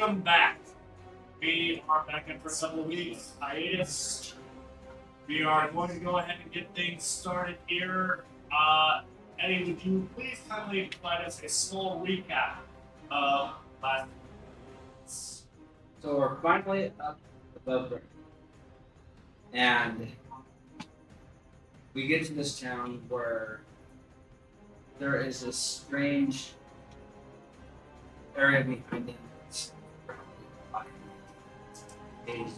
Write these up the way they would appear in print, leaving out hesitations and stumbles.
Welcome back. We are back in for a couple of weeks hiatus. We are going to go ahead and get things started here. Eddie, would you please kindly provide us a small recap of last week's? So we're finally up above ground. And we get to this town where there is this strange area behind it. It's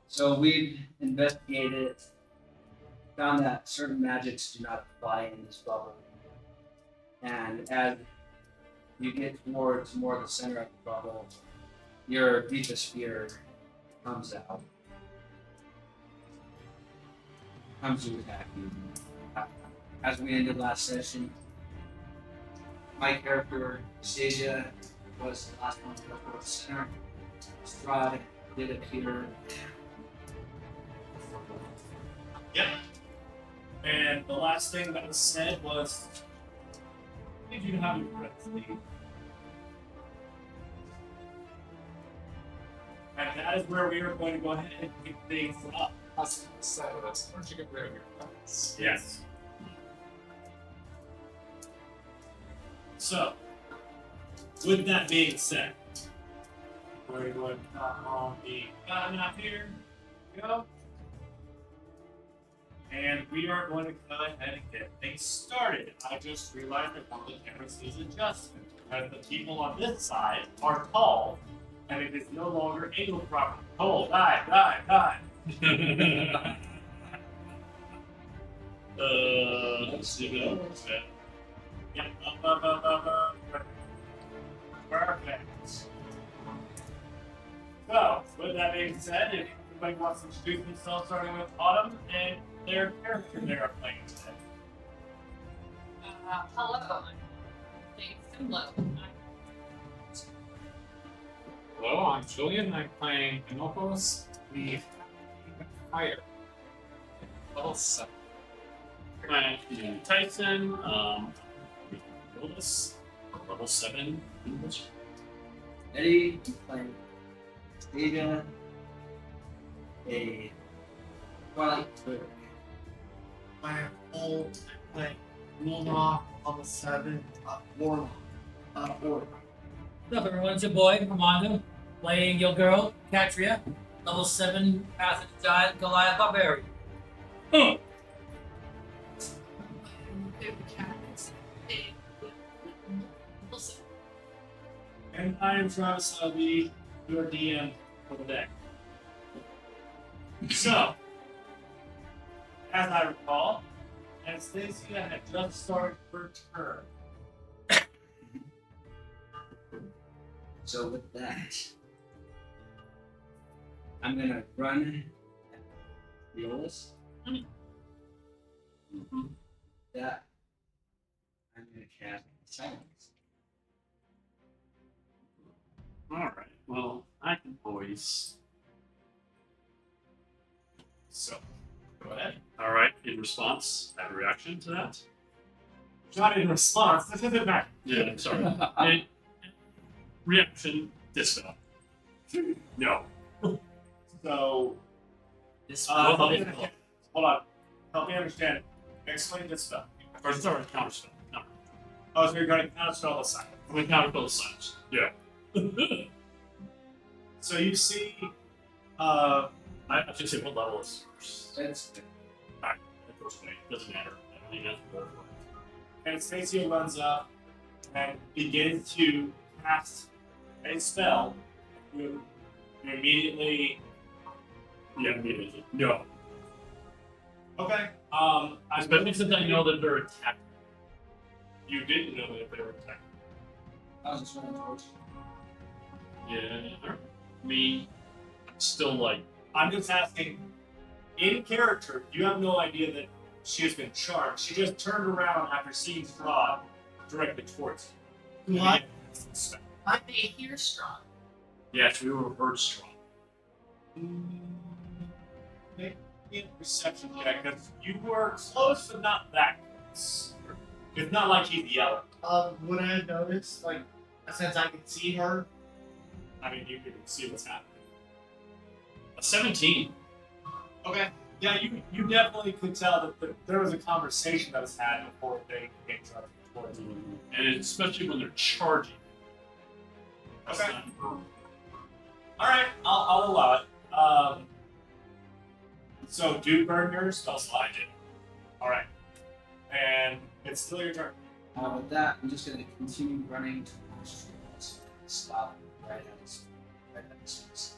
so we've investigated, found that certain magics do not apply in this bubble. And as you get towards more the center of the bubble, your deepest fear comes out. Comes to attack you. As we ended last session, my character, Stasia, was the last one to go towards the center. Strahd did appear. Yep. And the last thing that was said was, did you have your breath leave? And that is where we are going to go ahead and pick things up. That's so that's why don't you get rid of your thoughts? Yes. So, with that being said, we're going to pop on the map here. Go. And we are going to go ahead and get things started. I just realized that one of the cameras is adjusted because the people on this side are tall, and it is no longer angle property. Tall, die. Let's do that. Yep, up. Perfect. So, with that being said, if anybody wants to introduce themselves, starting with Autumn and their character they are playing today. Hello, I'm Jason Lowe. Hello, I'm Julian. I'm playing Inokos, the Fire. Level 7. My name is Tyson. Willis, level 7 English. Eddie playing Stasia, a Twilight Cleric. I am old, like Luna on the 7, Warlock, Orc. What's up, everyone? It's your boy, Armando, playing your girl, Katria, level 7, Path of the Giant, Goliath Barbarian. And I am Travis. I'll be your DM for the deck. So, as I recall, Anastasia had just started her turn. So with that, I'm gonna run Violas. That I'm gonna cast Silence. Alright, well, I can voice. So, go ahead. Alright, in response, I have a reaction to that. Not in response, this isn't that. Yeah, sorry. And reaction, dispel. No. So, This hold one, on. Help me understand. Explain this stuff. Or sorry, counterspell. No. Oh, so you're going to counterspell the silence. I'm going to counterspell the silence. Yeah. So you see, I should say what level is first. That's Alright, the first way. Doesn't matter. I think that's the order. Anastasia runs up and begins to cast a spell. You immediately. Yeah, immediately. No. Okay. Especially since I know that they're attacking. You didn't know that they were attacking. I was just running towards you. Yeah. Me, still like. I'm just asking. In character, you have no idea that she has been charged. She just turned around after seeing Strahd directly towards you. What? I may hear strong. Yes, we were heard strong. Make me a perception check, because you were close, but not that close. It's not like he's yelling. What I had noticed, like, Since I can see her. I mean, you can see what's happening. A 17. Okay. Yeah, you definitely could tell that there was a conversation that was had before they came charging towards you. And especially when they're charging. That's Okay. not- All right, I'll allow it. So do burn your spell slot. I did. All right, and it's still your turn. With that, I'm just going to continue running towards the stop right at his face.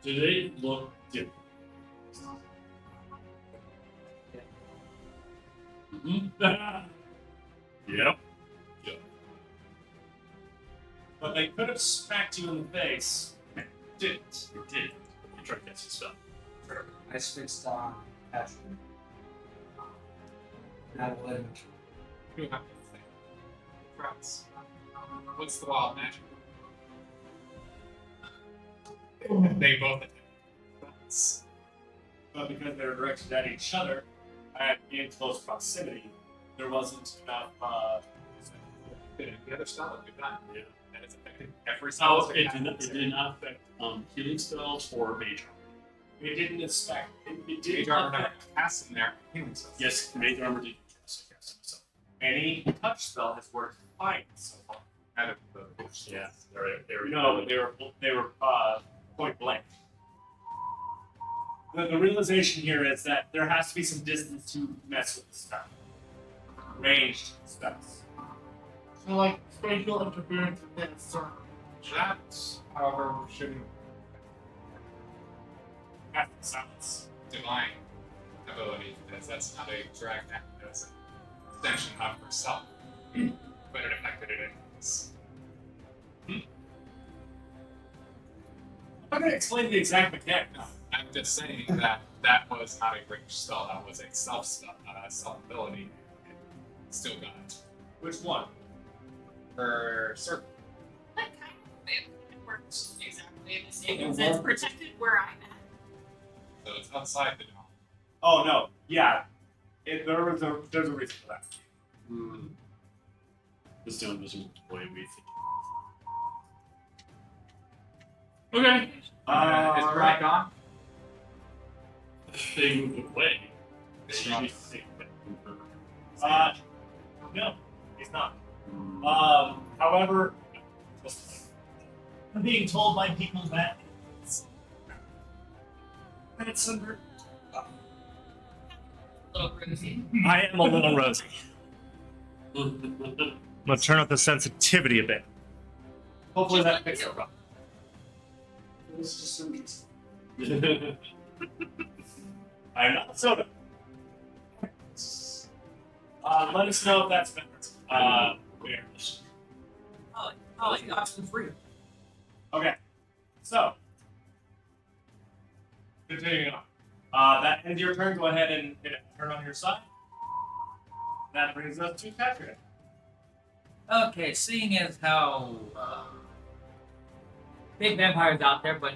Do they look different? Mm-hmm. Yep. Yep. But they could have smacked you in the face. And didn't. You did. You tried to get some stuff. I switched on Patrick. Now I'll let him. You have to think. Friends. What's the wild magic? They both attack. Friends. But because they were directed at each other and in close proximity, there wasn't enough. The other spell that we've done. Yeah. That is affecting every spell. Oh, it did not affect healing spells or mage armor. It didn't expect. It Mage didn't armor never affect casts in there. Healing spells. Yes, mage armor did. So. any touch spell has worked fine so far. Out of the Yeah, they're No, but they were point blank. The realization here is that there has to be some distance to mess with the stuff. Ranged spells. So like spatial interference within a circle. that, however, shouldn't After the silence. divine ability because that's not a direct act, that's an extension of herself. But it affected it anyways. I'm not gonna explain the exact mechanic. No, I'm just saying that that was not a ranged spell, that was a self spell, not a self ability. It still got it. Which one? Her circle. That kind of it works exactly the same as it's protected where I'm at. So it's outside the dome. Oh no, yeah. There's a reason for that. This dome isn't the way we think. Okay. Is Alright. Brock gone? They moved away. Is They Brock- usually think that No, he's not. However, I'm being told by people that it's under. Little crazy. I am a little rosy. Mm. I'm gonna turn up the sensitivity a bit. Hopefully Just that like fixes you. the problem. It was just some just I'm not soda. Let us know if that's better. Where? Oh, you got some free. Okay, so continuing on. That ends your turn. Go ahead and hit a turn on your side. That brings us to Patrick. Okay, seeing as how big vampires out there, but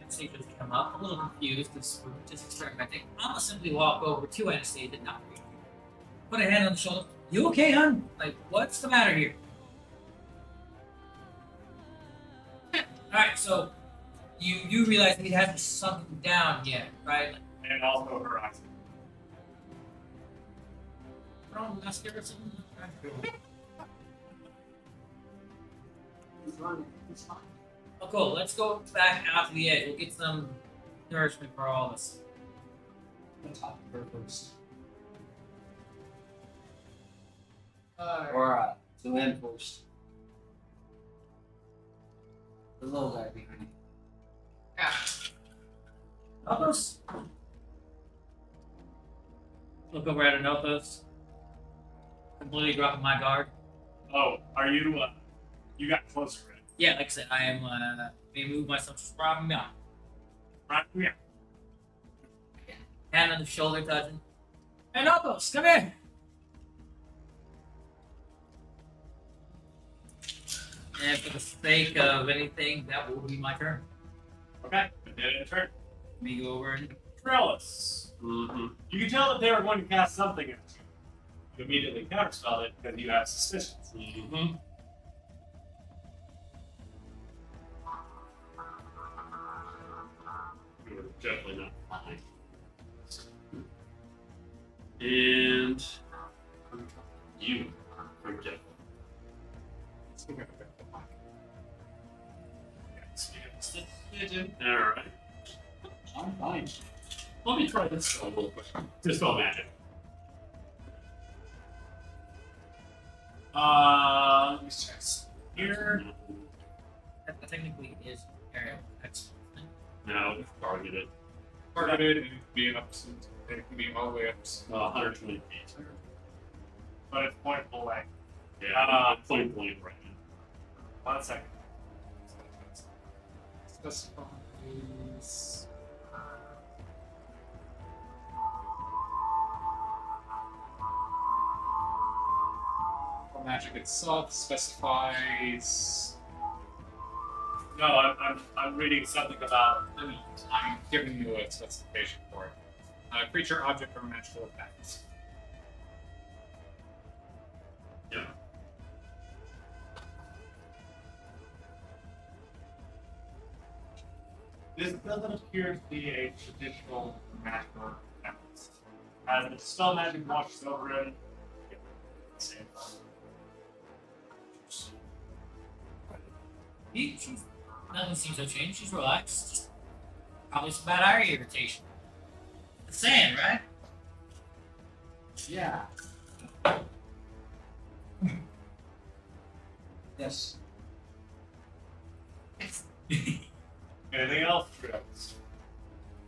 Anastasia has come up, a little confused because we're just experimenting. I'm gonna simply walk over to Anastasia, not really. Put a hand on the shoulder. You okay, hon? Like, what's the matter here? Alright, so you realize he hasn't sunken down yet, right? Like, And also her eyes. put on mascara or something? it's fine. Oh, cool. Let's go back out to the edge. We'll get some nourishment for all of us. I'll talk to her first. Alright. Or to him first. The little guy behind you. Yeah. Nothos? Look over at Anothos. Completely dropping my guard. Oh, are you? You got closer, right? Yeah, like I said, I am may move myself from out. Right here. Hand on the shoulder touching. Hey Nothos, come here! And for the sake of anything, that will be my turn. Okay. Then in turn. Let me go over and Trellis. Mm-hmm. You can tell that they were going to cast something at you. you immediately counterspell it because you have suspicions. Mm-hmm. You're definitely not fine. And you are definitely. Alright. I'm fine. Let me try this spell real quick. Dispel magic. Let me check here. That technically is area. That's No, targeted. Targeted and it can be up to, it can be all the way up to 120 feet. But it's point away. Yeah, point blank right now. 1 second. specifies. The magic itself specifies. No, I'm reading something about. I'm giving you a specification for it. Creature, object, or magical effect. Yeah. This doesn't appear to be a traditional magical effect. As the spell magic washes over it, same. she's nothing seems to change. She's relaxed. Just probably some bad eye irritation. The sand, right? Yeah. Yes. Anything else, Travis?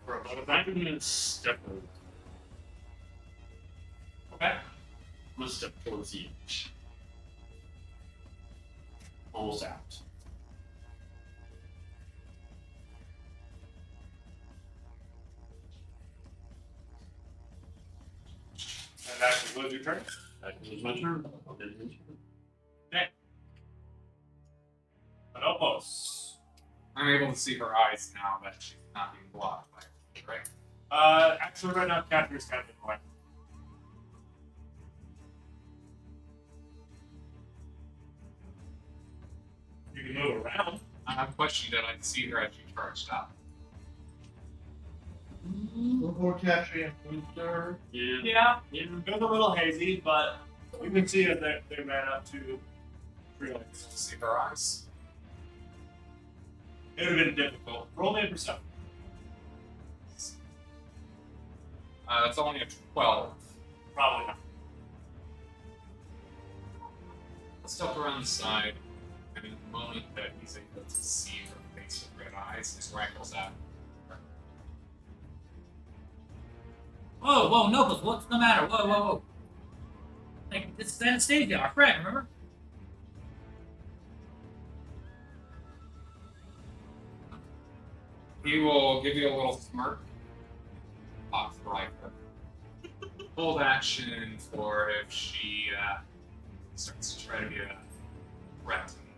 For about a 5 minutes, step over. Okay. I'm gonna step towards the edge. Almost out. And that concludes your turn. That was my turn. I'll get into it. Bonobos. I'm able to see her eyes now that she's not being blocked by it, right? Actually, right now, Catherine's kind of in the way. You can move around. I'm questioning that I see her as she charged up. Before catching a booster. Yeah. Yeah, Yeah. it was a little hazy, but you can see as they ran up to Felix. See her eyes? It would have been difficult. Roll me a perception. That's only a 12. Probably not. Let's step around the side, and in the moment that he's able to see her face with red eyes, his rankles out. Whoa, Nobles, what's the matter? Whoa. Like, this is Anastasia, our friend, remember? He will give you a little smirk. Off the rifle. Hold action for if she starts to try to be a threat to me.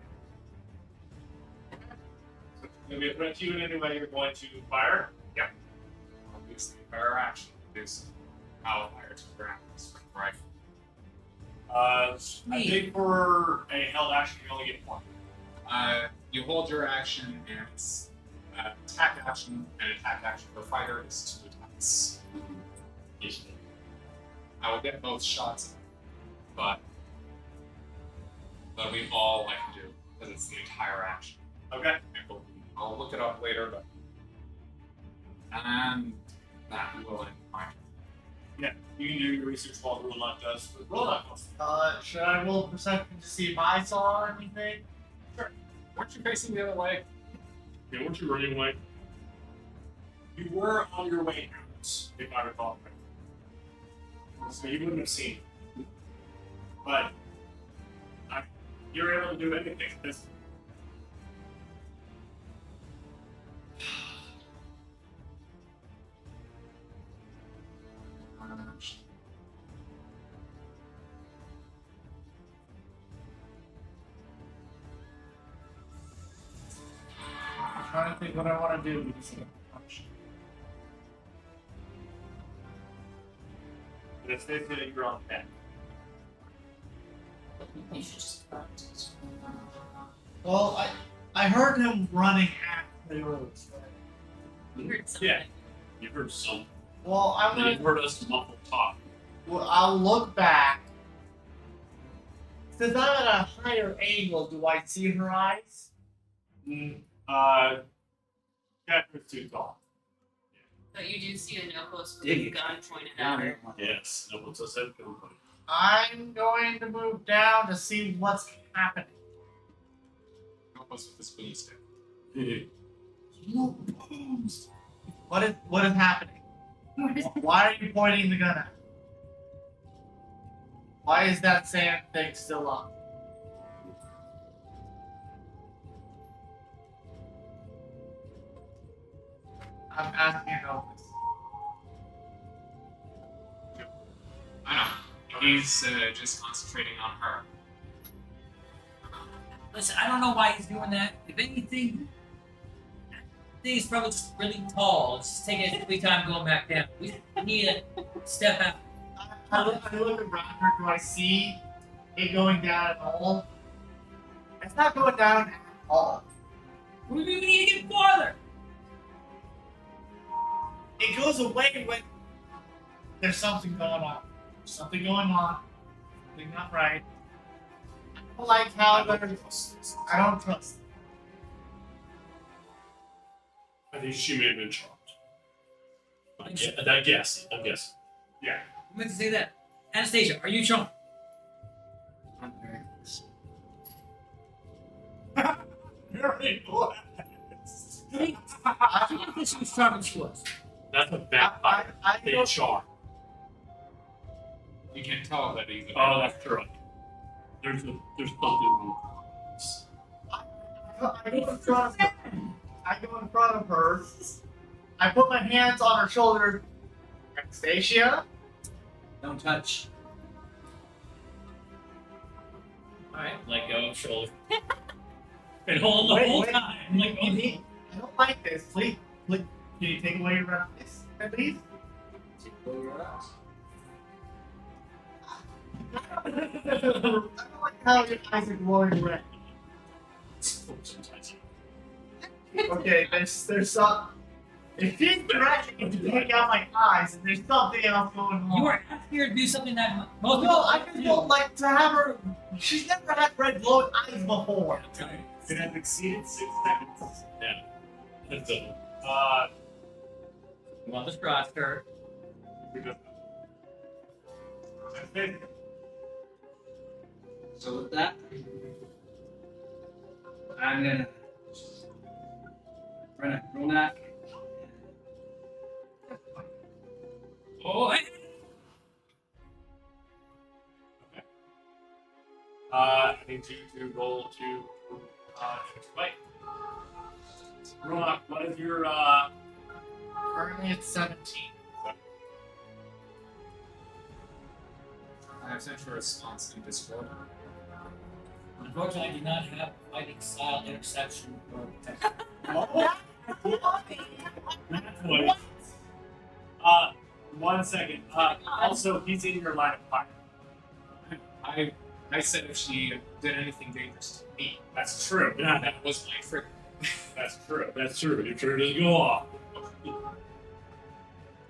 So it's going to be a threat to you in any way you're going to fire. I'll use the fire action to do some fire to the ground with the rifle. I think for a held action, you only get one. You hold your action, and it's attack action, and attack action for fighter is 2 attacks. Yes. I will get both shots, but we all like to do because it's the entire action. Okay. I'll look it up later, but and that will end my turn. Yeah, you can do your research while the Roll does. But Roll goes. Should I roll perception to see if I saw anything? Weren't you facing the other way? Yeah, weren't you running away? You were on your way out, if I recall correctly. So you wouldn't have seen. But you're able to do anything. This I'm trying to think what I want to do with this action. But it's basically that you're on 10. You should just Well, I heard him running at the roads. You heard something. Yeah. You heard some. Well, I'm You gonna. heard us muffled talk. Well, I'll look back. Since I'm at a higher angle, do I see her eyes? Cather's too tall. But you do see Anokos with Dig a it. gun pointed at Down her. here. Yes. No one says that. I'm going to move down to see what's happening. Help us with this boomstick. What is happening? Why are you pointing the gun at me? Why is that sand thing still up? I'm asking Elvis. I know. He's just concentrating on her. Listen, I don't know why he's doing that. If anything, I think he's probably just really tall. It's just taking a sweet time going back down. We need to step out. I look around her. Do I see it going down at all? It's not going down at all. We need to get farther. It goes away when there's something going on. There's something going on. Something not right. I don't like how they're. I don't trust. I think she may have been charmed. I'm guessing. Yeah. I meant to say that. Anastasia, are you charmed? I'm very close. Very blessed. I think this was charming she was. That's a vampire. I They go, charm. You can tell that he's a Oh, that's true. There's something wrong. I go in front of her. I go in front of her. I put my hands on her shoulder. Anastasia. Don't touch. Alright, let go, shoulder. Been holding the whole time. I'm like, oh, I don't like this. Please, can you take away your eyes, please? Close your eyes. I don't like how your eyes are glowing red. Okay, there's some. If she's threatening to take out my eyes, and there's something else going on. you are asking her to do something that most people No, I don't just do. don't like to have her. She's never had red glowing eyes before. It has exceeded 6 seconds. That's it. You want this roster. So with that, I'm gonna run a Ronak. Oh, hey. I need you to roll to fight. Ronak, what is your Currently it's 17. I have sent her a response in Discord. Unfortunately, I do not have fighting style interception or protection. What? 1 second. Also, he's in your line of fire. I said if she did anything dangerous to me, That's true. that was my trigger. That's true. That's true. Your trigger doesn't go off.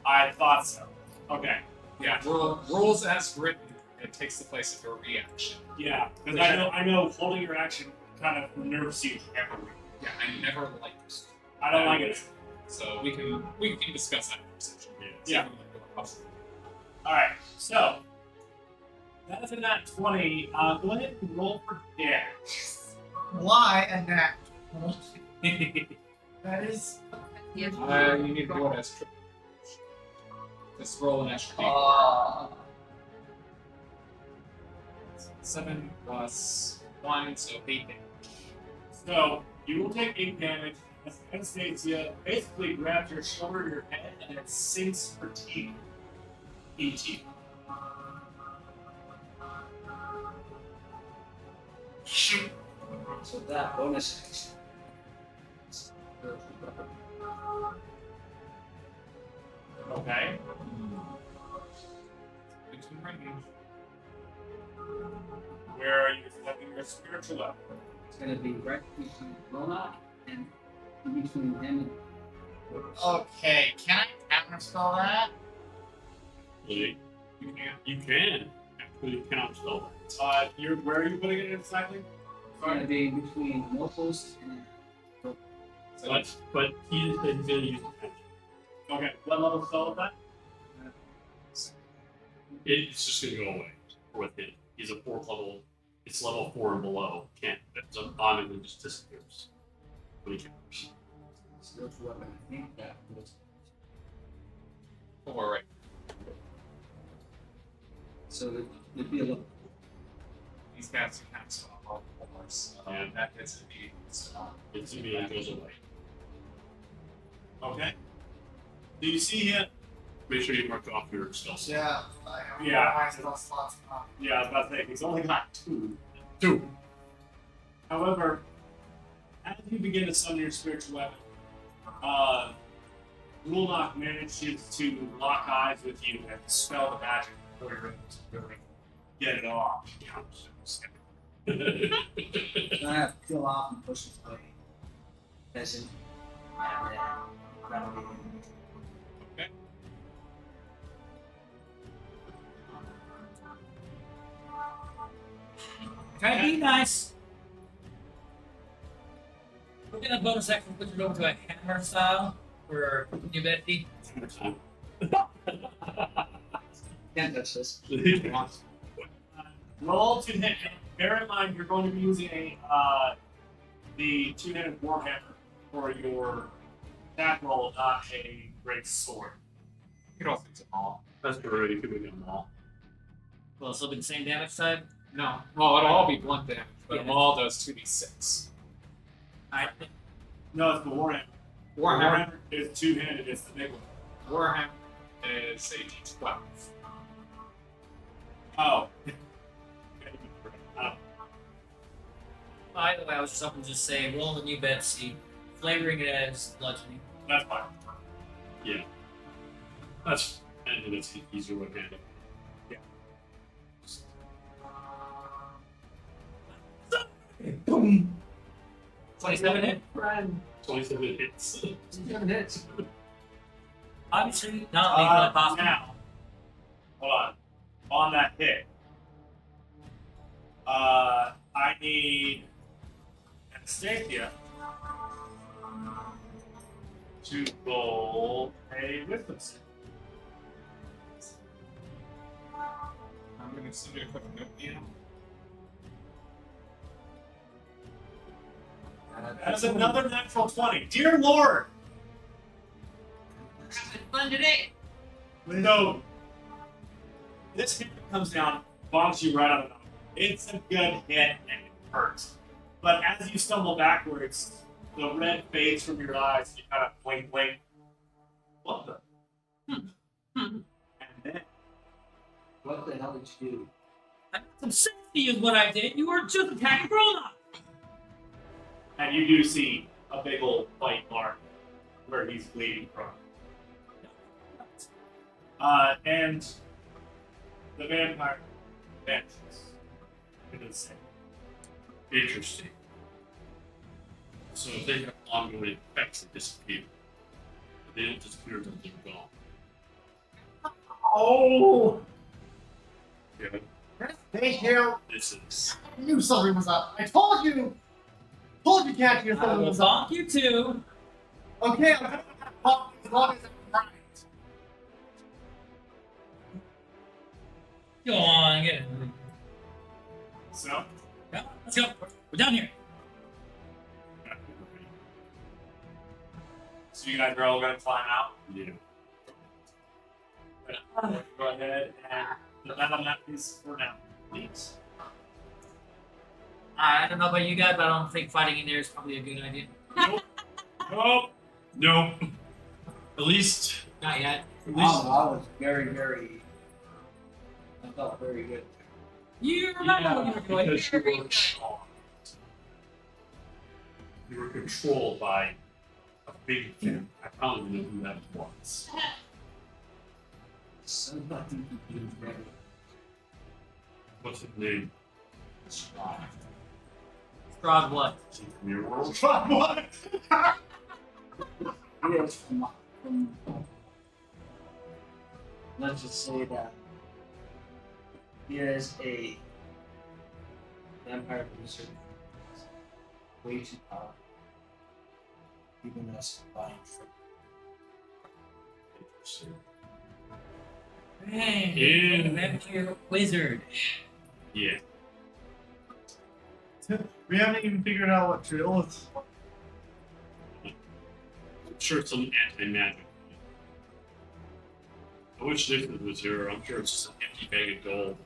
I thought so. Okay. Yeah, rules as written, it takes the place of your reaction. Yeah, because I know holding your action kind of nerves you everywhere. Yeah, I never liked this. I don't like it. So we can discuss that conversation. Yeah. All right. So that is a nat 20. Go ahead and roll for damage. Why a nat? That is. You need to do it as triple. Just roll an extra d. 7 plus 1, so 8 damage. So you will take 8 damage as Anastasia basically grabs your shoulder, your head, and it sinks her teeth into you. Shoot. So that bonus action. Okay. Between range. Where are you having your spiritual weapon? It's gonna be right between Lona and in between him and Okay, can I counterspell that? You can. Actually, you cannot spell that. Where are you putting it exactly? it's gonna be between Milpost and But he is going to use attention. Okay, what level spell is that? It's just going to go away with him. He's a 4th level. It's level 4 and below. Can't. It's automatically just disappears when he counters. spiritual weapon. I think that was Or right. so it'd be a little. These guys can kind of stop all the wars. Yeah. That gets to be stop. It's immediately goes away. Okay. Do you see him? Make sure you mark off your spell slot. Yeah, I have Yeah. my spell slots up. Yeah, I was about to say, he's only got 2. 2. However, as you begin to summon your spiritual weapon, Rulnock manages to lock eyes with you and spell the magic before you're able to really get it off. Gonna have to peel off and push it away. Doesn't and that'll be Okay. Try to be nice. We're gonna bonus action put it over to a hammer style for New Betsy. can't touch this. Roll to hit. Bear in mind, you're going to be using the two-handed warhammer for your attack roll, not a great sword. You could also use them all. That's great. You can make them all. Will it still be the same damage type? No. Well, it'll all be blunt damage, but Yeah. a maul does 2d6. I No, it's the warhammer. Warhammer. Is two-handed. It's the big one. Warhammer is a d12. Oh. Either way, I was just hoping to just say roll the New Betsy, flavoring it as bludgeoning. That's fine. That's and it's easier way to handle. Boom. 27 hit. 27 hits. 7 hits. Obviously, not legally possible. Now, hold on. On that hit, I need Anastasia to roll a wisdom save. I'm going to send you a quick note here. That's another natural 20. Dear Lord! Having fun today. So, this hit comes down, bonks you right on the nose. It's a good hit and it hurts. But as you stumble backwards, the red fades from your eyes, you kind of blink. What the? And then, What the hell did you do? Some safety is what I did. You were just attacking Brona. and you do see a big old bite mark where he's bleeding from. And the vampire vanishes into the same. Interesting. So if they have ongoing effects, they disappear. But they don't disappear until they're gone. Oh! Yeah, Thank you. this is. I knew something was up. I told you! Told you, Cat, you I something will was up. bonk you too. Okay, I'm gonna pop as long as I'm right. Go on, get it. So, Yeah, let's go. We're down here. so you guys are all going to climb out. Yeah. Go ahead and put that on that piece for now, please. I don't know about you guys, but I don't think fighting in there is probably a good idea. Nope. No. At least. Not yet. At I was very, very. I felt very good. You remember what you were doing. Because you Very were good. strong. You were controlled by a big thing. I probably know who that was. Somebody did better. What's his name? Strahd what? Your world. What? It is from let's just say that he is a vampire producer way too powerful. Even us buying Hey, Yeah. vampire wizard. Yeah. We haven't even figured out what drill is. I'm sure it's some anti-magic. I wish Nicholas was here. I'm sure it's just an empty bag of gold.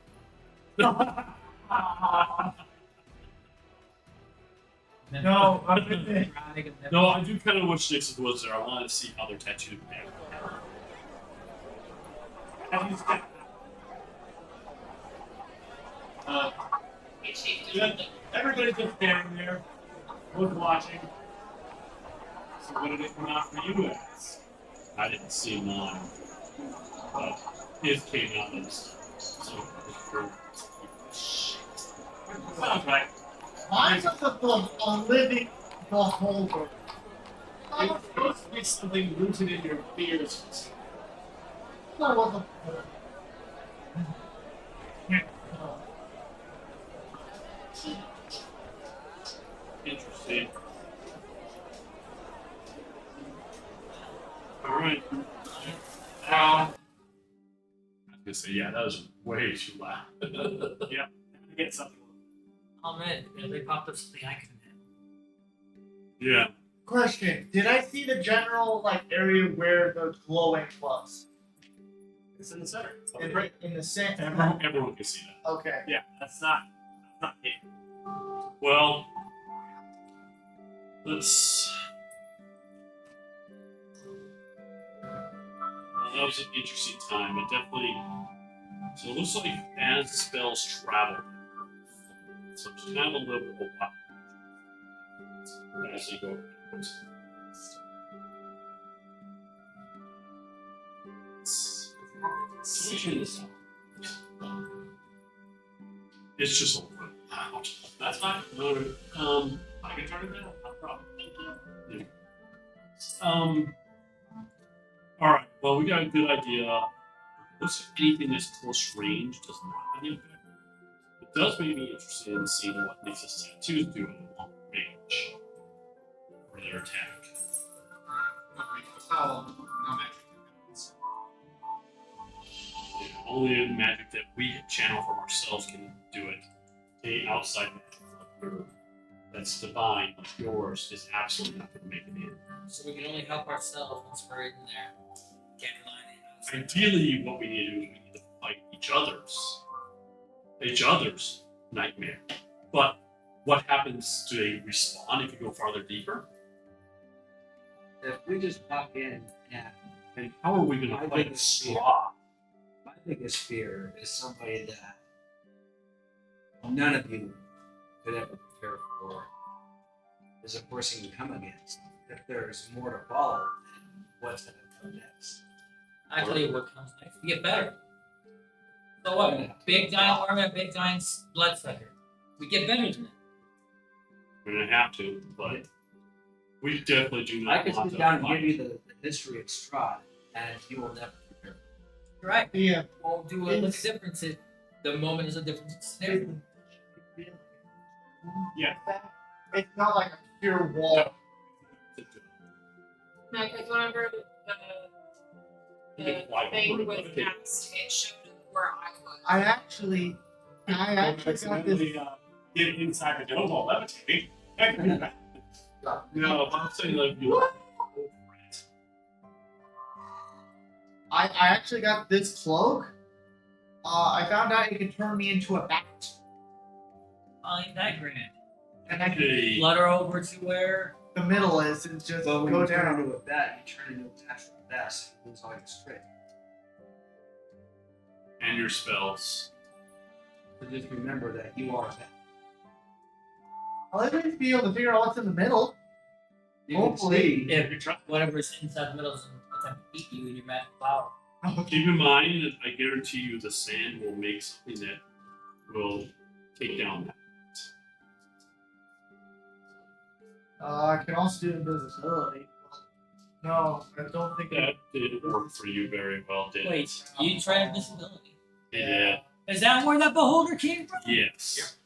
No, I'm with it. No, I do kind of wish Nicholas was there. I wanted to see how they're tattooed. Uh, Hey, Chief, Yeah. Everybody's just standing there, was watching. So what did it come out for you guys? I didn't see mine, but his came out as so. Sounds right. Mine's just a living beholder. It must be something rooted in your fears. No, what the Interesting. All right. I was gonna say, yeah, that was way too loud. Get something. Oh man, they popped up something I couldn't handle. Yeah. Question: did I see the general area where the glowing was? It's in the center. In the center. Everyone can see that. Okay. Yeah, that's not it. Well, let's. That was an interesting time. It definitely. So it looks like as the spells travel, so it's kind of a little bit of a while as they go. It's just a little loud. That's fine. I can turn it down. No problem. All right. Well, we got a good idea. Looks like anything that's close range does not have any effect. It does make me interested in seeing what Nix's tattoos do at long range for their attack. Yeah, only the magic that we channel from ourselves can do it. Any outside magic that's divine, like yours, is absolutely not going to make it in. So we can only help ourselves once we're in there. Can't rely on it. Ideally, what we need to do is we need to fight each other's nightmare. But what happens? Do they respawn if you go farther deeper? If we just walk in, yeah. And how are we going to I fight think it's Straw? My biggest fear is somebody that none of you could ever prepare for is a person you come against. If there's more to follow, then what's going to come next? I tell you what comes next. We get better. So what? Big giant army, big giant bloodsucker. We get better than that. We're going to have to, but we definitely do I not could want sit to down and fight. give you the history of Strahd, and you will never prepare. You're right. Yeah. Won't do a difference if the moment is a different scenario. Yeah. It's not like a pure wall. No, because whenever You the can fly thing over was it. cast, it showed where I was. I actually got this. Get inside the dome while levitating. That could be bad. No, I'm saying like you. I actually got this cloak. I found out it could turn me into a bat, Oh, ain't that grand. and I can, Hey, Flutter over to where? the middle is and just But when go you turn down. into a bat, you turn into a natural best and lose all your strength. and your spells. So just remember that you are that. I'll at least be able to figure out what's in the middle. You can Hopefully. see If whatever's inside the middle is attempt to eat you in your magic power. Keep in mind that I guarantee you the sand will make something that will take down that. I can also do invisibility. No, I don't think That didn't work for you very well, did Wait, it? you tried invisibility. Yeah. Is that where that beholder came from? Yes.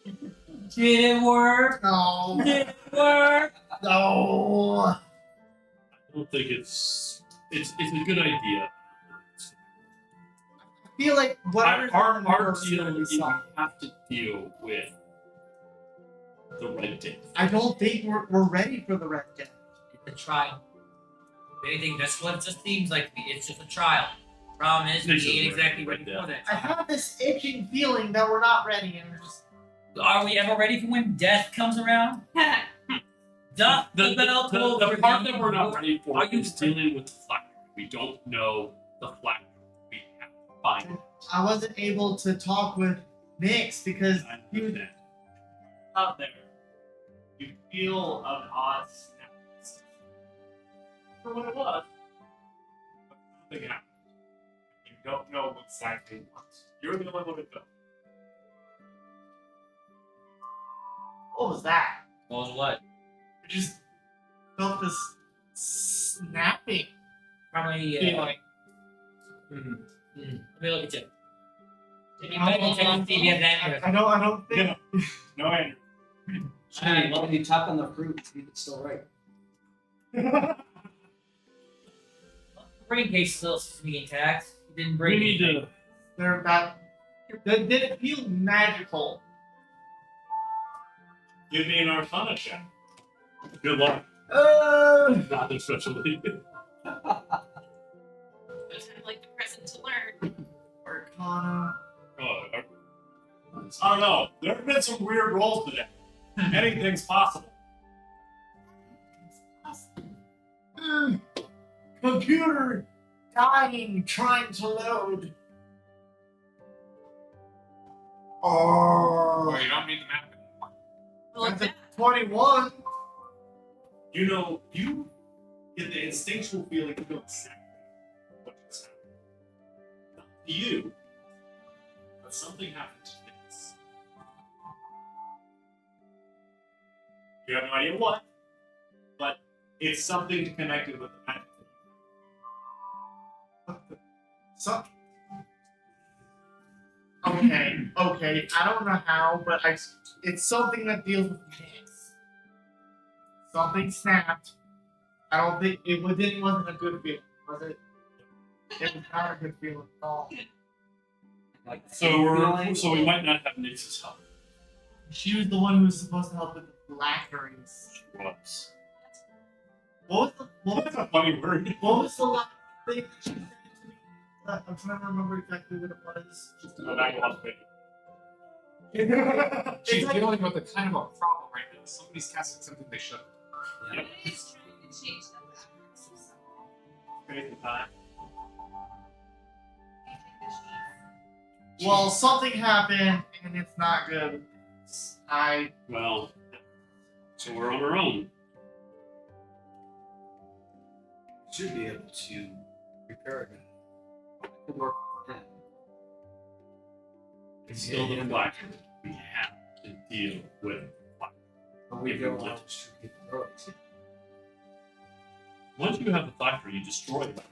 Did it work? No. Did it work? No. I don't think it's a good idea. I feel like whatever's Our in the middle is deal gonna be is you solved. have to deal with the red tape. I don't think we're ready for the red death. It's a trial. If anything, that's what it just seems like to me. It's just a trial. Problem is, we This is ain't right, exactly right ready there. for that. I have this itching feeling that we're not ready, and we're just. Are we ever ready for when death comes around? Duck the bell tolls The for part thee. that we're not ready for Are you- is dealing with the flak. We don't know the flak. We have to find it. I wasn't able to talk with Nix because I he was. understand. Out there, you feel an odd snap. For what it was, but something happened. You don't know exactly what. You're the only one who knows. What was that? Well, what? I just felt this snapping Probably. feeling. Let me look at you. Did you I pay attention to see if you have that? I don't think. No, Andrew. Hey, when you tap on the fruit, it's still right. Brain case still seems to be intact. You didn't break We need anything. to. They're that. Did it feel magical? Give me an Arcana check. Good luck. Not especially. It's kind of like the present to learn. Arcana. Oh, I don't know. There have been some weird rolls today. Anything's possible. Computer dying, trying to load. Well, Oh, you don't need the map anymore. Look that's back. a 21. You know, you get the instinctual feeling you know exactly what just happened. Not to you, but something happened to this. You have no idea what, but it's something connected with the magic. So, okay. I don't know how, but it's something that deals with mix. Something snapped. I don't think wasn't a good feeling, was it? It was not a good feeling at all. Like so we might not have Nix's help. She was the one who was supposed to help with the blackberries. She was. What That's a funny word. was the last thing that she said to me? I'm trying to remember exactly what it was. She's It's like- dealing with a kind of a problem right now. Somebody's casting something they shouldn't. Nobody's trying to change that backwards. Crazy time. Well, something happened and it's not good. Well, so we're on our own. should be able to repair it. I can work with him. It's still the flak. We have to deal with flak. But we don't want to shoot capabilities. Once you have the factory, you destroy them.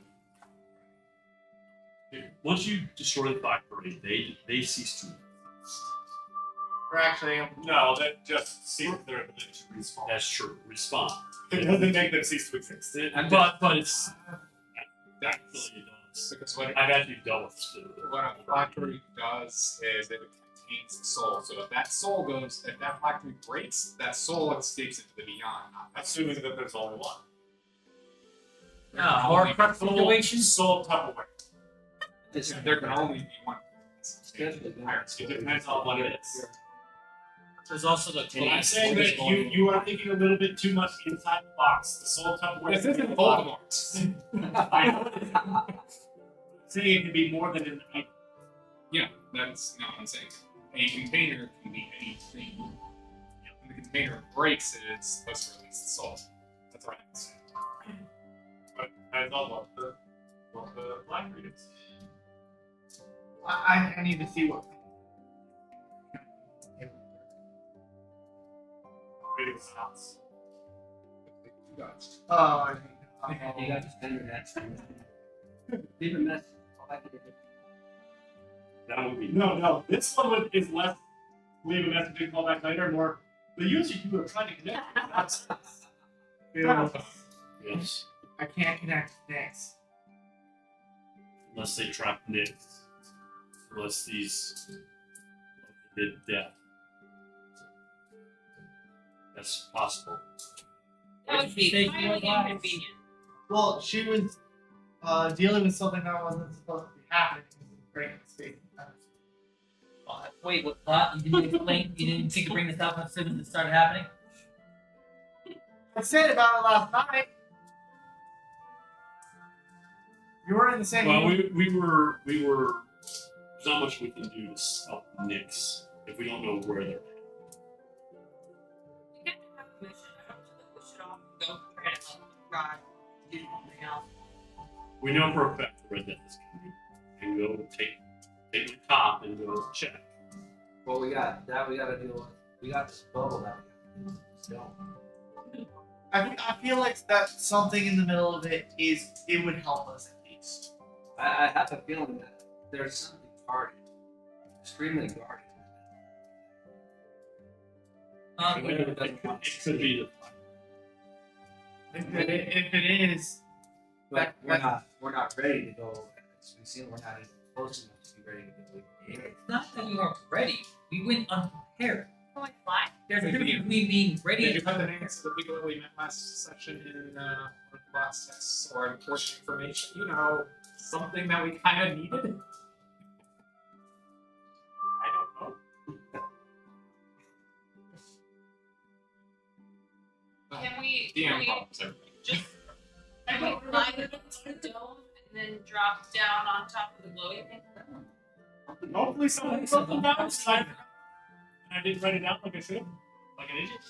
Once you destroy the factory, they cease to exist. Or actually, No, that just seems their ability to respawn. That's true. Respawn. It doesn't make them cease to exist. But it's actually it does. Because what I've actually dealt with this. what a factory does is it contains the soul. So if that soul goes, if that factory breaks, that soul escapes into the beyond. Not that Assuming that there's only one. No, Horcrux situation. Soul Tupperware. there can only be one. Good. It depends on what it is. There's also the And I'm saying that you are thinking a little bit too much inside the box. The Soul Tupperware. This isn't Voldemort. I know it isn't. I'm saying it can be more than an item. Yeah, that's not what I'm saying. A container can be anything. When the container breaks, it's supposed to release the soul. That's right. But depends on what the black read is. I need to see what. Reading sounds. Oh, You got to spend your next. Leave a message. I'll have to get it. That would be No. This one is less leave a message and call back later, more the user you were trying to connect. That's yes. I can't connect next. Unless they trap Nick. Unless these did death. That's possible. That would be Take highly your advice. inconvenient. Well, she was dealing with something that wasn't supposed to be happening. It was a great mistake. Wait, what? You didn't explain? You didn't think to bring this up as soon as it started happening? I said about it last night. You were in the same Well, room. we were. There's not much we can do to help Nyx if we don't know where they're at. We kind of have a mission. I don't feel like we should all go try to help God do something else. We know for a fact where Red Death is coming. And go take the top and go check. Well, we got that. We got to deal with. We got this bubble that we got to deal with. Still. I feel like that something in the middle of it would help us at least. I have a feeling that there's something guarded, extremely guarded. It could be If it is, But we're not ready to go. As we've seen, we're not even close enough to be ready to go. It's not that we weren't ready. We went unprepared. Oh, like fly? There's a difference between being ready Did you and put the names of the people that we met last session in one of the last texts or important information? You know, something that we kind of needed. I don't know. Can we DM problems, everybody. just fly to the dome and then drop down on top of the glowy thing? Hopefully someone wrote them down. And I didn't write it down like I should have. Like an idiot.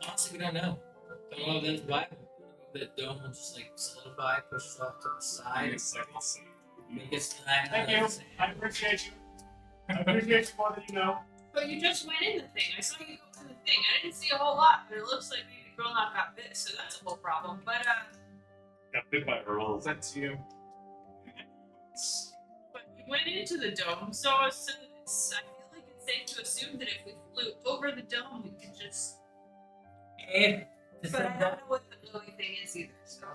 honestly, we don't know. Don't know if that's viable. The dome will just like solidify, push us off to the side, make us time. Thank you. I appreciate you. I appreciate you more than you know. But you just went in the thing. I saw you go in the thing. I didn't see a whole lot, but it looks like maybe the girl not got bit, so that's a whole problem. But got bit by her own. That's you. but you went into the dome, so I feel like it's safe to assume that if we flew over the dome, we could just. And But I don't know what the glowy thing is either. So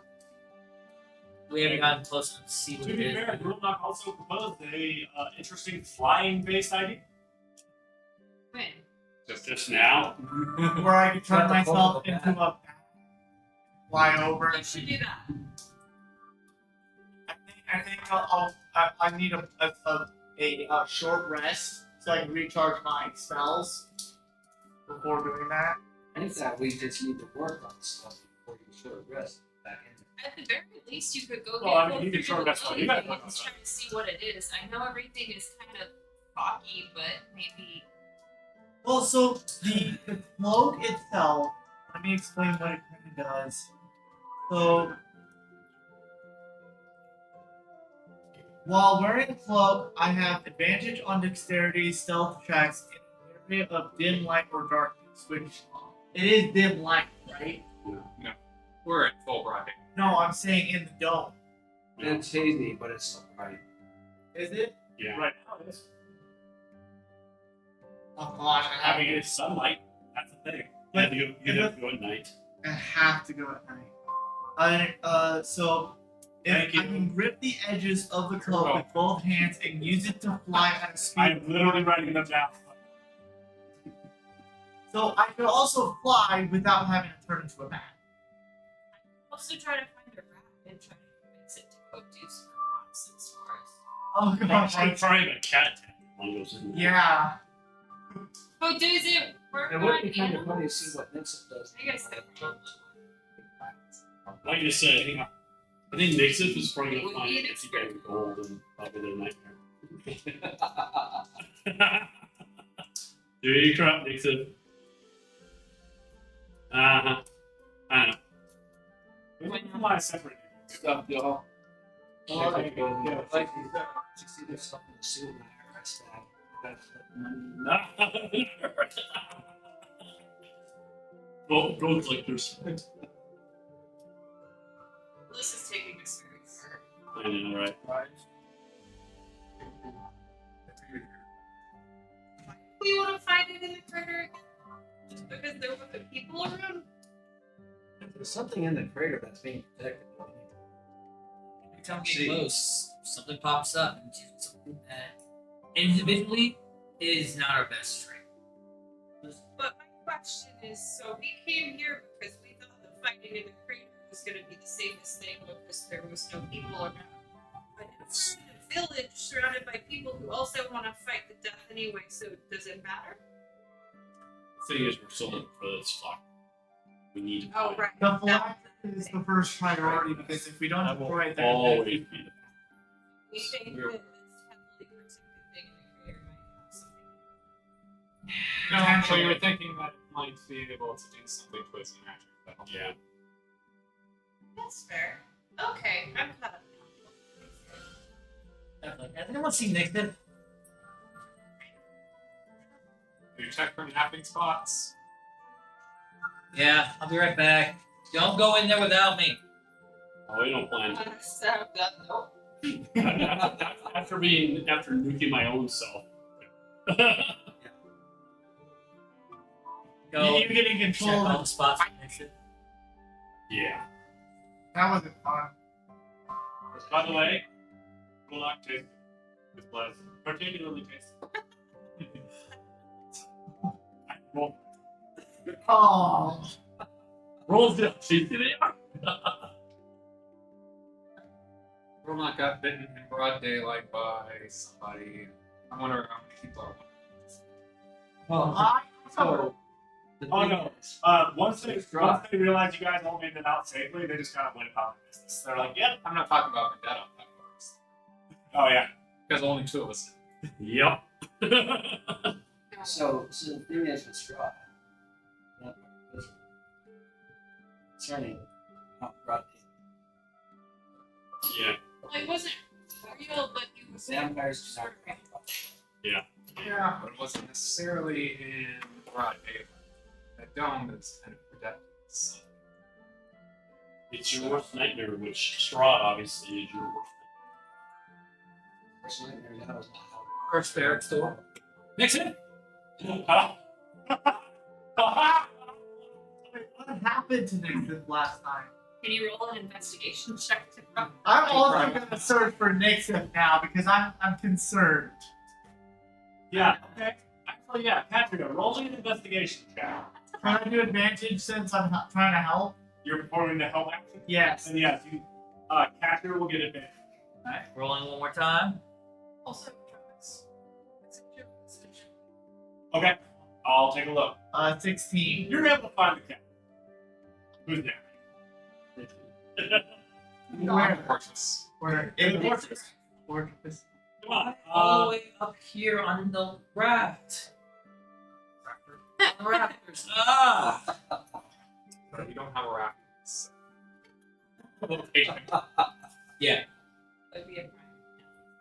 we haven't gotten close enough to see what To it be is. fair, Grillock also proposed a interesting flying-based idea. when? Just now? where I could turn Got the myself photo of into a fly over. You should do that. I think I need a short rest so I can recharge my spells before doing that. I think that we just need to work on stuff before you sort of rest back in. At the very least, you could go Well, I get mean, you can through sure the that's what glowy you gotta thing work and on try to see what it is. I know everything is kind of foggy, but maybe. Well, so the cloak itself, let me explain what it kind of does. So, while wearing the cloak, I have advantage on dexterity, stealth checks in an area of dim light or darkness, which it is dim light, right? We're at full broad day. No, I'm saying in the dome. And it's hazy, but it's still bright. Is it? Yeah. Right now it is. Oh gosh, I mean, it's sunlight. That's the thing. But- you have to go at night. I have to go at night. So if Thank you. I can grip the edges of the cloak with both hands and use it to fly at a speed. I'm literally writing them down. So I could also fly without having to turn into a bat. Also, try to find a rat and try to convince it to go do some reconnaissance for us. Oh gosh. I'm trying a cat attack. One goes in. Yeah. But does it work It on would be kind of animals? funny to see what Nixon does. I guess that probably Like I said, I think Nixon is probably It going would to find be an 50 games of gold and probably their nightmare. Do you crap, Nixon? Uh-huh. I know. When fly separate. Stuff, y'all. Oh, Like, yeah. like you see there's something to see in the IRS tag. That's Go collectors. This is taking this very far. I know, right? We want to find it in the crater again? Just because there wasn't people around? There's something in the crater that's being protected. Every time we See. get close, something pops up, and something that individually is not our best trait. But my question is, so we came here because we thought the fighting in the crater was going to be the safest thing because there was no people around. But it's in a village surrounded by people who also want to fight the death anyway, so does it matter? The thing is, we're still looking for this flock. We need to Oh, find right. The flag is the first priority because if we don't have it right there, always be the We think that this heavily protected thing in the crater might have something. No, so you're thinking that it might be able to do something with some magic. That'll Yeah. That's fair. Okay, I'm caught up now. Has anyone seen Nixon? Do you check for napping spots? Yeah, I'll be right back. Don't go in there without me. Oh, we don't plan to. After nuking my own self. Go you get in check control. all the spots for Nixon. Yeah. That wasn't fun. By the way, will not taste this was particularly tasty. Roll, Oh, Rolls down. See, they are. Ronak got bitten in broad daylight by somebody. I wonder how many people are. Well, I so Oh no! Once they realized you guys all made it out safely, they just kind of went about their business. They're like, "Yep." I'm not talking about Vendetta, of course. Oh yeah. Because only two of us. Yep. So the thing is with straw. Concerning broad Yeah. Well, it wasn't real, but you were vampires do not yeah. But it wasn't necessarily in broad daylight. That dome is kind of protected. So It's your worst nightmare, which straw obviously is your worst personally nightmare now is not how first barracks door. Nixon. What happened to Nixon last time? Can you roll an investigation check to find? I'm also gonna search for Nixon now because I'm concerned. Yeah. Okay. Actually, yeah. Patrick, roll me an investigation check. Can I do advantage since I'm trying to help? You're performing the help action. Yes. And yes, you, Catcher will get advantage. Alright, rolling one more time. Also, Travis. It's a joke, it's a joke. Okay. I'll take a look. 16. You're able to find the cat. Who's there? Where? Fortress. Where? In the fortress. Fortress. Come on. All the way up here on the raft. On the rafters. Ah! But we don't have a raft. So. Okay. Yeah, That'd be a crime.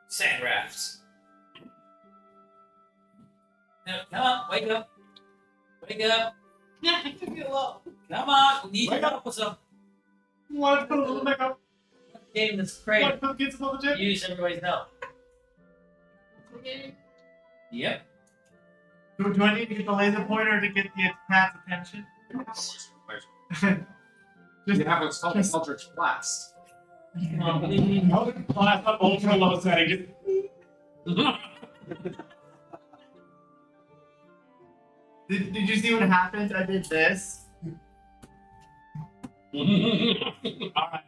sand rafts. Now, come on, wake up. Wake up. Yeah, it took me a while. Come on, we need Wake your up. help with some Want to put a little makeup? game that's Want great. to put kids in the gym? Use everybody's help. Okay. Yep. Do I need to get the laser pointer to get the cat's attention? You have what's called an Eldritch Blast. Class up ultra low setting. Did you see what happened? I did this. Alright.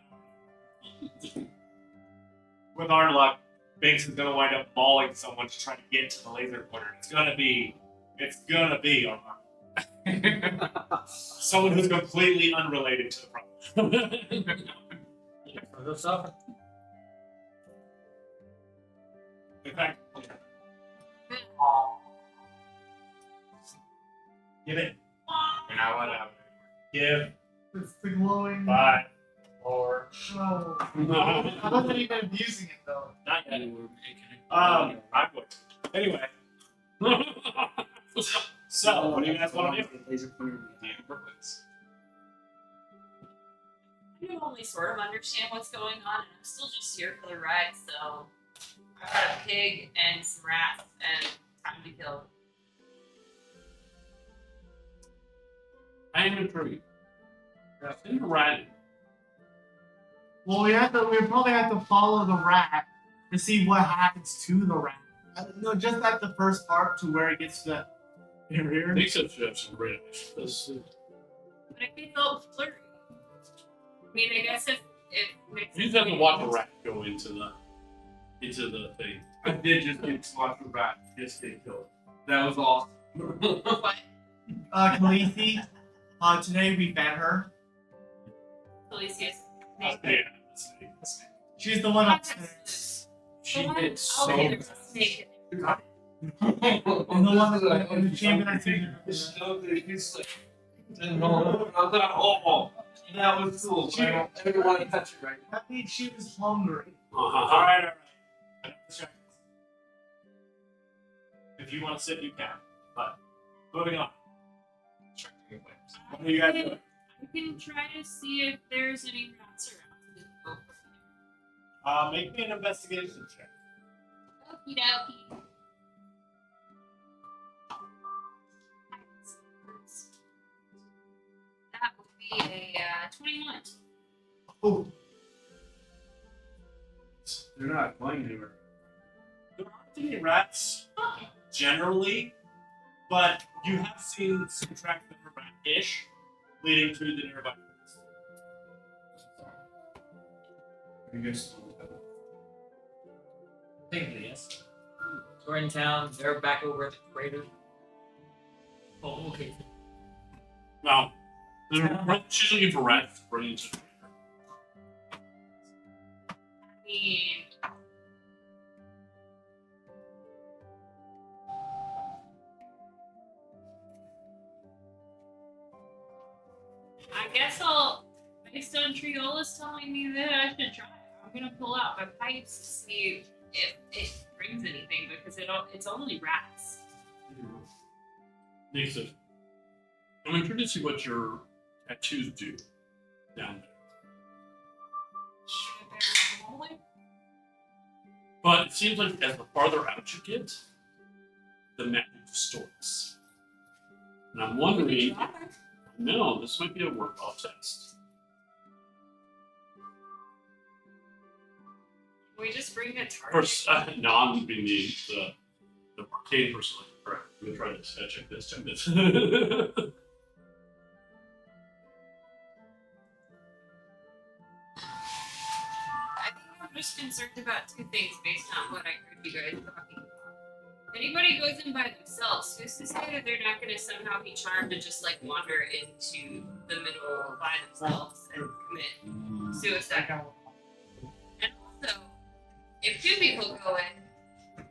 With our luck, Binks is gonna wind up mauling someone to try to get to the laser pointer. It's gonna be someone who's completely unrelated to the problem. In fact, give it. You're not allowed to have it. Give It's the glowing. 5, 4. No. I wasn't even using it though. Not yet. You were making it. I'm good. Anyway. So, what do you guys want to do? Laser pointer. The Amber Blitz. kind of only sort of understand what's going on, and I'm still just here for the ride, so I've got a pig and some rats and time to kill. I am intrigued. In riding. Well, we probably have to follow the rat to see what happens to the rat. No, just at the first part to where it gets to the rear. Makes it have some great ideas. But I think they'll flurry. I mean, I guess if makes You sense just have to watch a means- rat go into the thing. I did just get to watch a rat just get killed. That was awesome. What? Khaleesi, today we fed her. Felicia's Yeah, name. that's neat. She's the one upstairs. She The one- did oh, so yeah, there's a snake in there. And the one in the chamber that's in That was cool. I didn't want to touch it right That means she was hungry. Alright. If you want to sit, you can. But moving on. What do you guys doing? I can try to see if there's any rats around. And go from Make me an investigation check. there. Okie dokie. That would be a 21. Oh, They're not going anywhere. There aren't any rats generally, but you have seen some tracks that are rat-ish leading to the nearby forest. I guess. Technically, yes. So we're in town. They're back over at the crater. Oh, okay. Now, she's looking for rats to bring into the I mean, I guess based on Triola's telling me that I should try it, I'm gonna pull out my pipes to see if it brings anything because it's only rats. Nixon. I'm intrigued to see what your tattoos do down there. Should I bear them all the way? But it seems like as the farther out you get, the magic distorts. And I'm wondering, We can try. no, this might be a worthwhile test. Can we just bring a target? First, no, I'm being the arcane person. All right, I'm gonna try this. Check this. Check this. I think I'm just concerned about two things based on what I heard you guys talking about. If anybody goes in by themselves, who's to say that they're not going to somehow be charmed to just like wander into the middle by themselves and commit suicide? And also, if two people go in,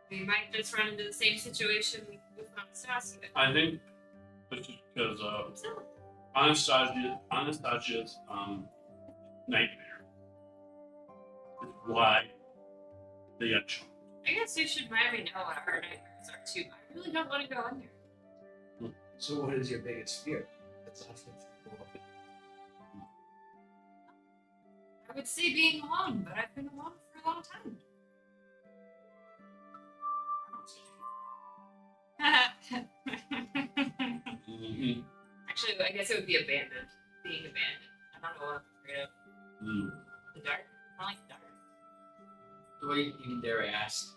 we might just run into the same situation with Anastasia. I think it's just because So, Anastasia's nightmare is why they got charmed. I guess you should let me know what our nightmares are too. I really don't want to go in there. So what is your biggest fear? That's awesome. I would say being alone, but I've been alone for a long time. Mm-hmm. Actually, I guess it would be abandoned. Being abandoned. I don't know what I'm afraid of. The dark. I like the dark. The way you even dare ask.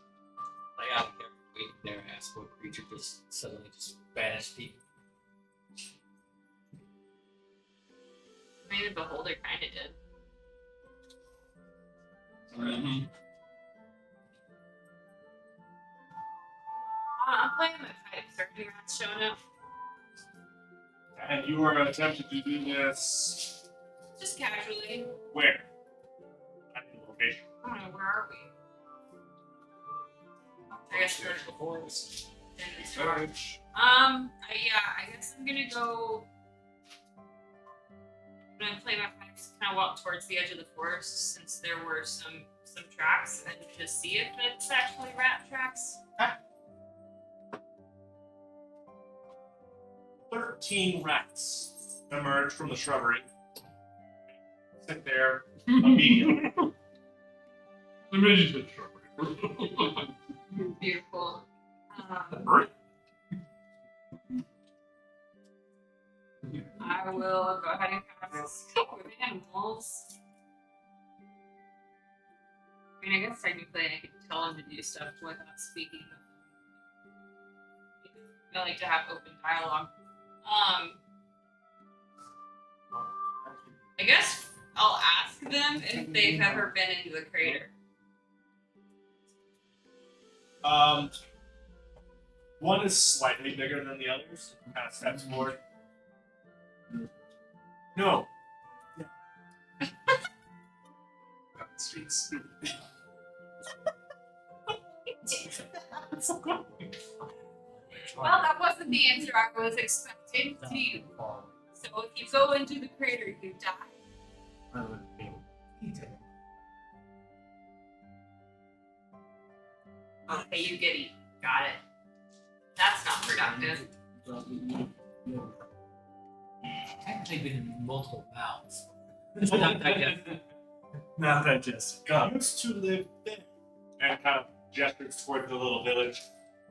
Like, I don't care. The way you dare ask what creature just suddenly just banished people. I mean, the beholder kind of did. Mm-hmm. I'm playing my pipes. Are any rats showing up? And you were attempting to do this Just casually. where? At the location. I don't know, where are we? I guess we're The forest. in this room. I guess I'm gonna go. I'm gonna play my pipes, kind of walk towards the edge of the forest since there were some tracks, and just see if it's actually rat tracks. 13 rats emerge from the shrubbery sit there immediately. The midget's been sharper. Beautiful. I will go ahead and cast Speak with Animals. I mean, I guess technically I can tell him to do stuff without speaking. I like to have open dialogue. I guess I'll ask them if they've ever been into the crater. One is slightly bigger than the others. Kind of steps forward. No. Streets. Well, that wasn't the answer I was expecting to you. So if you go into the crater, you die. Okay, you get eaten. Got it. That's not productive. Technically been in multiple mouths. It's not digested. Not digested. God. Used to live there. And kind of gestures towards the little village.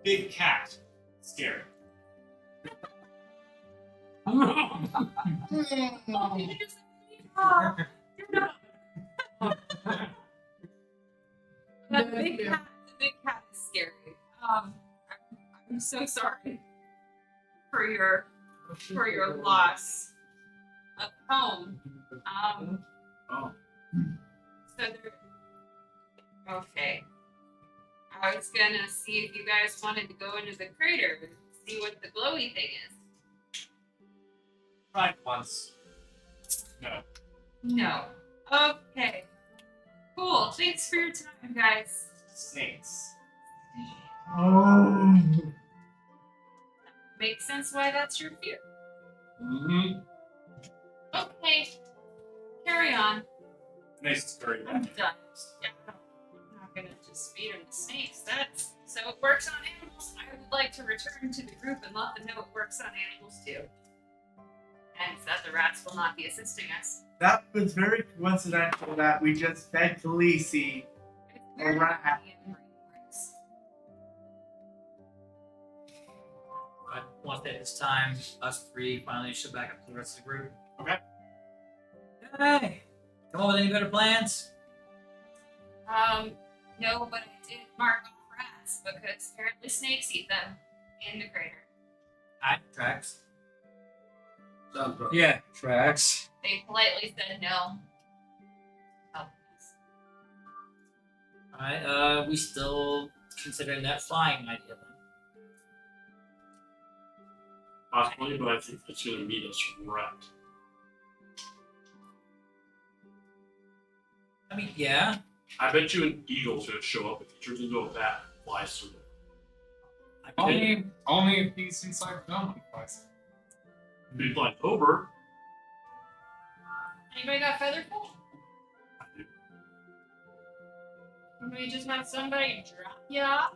Big cat. Scary. The big cat is scary. I'm so sorry for your loss of home. So there. Okay. I was gonna see if you guys wanted to go into the crater and see what the glowy thing is. Tried once. No. No. Okay. Cool. Thanks for your time, guys. Snakes. Oh. Makes sense why that's your fear. Mm-hmm. Okay. Carry on. Nice scurry I'm back. done. Yeah, I'm not gonna just feed them to snakes. That's so it works on animals. I would like to return to the group and let them know it works on animals too. And that the rats will not be assisting us. That was very coincidental that we just fed Khaleesi. It's very Alright. happy and brain works. But once at this time, us three finally show back up to the rest of the group. Okay. Hey, come up with any better plans? No, but I did mark off rats because apparently snakes eat them in the crater. Alright, tracks. Sounds good. Yeah, tracks. They politely said no. Oh, Alright, we still considering that flying idea then. Possibly, but I think it's going to meet us right. I mean, yeah. I bet you an eagle's going to show up if he turns into a bat and flies through it. Only if he's inside the dome. If he flies over, anybody got featherfall? I do. Can we just have somebody drop you off?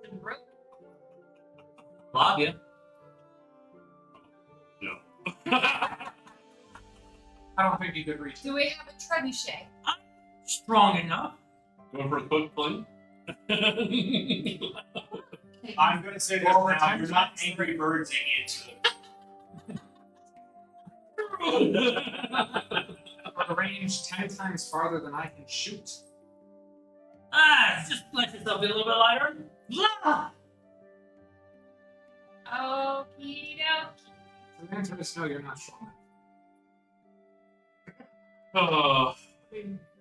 With some rope? Bob, you. I don't think he could reach. Do we have a trebuchet? Strong enough. Going for a quick plane? I'm gonna say this Well, we're now. You're not 10 Angry Birds into it. A range 10 times farther than I can shoot. Just let yourself be a little bit lighter. Blah! Okie dokie. So the answer is no, you're not strong.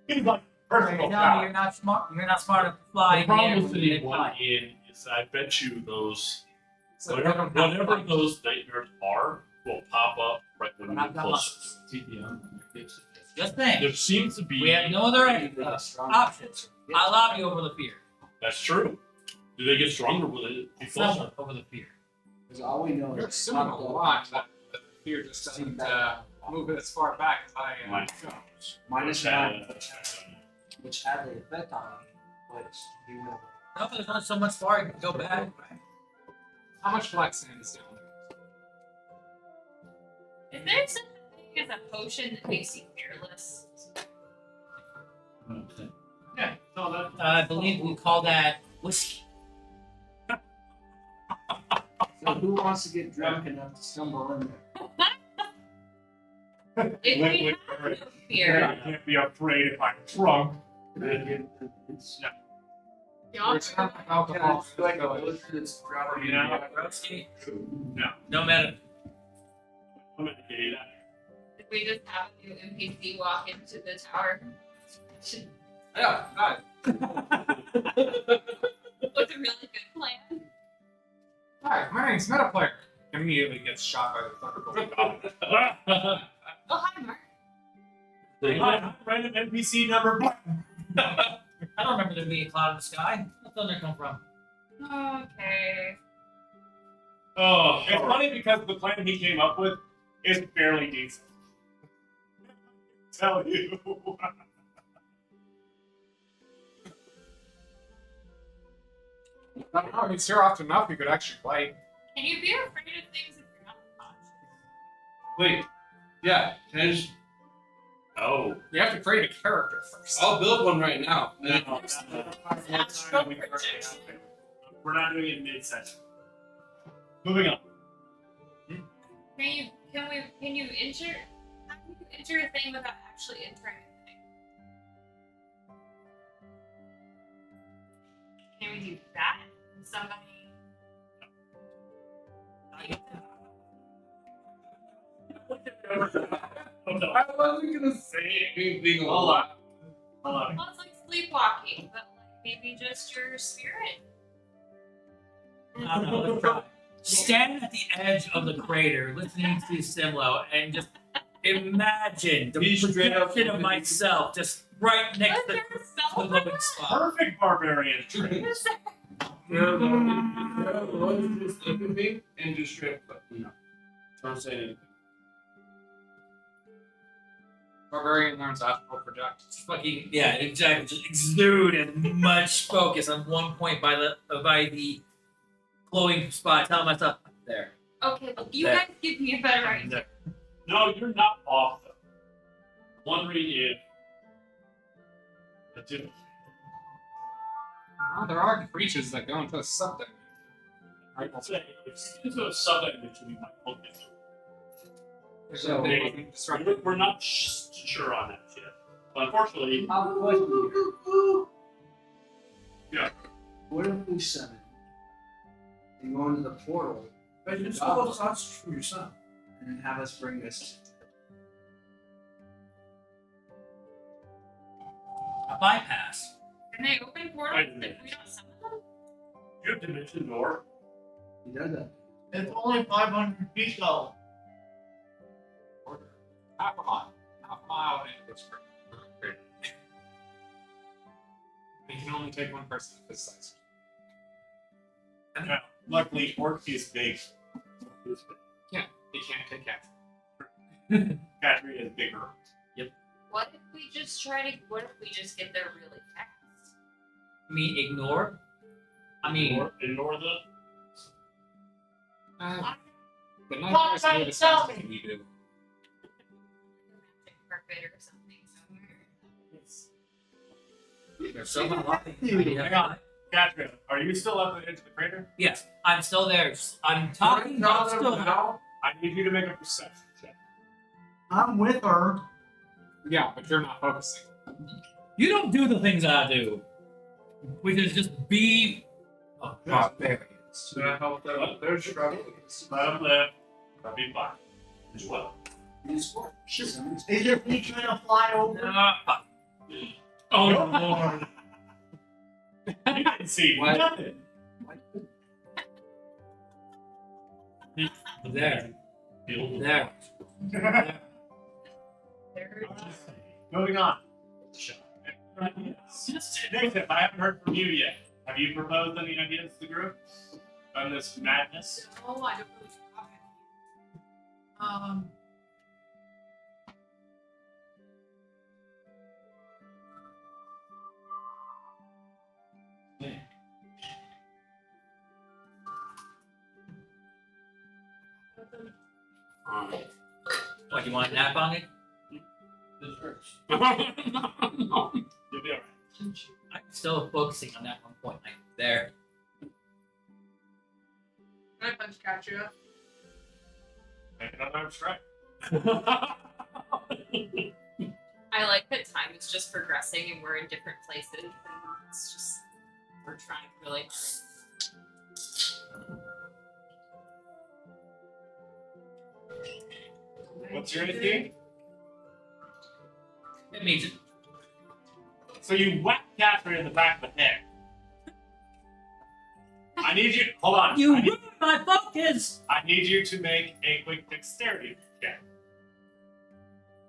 He's like personal No, power. you're not smart. You're not smart enough to fly The in the air. problem with when the they one fly. in is I bet you those So whatever those nightmares are will pop up right when Not you that get much. close. Just think. There seems to be We have no other options. I love you over the fear. That's true. Do they get stronger with it? Be closer. Someone over the fear. Because all we know You're is assuming a lot that the fear just doesn't move it as far back as I Mine go. minus Which had- 9, which had the effect on him, which he will. No, but there's only so much far you can go back. How much black sand is down there? Is there such a thing is a potion that makes you fearless. Okay. Yeah, no, that. I believe we call that whiskey. So who wants to get drunk enough to stumble in there? If Wait, we wait, have wait. no fear, I can't be afraid if I'm drunk. y'all It's not alcohol. Like a wizard that's dropping Yeah. Whiskey? No. No matter. I'm gonna get that. if we just have a new NPC walk into the tower Yeah, hi. with a really good plan. Hi, my name's Metaplayer. Immediately gets shot by the thunderbolt. Oh, hi, Mark. Hi, random NPC number. I don't remember there being a cloud in the sky. Where'd thunder come from? Okay. Oh, it's funny because the plan he came up with is fairly decent. Tell you. I don't know, I mean, here often enough, you could actually play. Can you be afraid of things if you're not conscious? Wait, yeah, can I just? Oh. You have to create a character first. I'll build one right now. No, we're not doing it mid-session. Moving on. Can you enter? How can you enter a thing without actually entering a thing? Can we do that? Can somebody? I wasn't gonna say anything. Hold on. Hold on. Well, it's like sleepwalking, but like maybe just your spirit. I don't know. Let's try. Stand at the edge of the crater, listening to Simlo, and just imagine the Be straight up projection of from the- myself just right next But to there's the so living spot. Perfect barbarian trick. Just look at me and just straight up like, no. Don't say anything. Barbarian learns astral project. Just fucking yeah, exactly. Just exude as much focus on one point by the glowing spot. Tell myself there. Okay, well, you There. guys give me a better idea. No, you're not off though. Wondering if the difference. Well, there are creatures that go into a subdimension. I will say, if into a sub-dimension, we might look at it. So, We're not sure on that yet. But unfortunately, I have a question here. Yeah. What if we summon and go into the portal But you still have thoughts from your son. and have us bring this? A bypass. Can they open portals Wait a if minute. we don't summon them? you have dimension door. He does that. It's only 500 feet though. Half a mile in this crater. You can only take one person of this size. Now, luckily, Orc is big. You can't take half. Catry is bigger. What if we just get there really fast? I mean, ignore. I mean, Ignore the. The nightmares are the size that you do. Magic carpet or something somewhere. there's so much. Hang on. Catry, are you still at the edge of the crater? Yes, I'm still there. I'm talking. But I'm still there. I need you to make a perception check. I'm with her. Yeah, but you're not focusing. You don't do the things I do, which is just be. Oh, Barbarians. They're struggling. Bottom left. That'd be fine. As well. Use what? Summon. Is your feet gonna fly over? fuck. Oh, Lord. You didn't see What? nothing. There. Build There. there. There. Moving on. Nathan, I haven't heard from you yet. Have you proposed any ideas to the group on this madness? No, I don't really have any. What, you want to nap on it? This hurts. You'll be alright. I'm still focusing on that one point, like there. I punch Katria. Make another strike. I like that time is just progressing and we're in different places and it's just we're trying really What's your AC? It means it. So you whack Catherine in the back of the head. I need you. Hold on. You I need, ruined my focus! I need you to make a quick dexterity check.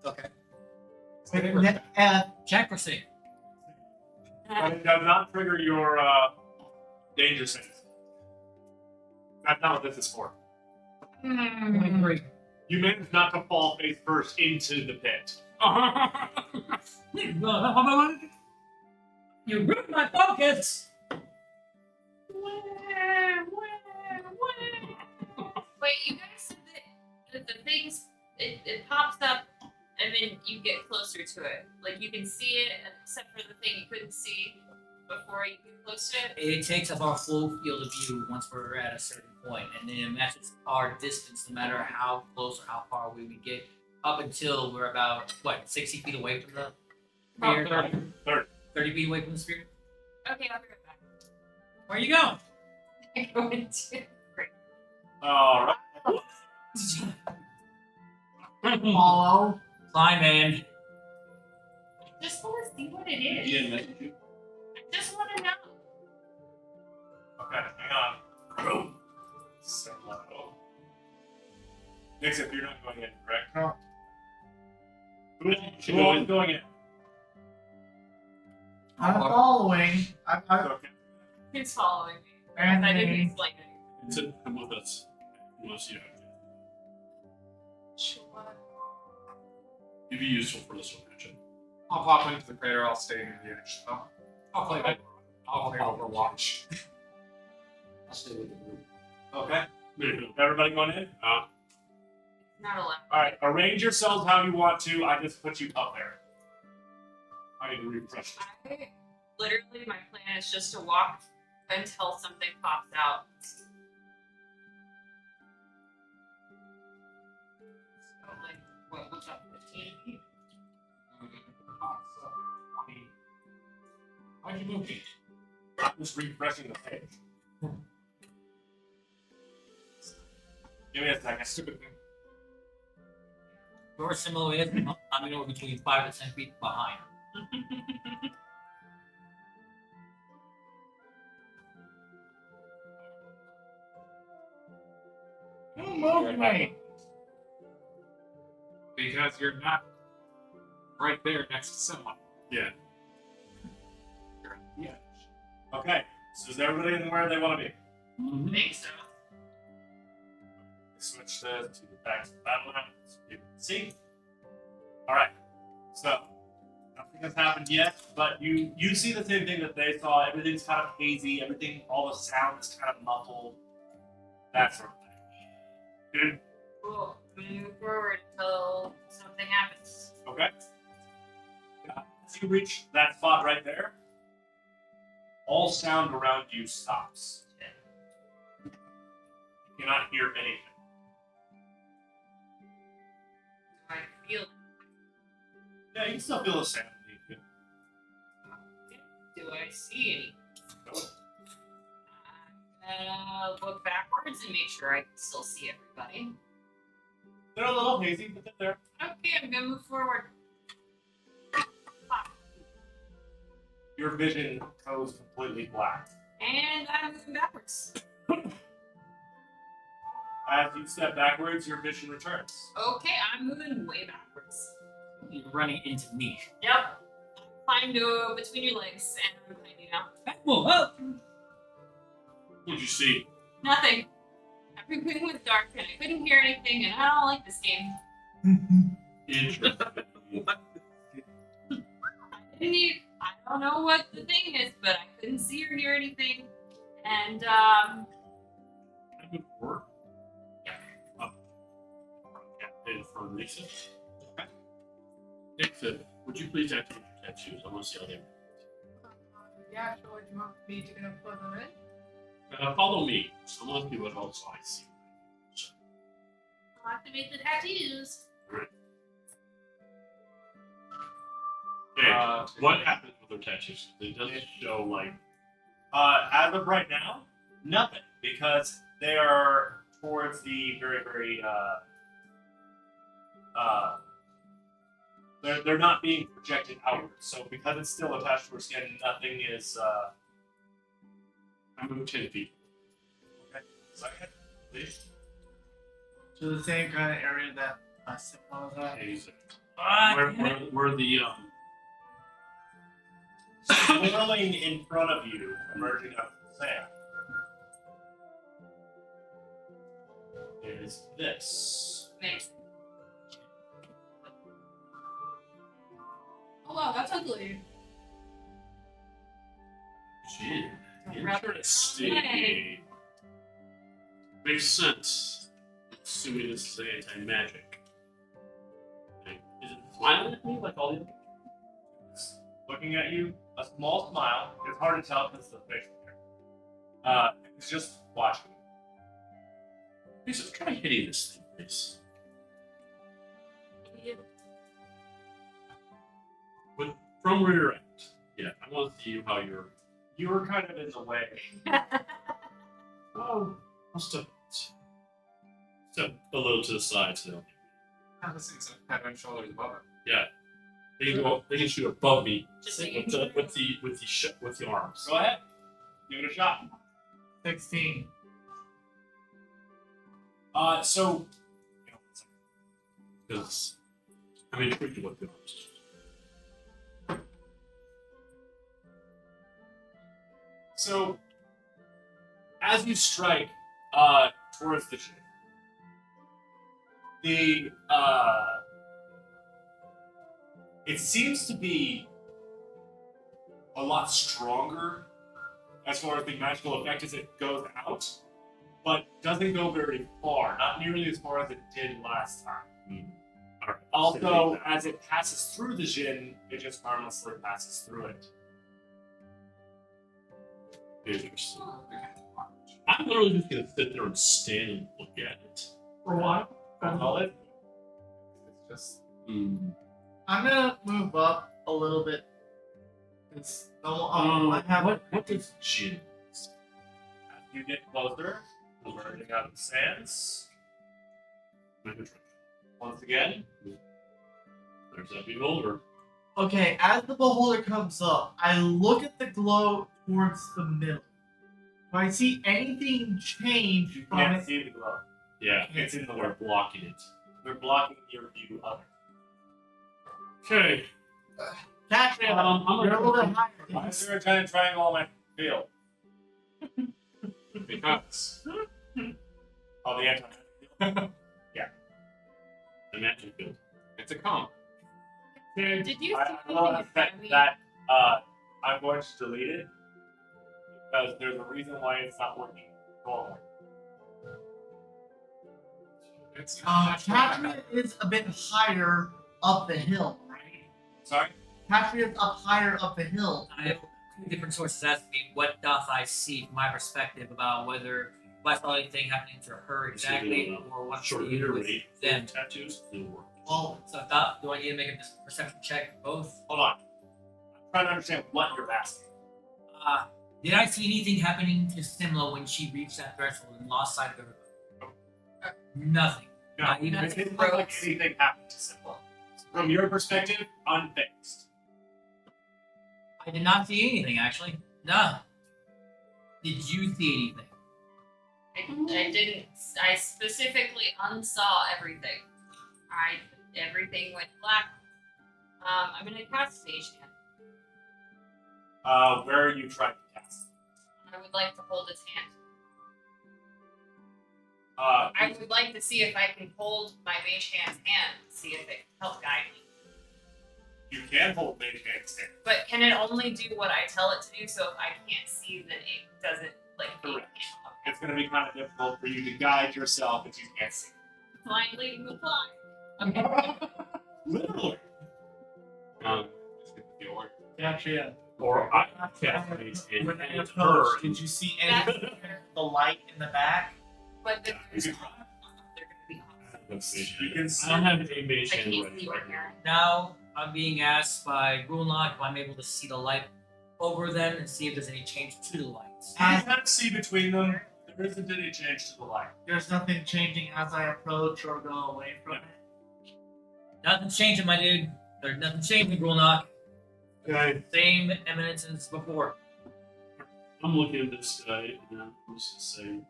Okay. Check or see? But it does not trigger your danger sense. That's not what this is for. 23. You managed not to fall face first into the pit. You ruined my focus! Wait, you guys said that the things it pops up and then you get closer to it. Like you can see it except for the thing you couldn't see before you get close to it. It takes up our full field of view once we're at a certain point, and then it matches our distance no matter how close or how far away we get, up until we're about, 60 feet away from the sphere? 30. 30 feet away from the sphere? Okay, I'll be right back. Where you going? I go into Alright. Follow. Climb in. I just want to see what it is. He didn't message you. I just want to know. Okay, hang on. So low. Nixon, you're not going in, correct? No. Who else is going in? I'm following. I Okay. Who's following me? and I didn't me. explain anything. Sit come with us. Unless you have to. Sure. You'd be useful for this one, Richard. I'll pop into the crater. I'll stay near the edge. I'll play. I'll play Overwatch. I'll stay with the group. Okay. There you Everybody going in? Not allowed. Alright, arrange yourselves how you want to. I just put you up there. I need to refresh this. Literally, my plan is just to walk until something pops out. So, like, what's up, 15 feet? How'd you move it? I'm just refreshing the page. Give me a second. Stupid thing. Your similar is, I'm going to go between 5 to 10 feet behind. Who moved me? Because you're not right there next to someone. Yeah. You're at the edge. Okay, so is everybody in where they want to be? I think so. Switch this to the back to the battleground so you can see. Alright, so nothing has happened yet, but you see the same thing that they saw. Everything's kind of hazy, everything, all the sound is kind of muffled. That sort of thing. Good? Cool. I'm gonna move forward until something happens. Okay. As you reach that spot right there, all sound around you stops. You cannot hear anything. Do I feel it? Yeah, you can still feel the sound. Do I see any? Go. I'm gonna look backwards and make sure I can still see everybody. They're a little hazy, but they're there. Okay, I'm gonna move forward. Your vision goes completely black. And I'm moving backwards. As you step backwards, your vision returns. Okay, I'm moving way backwards. You're running into me. Yep. Climb to between your legs and I'm behind you now. Move up! What'd you see? Nothing. Everything was dark and I couldn't hear anything and I don't like this game. Interesting. I don't know what the thing is, but I couldn't see or hear anything. And That would work. Yeah. Yeah, in front of Nixon. Nixon, would you please activate your tattoos? I want to see how they work. Yeah, sure. Do you want me to go put them in? Follow me. I want to see what else I see. I'll activate the tattoos. Okay, what happens with their tattoos? It doesn't show like. As of right now, nothing, because they are towards the very, very, they're not being projected outward. So because it's still attached to her skin, nothing is, I move 10 feet. second, please. To the same kind of area that Simba was at. Exactly. Ah, Where the Swirling in front of you, emerging out of the sand, is this. Nice. Oh wow, that's ugly. Gin. Rather Interesting. Makes sense. Assuming this is anti-magic. Okay. Is it smiling at me like all the other? Looking at you, a small smile. It's hard to tell because of the facial hair. It's just watching. Please try hitting this thing, please. But from where you're at. Yeah, I want to see how you're. You were kind of in the way. Oh, I'll step a little to the side so. Have this thing's head and shoulders above her. Yeah. They can go. They can shoot above me Just with making the arms. Go ahead. Give it a shot. 16. So. Because I'm intrigued with the arms. So, as you strike towards the ship, it seems to be a lot stronger as far as the magical effect as it goes out, but doesn't go very far, not nearly as far as it did last time. All right. Also, as it passes through the Jinn, it just harmlessly passes through it. Interesting. I'm literally just gonna sit there and stand and look at it. For a while. That's all it. It's just Hmm. I'm gonna move up a little bit. It's I have What does gin? As you get closer, emerging out of the sands. Once again, There's that beholder. Okay, as the beholder comes up, I look at the glow towards the middle. Do I see anything change you from can't it? see the glow. Yeah, It's in the they're way. blocking it. They're blocking your view of it. Okay. Catherine, I'm you're a little bit higher. Why is there a giant triangle on my field? because Oh, the anti. The magic field. it's a comp. Did you see I will anything affect funny? that. I'm going to delete it because there's a reason why it's not working normally. It's not Catherine is a bit higher up the hill, right? Sorry. Catherine is up higher up the hill. I have two different sources asking me what doth I see from my perspective about whether if I saw anything happening to her exactly or what Short to do with iterate them. tattoos. It'll work. Well, So do I need to make a perception check for both? Hold on. I'm trying to understand what you're asking. Did I see anything happening to Simla when she reached that threshold and lost sight of her? Nothing. No, Not even it didn't look like anything happened to Simple. From your perspective, unfazed. I did not see anything actually. No. Did you see anything? I didn't. I specifically unsaw everything. Everything went black. I'm gonna cast Mage Hand. Where are you trying to cast? I would like to hold its hand. Uh, I would like to see if I can hold my Mage Hand's hand, see if it can help guide me. you can hold Mage Hand's hand. But can it only do what I tell it to do? So if I can't see, then it doesn't like. Correct. It's going to be kind of difficult for you to guide yourself if you can't see. Blind leading the blind. Literally. Just get the order. Gotcha. Or I castigate and When I it's approached, her. did you see That's any the light in the back? But then You there's can they're gonna be awesome. Let's see. You can I don't have a mage I hand can't ready see right right now. Now I'm being asked by Grunlock if I'm able to see the light over them and see if there's any change to the lights. You can see between them. There isn't any change to the light. There's nothing changing as I approach or go away from it. Nothing's changing, my dude. There's nothing changing, Grunlock. Okay. Same eminence as before. I'm looking at this guy and I'm just gonna say.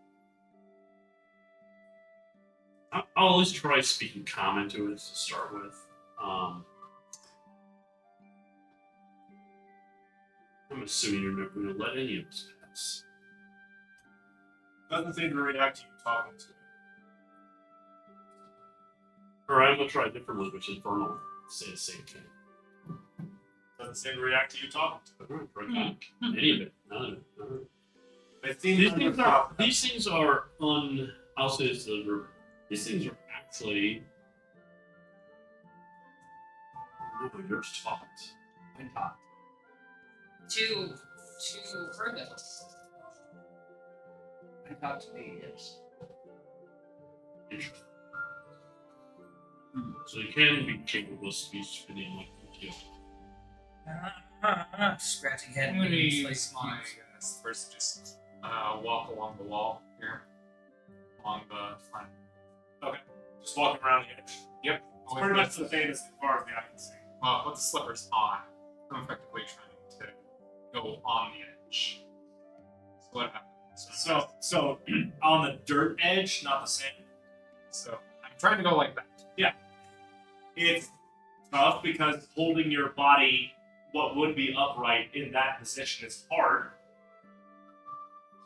I'll at least try speaking common to it to start with. I'm assuming you're not going to let any of us pass. Doesn't seem to react to you talking to it. Alright, I'm going to try a different language, Infernal. Say the same thing. Doesn't seem to react to you talking to it. Alright, right back. Any of it. None of it. None of it. It seems These things are I'll say this to the group. These things are actually. No, you're taught. When taught. To Virgo. When taught to me, yes. Interesting. So you can be capable of speech fitting like you. Scratching head. I'm gonna being use like- my first just walk along the wall here. Along the front. just walking around the edge. Yep. It's pretty much the same as far as the eye can see. Well, with the slippers on, I'm effectively trying to go on the edge. So what happens? So on the dirt edge, not the sand. So I'm trying to go like that. It's tough because holding your body, what would be upright in that position, is hard.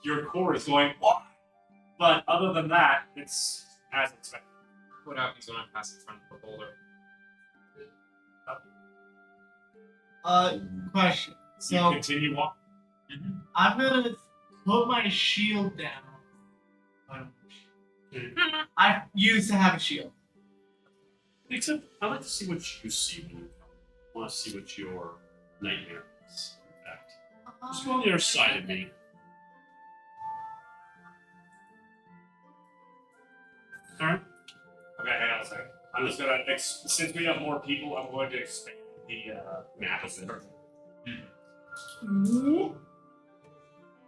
Your core is going, what? But other than that, it's as expected. What happens when I pass in front of the boulder? Question. You So continue walking. I'm gonna put my shield down. I used to have a shield. Except, I like to see what you see when you come. I want to see what your nightmare is, in fact. Just go on the other side of me. Alright? Okay, hang on a second. I'm just gonna, since we have more people, I'm going to expand the Map of it.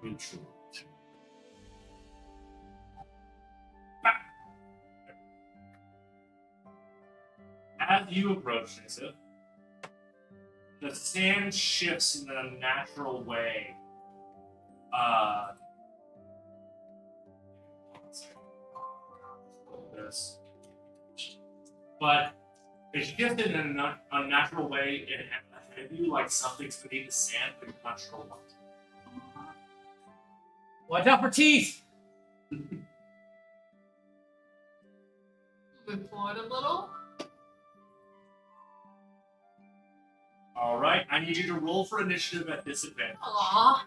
Intro. As you approach Nissa, the sand shifts in a natural way. This. But it shifted in an unnatural way and ahead of you, like something's beneath the sand, but you're not sure what. Watch out for teeth! Move forward a little. Alright, I need you to roll for initiative at disadvantage. Aw.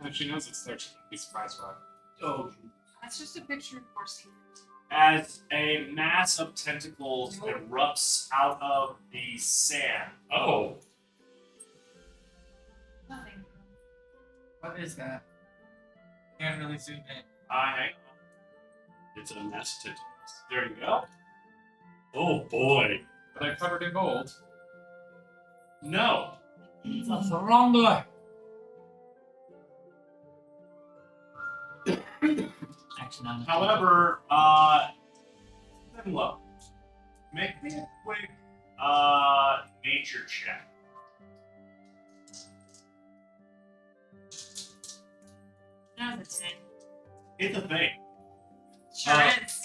When she knows it's there, she can be surprised by it. Oh, That's just a picture of Horsey. As a mass of tentacles erupts out of the sand. Oh, Nothing. what is that? Can't really zoom in. Hang on. it's a mess to. There you go. Oh boy. But I covered in gold. No. That's the wrong door. Actually, no. However, then look. Make me a quick nature check. That's a 10. It's a thing. Sure is.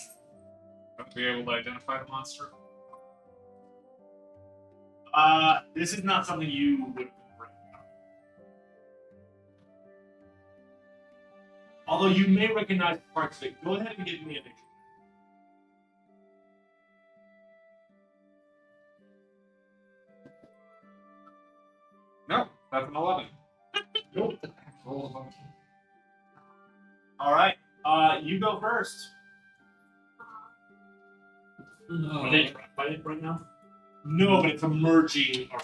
Don't be able to identify the monster. This is not something you would recognize. Although you may recognize parts of it. Go ahead and give me a nature. No, that's an 11. All right. You go first. Are they trapped by it right now? No, but it's emerging around.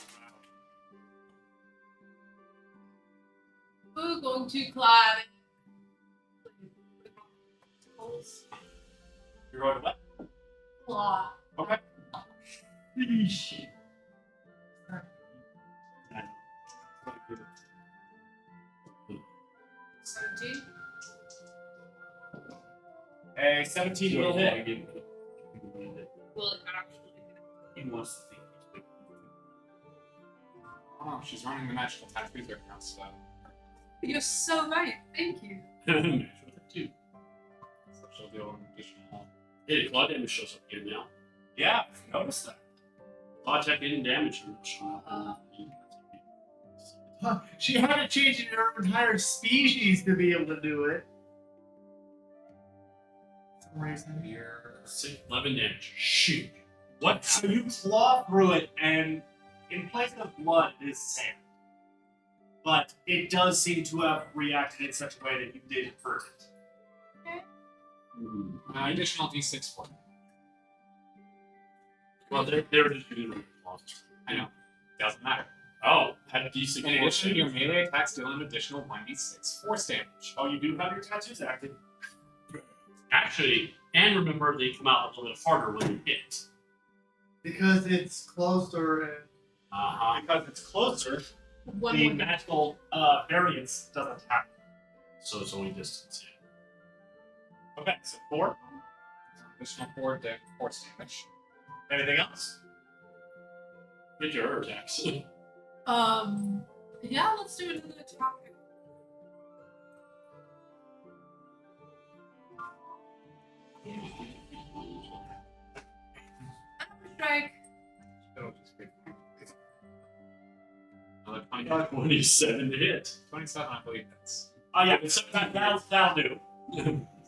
We're going to climb. You're going to what? Claw. Okay. Eesh. 17. A 17 will hit. Will it actually hit? He wants to think he's big. Oh, she's running the magical tattoos right now, so. You're so right. Thank you. Match with it too. So she'll deal an additional. Hey, claw damage shows up again now. Yeah, notice that. Claw attack and damage are showing up. Huh, she had to change her entire species to be able to do it. For some reason. Here. 11 damage. Shoot. What? So you claw through it, and in place of blood is sand. But it does seem to have reacted in such a way that you did hurt it. Additional d6 for me. Well, they're just doing claws. I know. Doesn't matter. Oh, had a d6. In addition, your melee attacks deal an additional 1d6 force damage. Oh, you do have your tattoos active. Actually, and remember they come out a little bit harder when you hit. Because it's closer and Because it's closer, One the more. magical variance doesn't happen. So it's only distance. Okay, so 4. Additional force damage. Anything else? Make your attacks. Yeah, let's do another attack. Strike. It'll just be another 20, 27 to hit. 27, I believe that's. Oh yeah, so that'll do.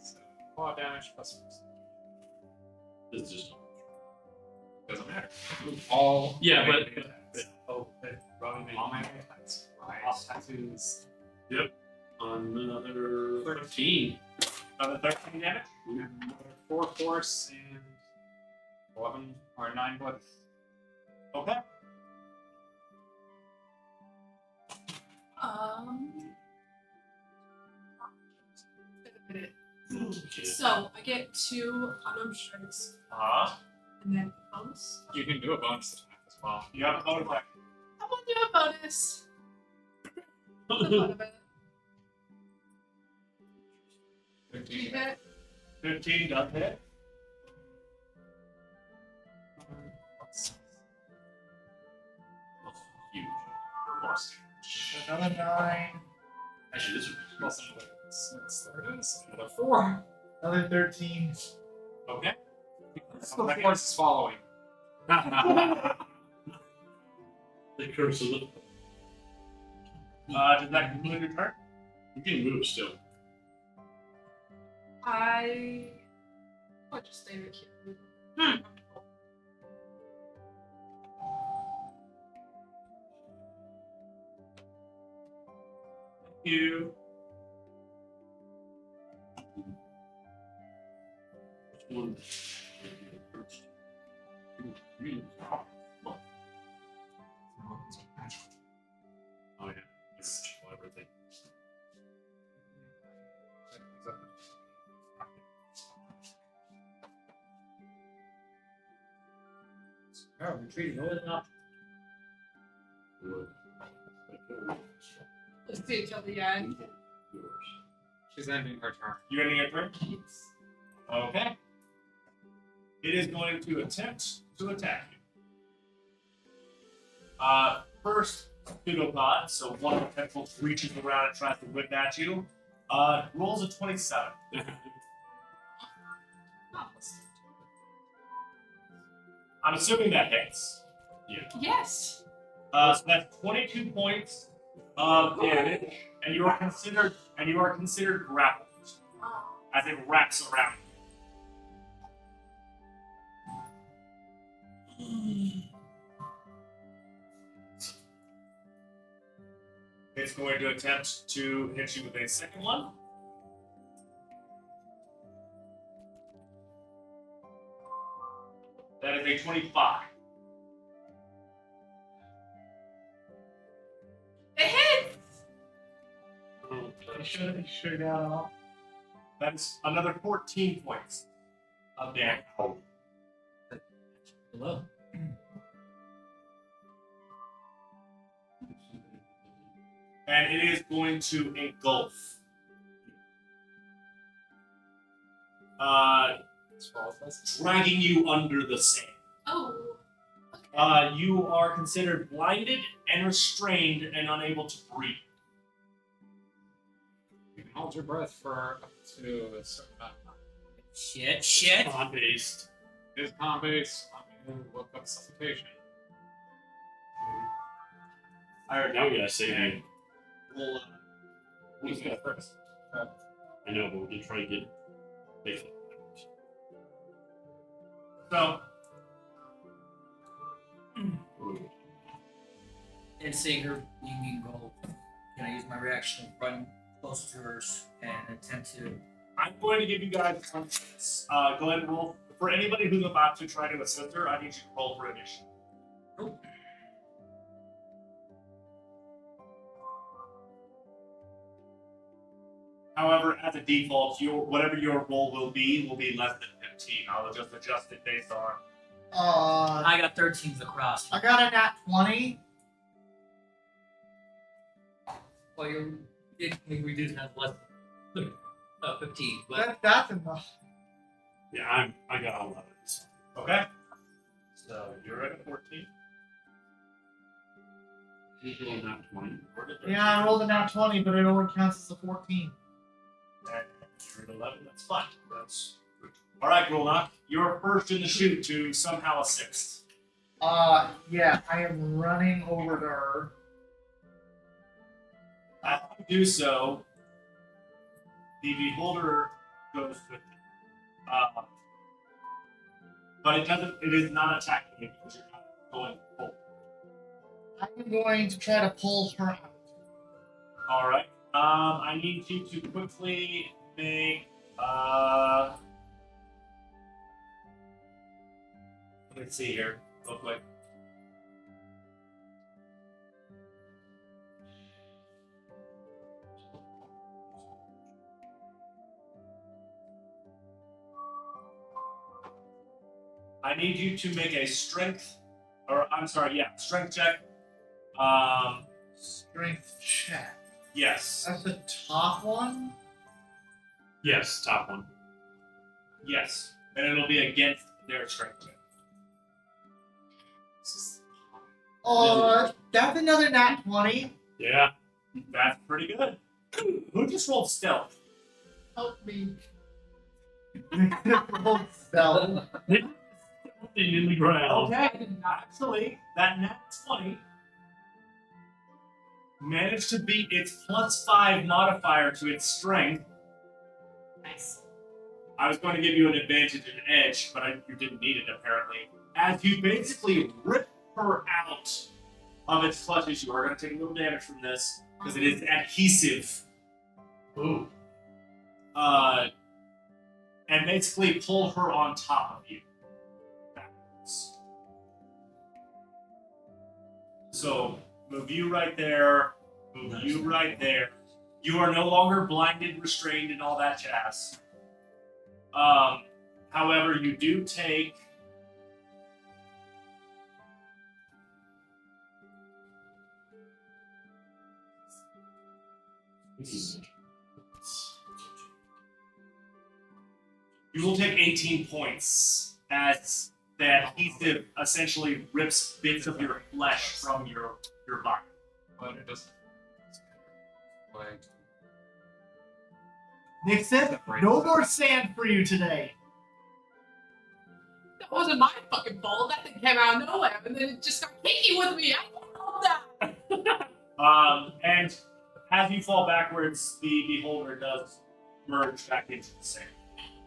So, claw damage plus force. It's just. Doesn't matter. All. Yeah, melee but- attacks. Oh, Robbie made All melee attacks. Right. Tattoos. On another 13. another 13 damage. And 4 force and 11 or 9 blood. Okay. Okay. So I get 2 unarmed strikes and then bonus. You can do a bonus attack as well. You have a bonus action. I'm gonna do a bonus. What's the fun of it? 15. Hit. 15 does hit. Huge. Lost. another 9, Actually, this would Plus another 6. There it is. Another 4. another 13. Okay. The force is following. the curse of the. Does that conclude your turn? You can move still. I'll just stay right here. You. Which one? Oh yeah, it's everything. Oh, retreating over the top. Let's see each other, yeah. She's ending her turn. You ending your turn? Okay. It is going to attempt to attack you. First, pseudopod, so one of the tentacles reaches around and tries to whip at you. Rolls a 27. I'm assuming that hits. Yes. So that's 22 points of damage, and you are considered grappled as it wraps around. It's going to attempt to hit you with a second one. That is a 25. It hits! You should have got off. That's another 14 points of damage. Hello. And it is going to engulf. Dragging you under the sand. Oh. You are considered blinded and restrained and unable to breathe. You can hold your breath for up to a certain amount of time. Shit. On based. It is con-based. I'm going to look up suffocation. Now we gotta save you. We'll, Who's going first? I know, but we can try and get basically. so, And seeing her being gold, can I use my reaction to run close to hers and attempt to? I'm going to give you guys one chance. Go ahead and roll. For anybody who's about to try to assist her, I need you to roll for initiative. However, as a default, whatever your roll will be less than 15. I'll just adjust it based on. I got 13s across. I got a nat 20. Well, we did have less than 15, but That's enough. Yeah, I got 11. So. Okay. So you're at a 14. You rolled not 20. Yeah, I rolled a nat 20, but it only counts as a 14. And you're at 11. That's fine. That's all right, Grolnak. You're first in the chute to somehow assist. Yeah, I am running over to her. As you do so, the beholder goes with you. But it doesn't. It is not attacking you because you're not going full. I'm going to try to pull her out. All right. I need you to quickly make. Let's see here, real quick. I need you to make a strength strength check. Strength check. Yes. That's the top one? Yes, top one. Yes. And it'll be against their strength check. That's another nat 20. Yeah. That's pretty good. Who just rolled stealth? Help me. Roll stealth. In the ground. Okay. Actually, that nat 20 managed to beat its +5 modifier to its strength. Nice. I was going to give you an advantage and edge, but you didn't need it apparently. As you basically rip her out of its clutches, you are going to take a little damage from this because it is adhesive. Ooh. And basically pull her on top of you. Backwards. So move you right there. Move you right there. You are no longer blinded, restrained, and all that jazz. However, you do take you will take 18 points as the adhesive essentially rips bits of your flesh from your body. But it doesn't. Like, Nick said, no more sand for you today. That wasn't my fucking fault. That thing came out of nowhere, and then it just got kinky with me. I don't know that. And as you fall backwards, the beholder does merge back into the sand.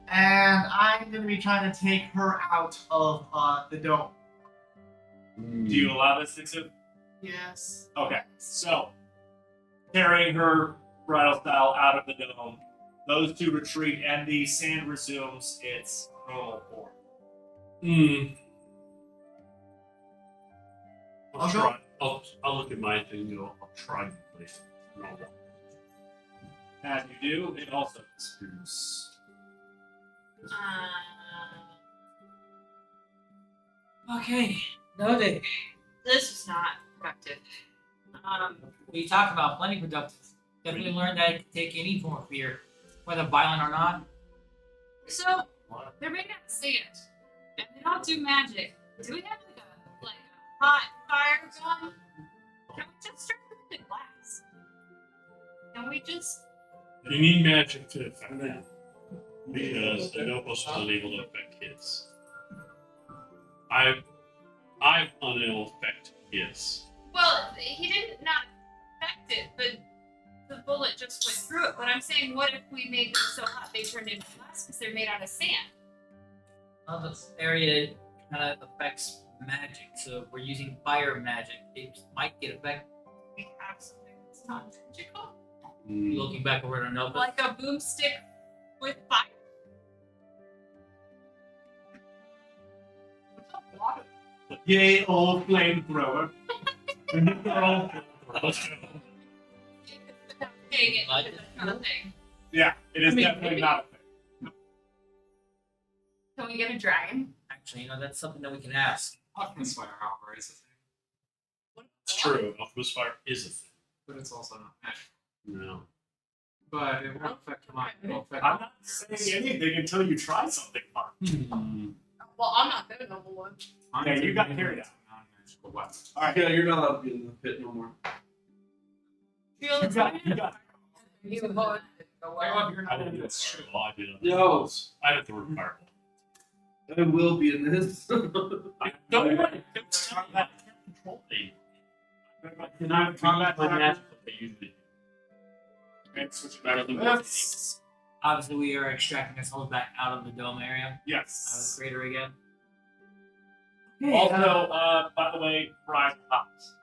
And I'm going to be trying to take her out of the dome. Do you allow this, Nixon? Yes. Okay, so carrying her bridal style out of the dome, those two retreat, and the sand resumes its normal form. I'll go- try. I'll look at my thing and go, I'll try to place it normal. As you do, it also disappears. Okay, noted. This is not productive. We talked about plenty productive. Definitely learned that it can take any form of fear, whether violent or not. So they're made out of sand, and they don't do magic. Do we have like a hot fire gun? Can we just turn them into glass? Can we just? You need magic to affect them. Because the Nobos is unable to affect kids. I've unable to affect kids. Well, he didn't not affect it, but the bullet just went through it. But I'm saying, what if we made them so hot they turned into glass because they're made out of sand? Well, this area kind of affects magic, so if we're using fire magic, it might get affected. We have something that's not magical, Looking back over at Nova. like a boomstick with fire. What's up, water? Yay, old flamethrower. Let's go. Dang it, Like because that's not a thing. Yeah, it is I mean, definitely not a thing. Can we get a dragon? Actually, that's something that we can ask. Alchemist fire, however, is a thing, It's true. Alchemist fire is a thing. but it's also not magic. No. But it won't affect mine. It won't affect I'm not saying anything until you try something fun. Well, I'm not the noble one. Mine's Yeah, you a got carried out. non-magical weapon. Alright, Yeah, you're not allowed to be in the pit no more. Feel you the got it. You got it. You would. Well, you're I not in didn't do this a shit. fireball. I did it. No. I had to throw a fireball. I will be in this. Don't worry. It's combat. I can't control things. I cannot combat my magic like I usually do. And switch it Better back than to what this. Obviously, we are extracting ourselves back out of the dome area, out of the Yes. crater again. Also, by the way, Brian Hops.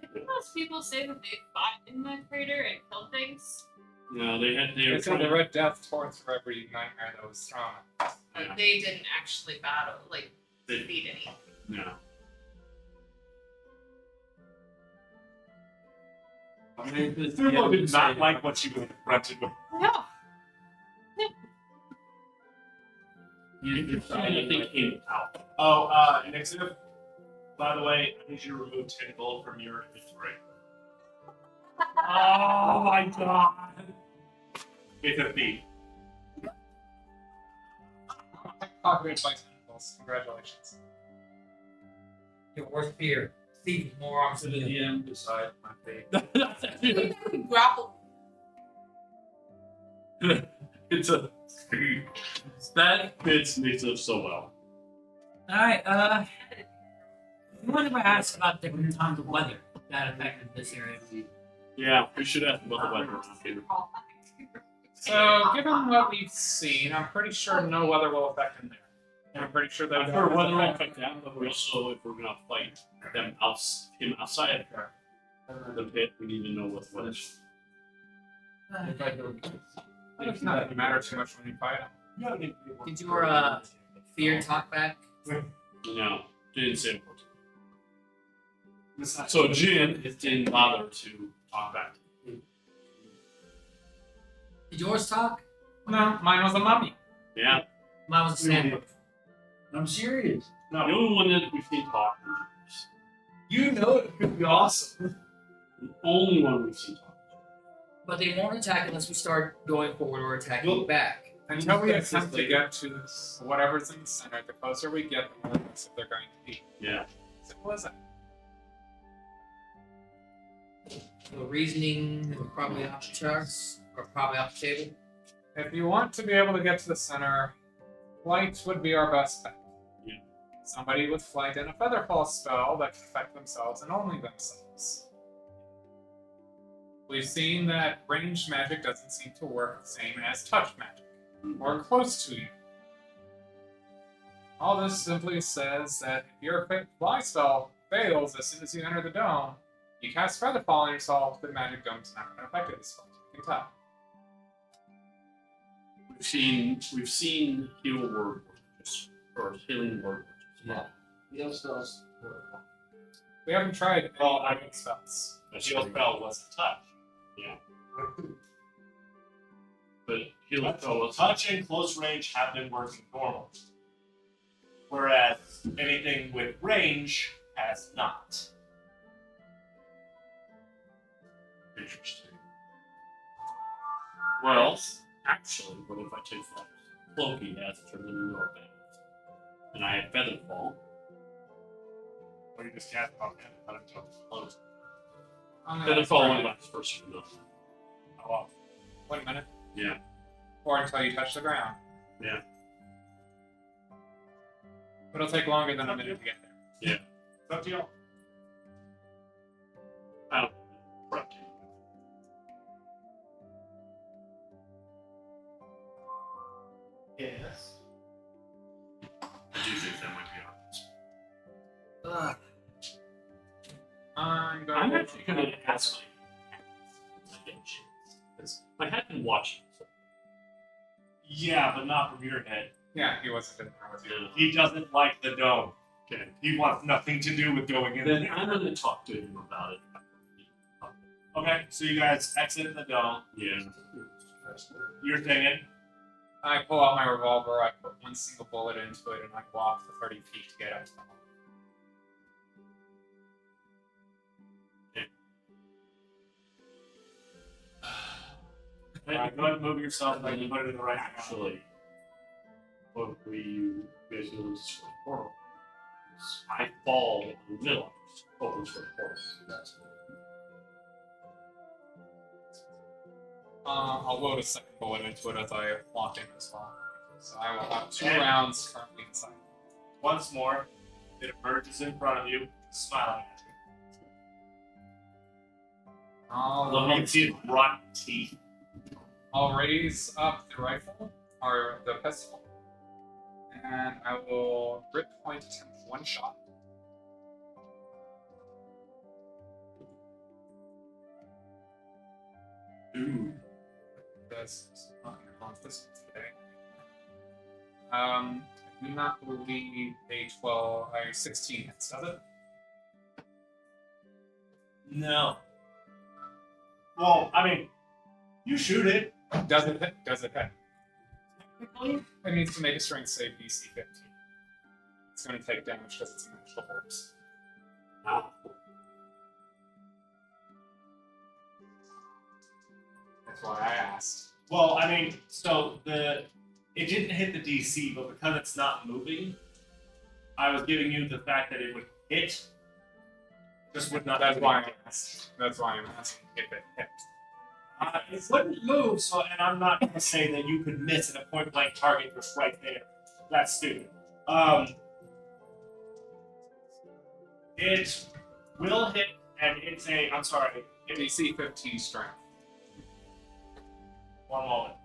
Didn't those people say that they fought in the crater and killed things? No, they were It's in trying the to. red death towards for every nightmare that was thrown. Yeah. They didn't actually battle, like, They- defeat any. No. I mean, the Thurlow did not like what she was confronted with. No. Anything came out. Oh, Nixon, by the way, I need you to remove 10 gold from your inventory. Oh my god! It's a thief. Copyright by Tentacles. Congratulations. Your worst fear. Thief with more arms To than the you. DM, decide my fate. Grapple. It's a. That fits Nixon so well. Alright, what if I ask about different times of weather that affected this area? Yeah, we should ask about the weather around here. So, given what we've seen, I'm pretty sure no weather will affect him there. And I'm pretty sure that I've heard weather will affect that, but we also, if we're gonna fight them him outside the pit, we need to know what the weather. It's not going to matter too much when you fight him. Did your fear talk back? No, didn't say what. So Jin didn't bother to talk back. Did yours talk? No, mine was a mummy. Yeah, Mine was a sandbook. I'm serious. the only one that we've seen talk is You know it could be awesome. the only one we've seen talk. But they won't attack unless we start going forward or attacking back. Until we That's attempt just to get to whatever's in the center, the closer we get, the more aggressive they're going to be. Yeah. Simple as that. So reasoning is probably off the charts, or probably off the table. If you want to be able to get to the center, flight would be our best bet. Yeah. Somebody with flight and a featherfall spell that can affect themselves and only themselves. We've seen that ranged magic doesn't seem to work the same as touch magic, or close to you. All this simply says that if your fly spell fails as soon as you enter the dome, you cast Featherfall on yourself, the magic dome's not going to affect it as far as you can tell. We've seen heal word or healing word. Yeah. Heal spells. We haven't tried Well, any magic spells. Heal spell was a touch. But healing spell was Touch and close range have been working normal. Whereas anything with range has not. interesting. Well, actually, what if I take that cloaking as turned into a band? And I had feather fall. Or you just cast on him, let him jump close. Feather fall only lasts for a certain amount. How often? 1 minute. Yeah. Or until you touch the ground. Yeah. It'll take longer than a minute to get there. It's up to you. I don't prep you. Yes. I do think that might be honest. I'm I'm actually going to ask my I get a chance. Because I had been watching. So. Yeah, but not from your head. Yeah, he wasn't in there with you. He doesn't like the dome. Okay. He wants nothing to do with going in Then there. I'm going to talk to him about it. Okay, so you guys exit the dome. Yeah. You're thinking, I pull out my revolver, I put one single bullet into it, and I walk the 30 feet to get out. hey, go ahead and move yourself like you put it in the right spot. Actually, what we basically lose for the portal is I fall in the middle, opens for the portal. That's I'll load a second bullet into it as I walk in as well. So I will have 2 Okay. rounds currently inside. Once more, it emerges in front of you, smiling at you. I'll, You see its rotten teeth. I'll raise up the rifle, or the pistol, and I will grip point attempt 1 shot. Ooh. This on this today. I do not believe a 16 hits, does it? No. Well, I mean, you shoot it. Does it hit? Does it hit? Technically, It needs to make a strength save DC 15. It's going to take damage because it's a magical corpse. Ah. That's why I asked. well, I mean, so it didn't hit the DC, but because it's not moving, I was giving you the fact that it would hit. Just would not. That's why I asked. That's why I'm asking if it hit. It wouldn't move, so and I'm not going to say that you could miss at a point blank target just right there. That's stupid. It will hit, and it's a. I'm sorry. DC 15 strength. One moment.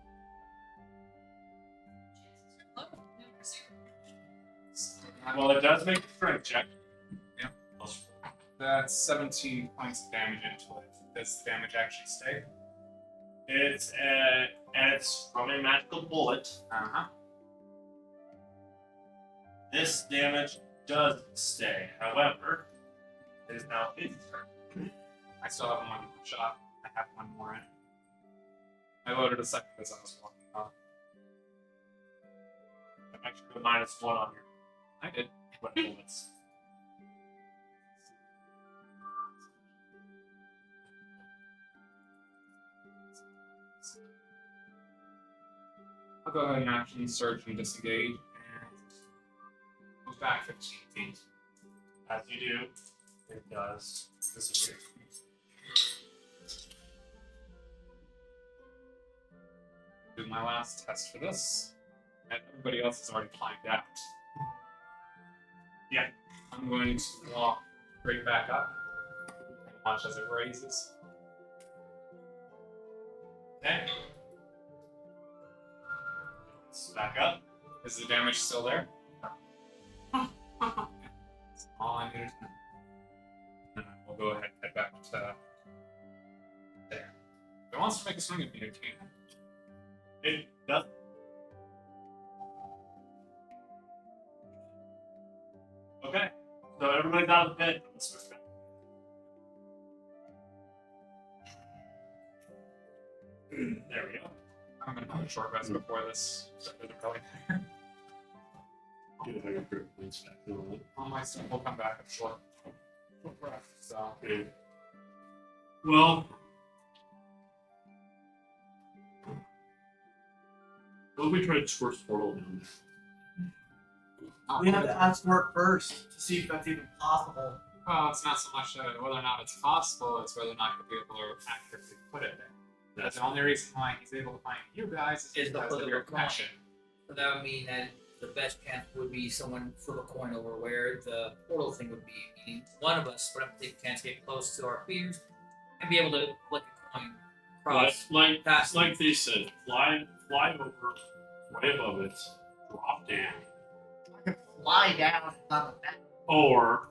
Well, it does make a strength check. That's 17 points of damage into it. Does the damage actually stay? And it's from a magical bullet. Uh-huh. This damage does stay. However, it is now his turn. I still have 1 shot. I have 1 more in. I loaded a second as I was walking up. I'm actually going to -1 on your I did. bullets. I'll go ahead and action surge and disengage and move back 15 feet. As you do, it does disappear. Do my last test for this. And everybody else has already climbed out. Yeah. I'm going to walk straight back up and watch as it raises. Okay. Let's back up. Is the damage still there? That's all I needed to know. And we'll go ahead and head back to there. If it wants to make a swing at me, it can. It does. Okay. So everybody's out of the pit. Let's switch back. There we go. I'm gonna put a short rest before this. Really. Get a grip points back on. All my stuff will come back at short rest. So Okay. Well, what if we try to squirt portal down We have to ask work first to see if that's even possible. well, it's not so much whether or not it's possible; it's whether or not you'll be able to accurately put it there. That's the only reason why he's able to find you guys is Is the because of your political connection. So that would mean that the best chance would be someone flip a coin over where the portal thing would be. Meaning one of us would have to take a chance to get close to our fears and be able to flick a coin across. like Fast. like they said, fly over, right above it, drop down, I could fly down and not the back. or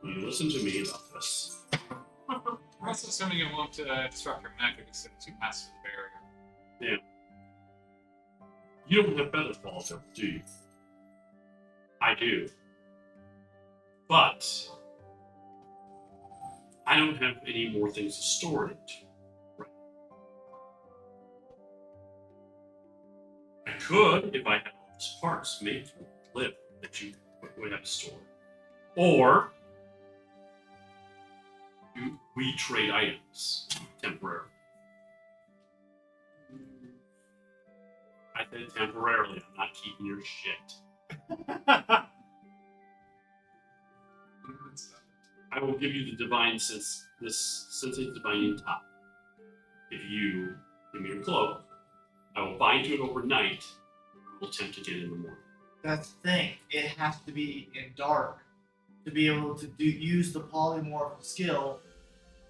you listen to me about this. We're also assuming it won't disrupt your magic as soon as you pass through the barrier. You don't have feather falls, do you? I do. But I don't have any more things to store in it. Right. I could, if I had all these parts made to live that you would have to store. Or we trade items temporarily. I said temporarily. I'm not keeping your shit. I will give you the divine sensei divine top. If you give me your cloak, I will bind to it overnight. We'll attempt again in the morning. That's the thing. It has to be in dark to be able to use the polymorph skill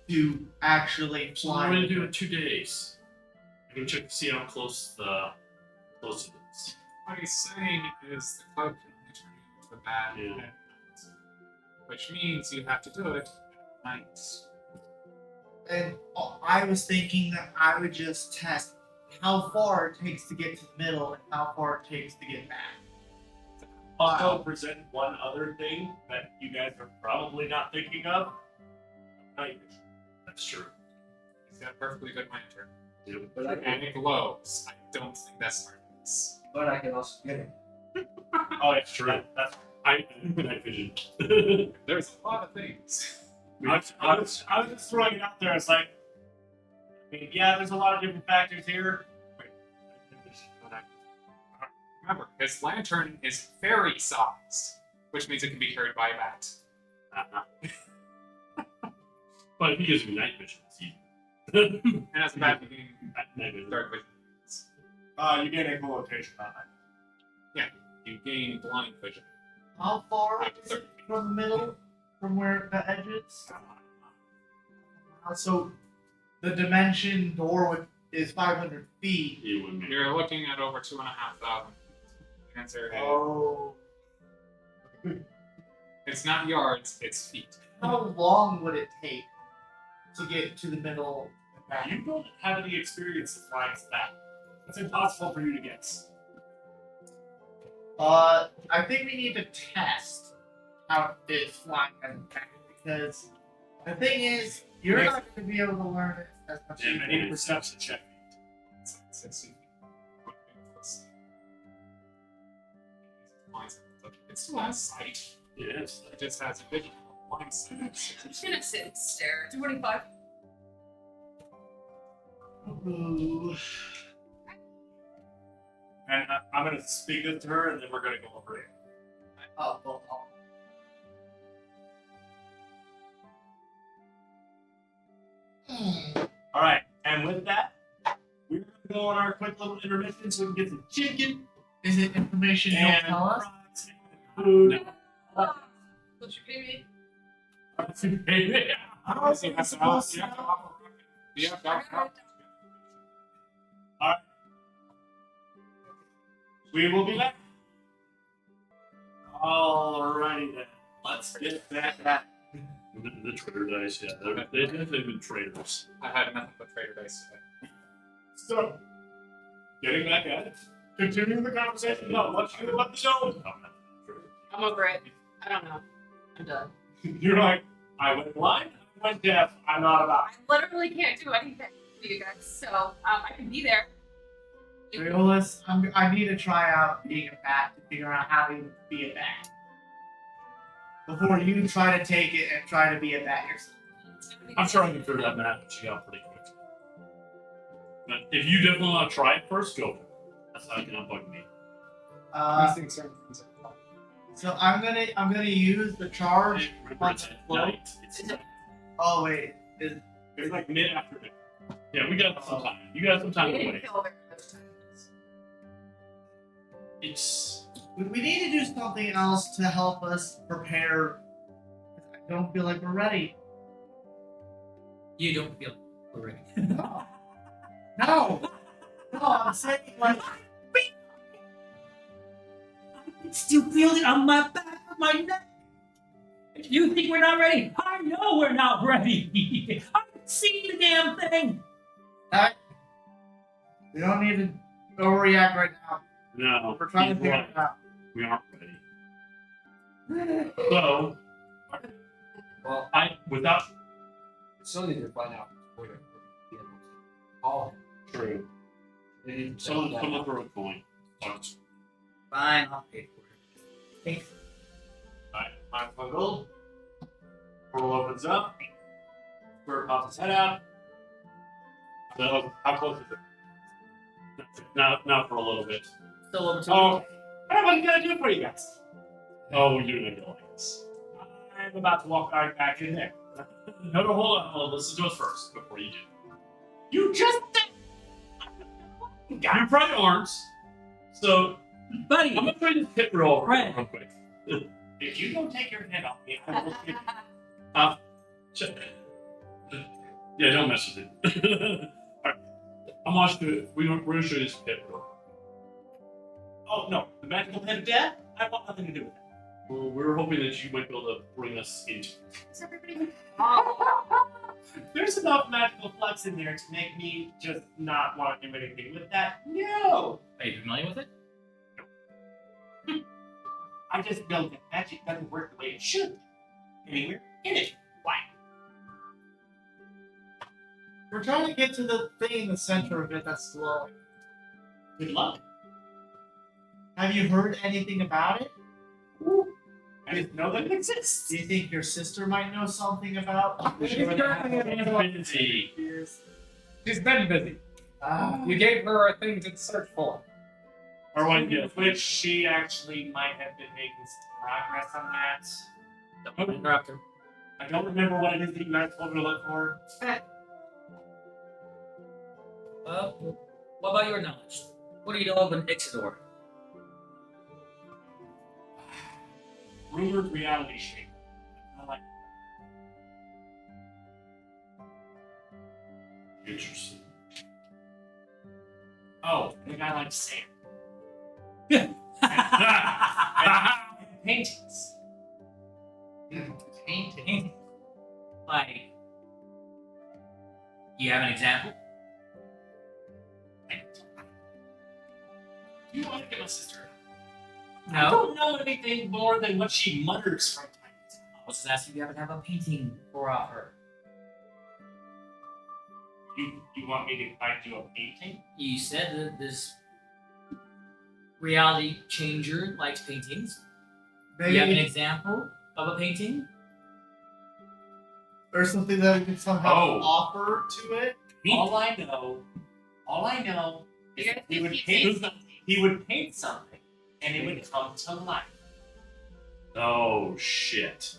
to actually So fly. I'm going to do it 2 days. I can check to see how close it is. What he's saying is the cloak can only turn you into a bad Yeah. at night, which means you have to do it at night. And I was thinking that I would just test how far it takes to get to the middle and how far it takes to get back. Also, present one other thing that you guys are probably not thinking of. Night vision. That's true. He's got a perfectly good lantern. Yep. But I And can, it glows. I don't think that's smart. but I can also get it. Oh, it's true. That's. I night vision. There's a lot of things. I was just throwing it out there. It's like, I mean, yeah, there's a lot of different factors here. Wait, Remember, his lantern is fairy sized, which means it can be carried by a bat. But if he gives me night vision, it's easy. And as a bat, you can Night vision. dark vision. you get a location on it. You gain blind vision. How far is it from the middle, from where the edge is? So the dimension door is 500 feet. You wouldn't make it. You're looking at over 2,500. The answer is Oh. it's not yards, it's feet. How long would it take to get to the middle and back? You don't have any experience of flying back. It's impossible for you to guess. I think we need to test how it is flying and back because the thing is, you're Next- not going to be able to learn it as much as Yeah, you any can. perception check. It's 60 It still has sight. Yes. It just has a vision. Blind sight. I'm just gonna sit and stare. 25. Ooh. And I'm going to speak this to her, and then we're going to go over it. Oh, well, oh. All right, and with that, we're going to go on our quick little intermission so we can get some chicken Is it information you'll and tell us? fries and food. Don't you pay me? How is it supposed to know? We will be back. Alrighty then. Let's get that back. The trader dice, yeah. They've been traders. I had nothing but trader dice today. So, getting back at it. Continuing the conversation about what you about the show. I'm over it. I don't know. I'm done. You're like, I went blind, I went deaf, I'm not about. I literally can't do anything. for you guys, so I can be there. Riolis, I need to try out being a bat to figure out how to be a bat. Before you try to take it and try to be a bat yourself. I'm sure I can figure that match out pretty quick. But if you definitely want to try it first, go for it. That's how you can unbug me. These certain things are fun. So I'm gonna use the charge. Remember, it's at night. Oh wait, It's like mid-afternoon. Yeah, we got some time. You got some time We to didn't wait. kill very much time. It's we need to do something else to help us prepare. I don't feel like we're ready. You don't feel ready. No, no, I'm saying like. I can still feel it on my back of my neck. If you think we're not ready, I know we're not ready. I've seen the damn thing. We don't need to overreact right now. no. We're trying to he's figure right. it out. We aren't ready. So, Well, without we still need to find out where to be able to call him. true, We need to someone check put that up out. for a coin. Fine, I'll pay for it. Alright, 5 gold. Portal opens up. Bird pops his head out. So, how close is it? Not for a little bit. Still over to Oh, what am I gonna do for you guys? Oh, we're doing it like this. I'm about to walk right back in there. No, hold on. Hold on. Listen to us first before you do. You just You probably aren't. So, buddy. I'm gonna try this hit roll Right. real quick. if you don't take your head off me, I will kill you. Check. Yeah, don't mess with it. Alright. I'm watching it. We're gonna show you this hit roll. Oh no, the magical head of death? I want nothing to do with that. Well, we were hoping that you might be able to bring us into it. Is everybody? There's enough magical flux in there to make me just not want to do anything with that. No! Are you familiar with it? I just know that magic doesn't work the way it should. Anywhere in it. Why? We're trying to get to the thing in the center of it that's glowing. Good luck. Have you heard anything about it? I just know that it exists. Do you think your sister might know something about? She's currently Busy. She's been busy. Ah. You gave her a thing to search for. Or one, yes. Which she actually might have been making some progress on that. Don't interrupt her. I don't remember what it is that you guys told her to look for. What about your knowledge? What do you know of an Ixidor? Rumored reality shape. I like Interesting. Oh, the guy likes sand. Paintings. Painting. Like, do you have an example? Do you want to get my sister? I No. don't know anything more than what she mutters from time to time. I was just asking if you happen to have a painting for her. You want me to find you a painting? You said that this reality changer likes paintings. Do you have an Maybe example of a painting? there's something that we can somehow Oh. offer to it. All I know is You that guys he think would he paint paints something. He would paint something, and it would come to life. Oh, shit.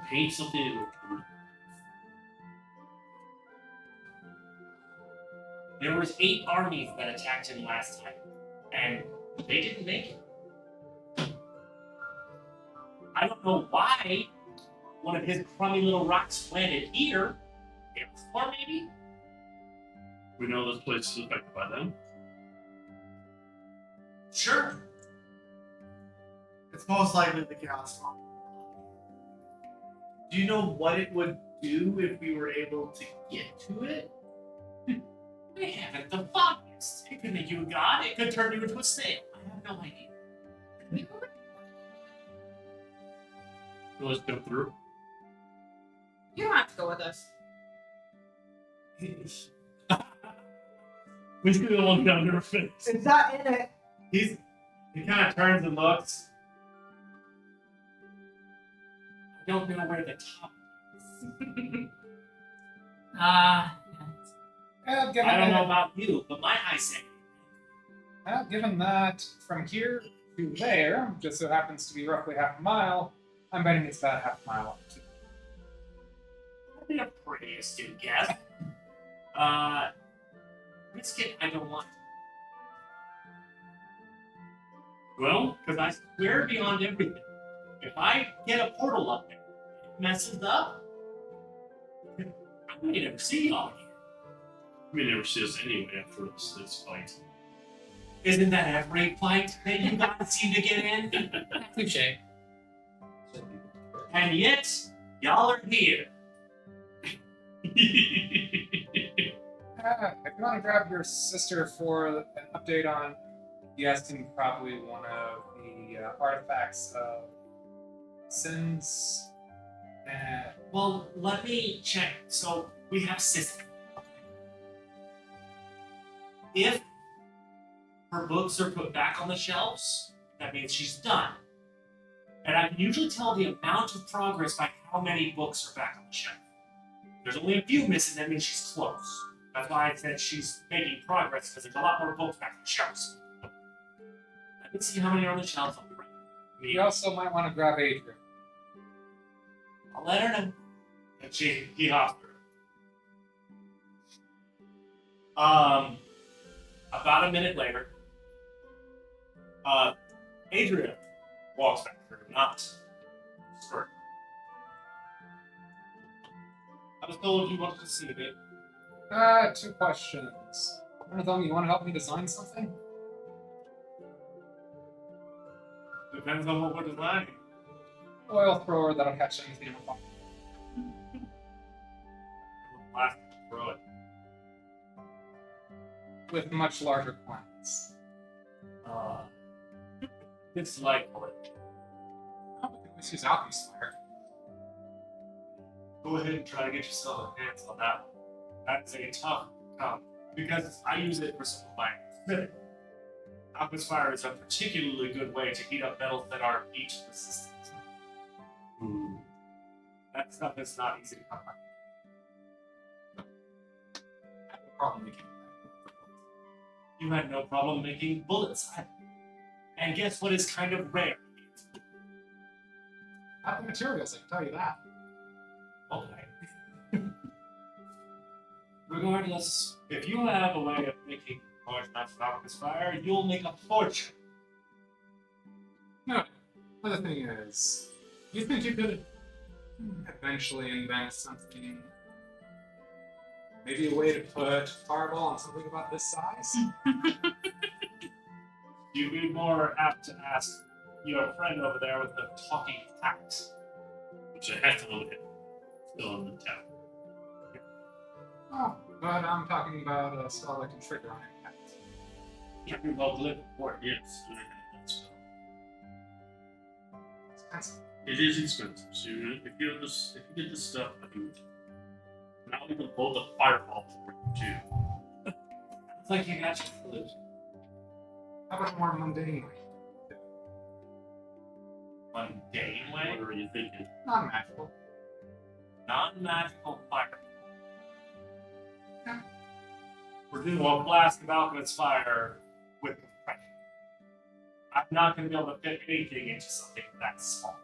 Paint something that would come. There was 8 armies that attacked him last time, and they didn't make it. I don't know why one of his crummy little rocks landed here. Airfloor, maybe? We know this place is affected by them. Sure. It's most likely the Chaos Bomb. Do you know what it would do if we were able to get to it? They haven't the foggiest. It could make you a god. It could turn you into a snail. I have no idea. Let's go through. You don't have to go with us. We see the look down her face. It's not in it. He kind of turns and looks. I don't know where the top is. Well, given I don't that, know about you, but my eyesight. well, given that from here to there just so happens to be roughly half a mile, I'm betting it's about half a mile up too. That'd be a pretty astute guess. Risk it, I don't want to. Well, because I swear beyond everything, if I get a portal up there, it messes up, I may never see y'all again. We never see us anyway after this fight. Isn't that every fight that you guys seem to get in? Touche. And yet, y'all are here. If you want to grab your sister for an update on guessing probably one of the artifacts of sins. Well, let me check. So, we have Sister. If her books are put back on the shelves, that means she's done. And I can usually tell the amount of progress by how many books are back on the shelf. If there's only a few missing, that means she's close. That's why I said she's making progress, because there's a lot more books back on the shelves. Let me see how many are on the shelves. I'll be right back. You also might want to grab Adrian. I'll let her know. And he hops through. About a minute later, Adria walks back through, not Skirt. I was told you wanted to see me. 2 questions. One of them, you want to help me design something? Depends on what we're designing. Oil thrower that'll catch anything on fire. Last throw it. With much larger plants. It's like it. Oh, we can always use alchemy's fire. Go ahead and try to get yourself a hands on that one. That's a tough because I use it for some of my smithing. Alchemist fire is a particularly good way to heat up metals that are heat resistant. That stuff is not easy to come by. I have no problem making You had no problem making bullets either. And guess what is kind of rare? I have the materials, I can tell you that. Okay. Regardless, if you have a way of making large amounts of alchemist fire, you'll make a fortune. No, other thing is, you think you could eventually invent something, maybe a way to put fireball on something about this size? You'd be more apt to ask your friend over there with the talking axe. Which I have to look at. Still in the town. Oh, but I'm talking about a spell that can trigger on impact. Yeah, we both live for it. Yes, I have that spell. Expensive. It is expensive, so if you get this stuff, I can not even hold a fireball for you too. It's like you got your flute. How about a more mundane way? Mundane way? What are you thinking? Non-magical. Non-magical fire. We're doing a blast of alchemist fire with compression. I'm not going to be able to fit anything into something that small.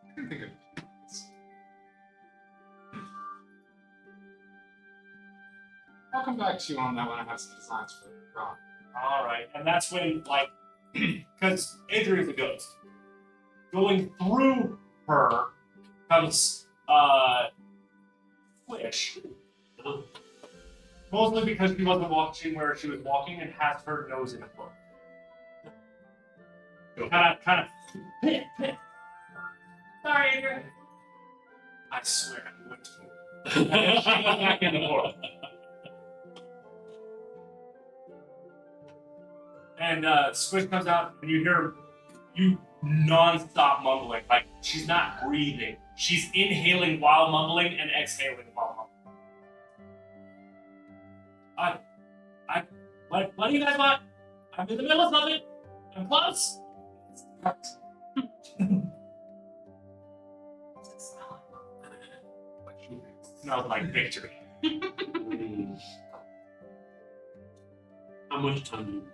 I can think of things. I'll come back to you on that when I have some designs for the drawing. All right, and that's when, like, because Adrian's a ghost. Going through her comes Squish. Mostly because she wasn't watching where she was walking and has her nose in a book. Kind of. Sorry, Adrian. I swear I went to. And then she goes back in the portal. And Squish comes out, and you hear you non-stop mumbling, like she's not breathing. She's inhaling while mumbling and exhaling while mumbling. What do you guys want? I'm in the middle of something. I'm close. What's it smell like? Smells like victory. How much time do you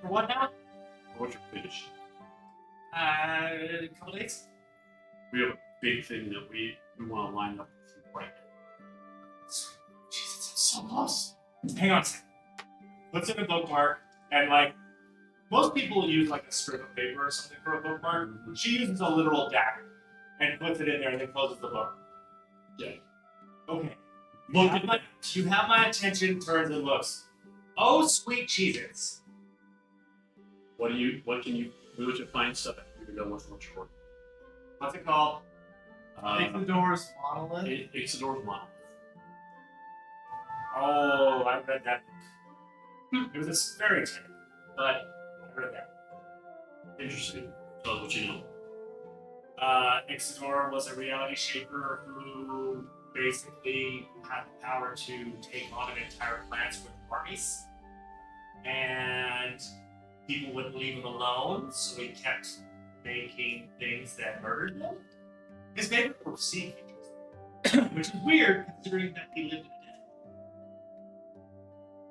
For what now? what's your finish? A couple days. We have a big thing that we want to line up with you right now. Jesus, it's so close. Hang on a second. Puts in a bookmark, and like most people use like a strip of paper or something for a bookmark. She uses a literal dagger and puts it in there and then closes the book. Yeah. Okay. Look at that. You have my attention, turns and looks. Oh, sweet Jesus. What can you find stuff that you know what's much short? What's it called? Ixidor's monolith. Ixidor's Monolith. Oh, I read that. It was a fairy tale, but I read that. Interesting. Tell us what you know. Ixidor was a reality shaper who basically had the power to take on an entire planet with armies. And people wouldn't leave him alone, so he kept making things that murdered him. His favorite were sea creatures, which is weird considering that he lived in a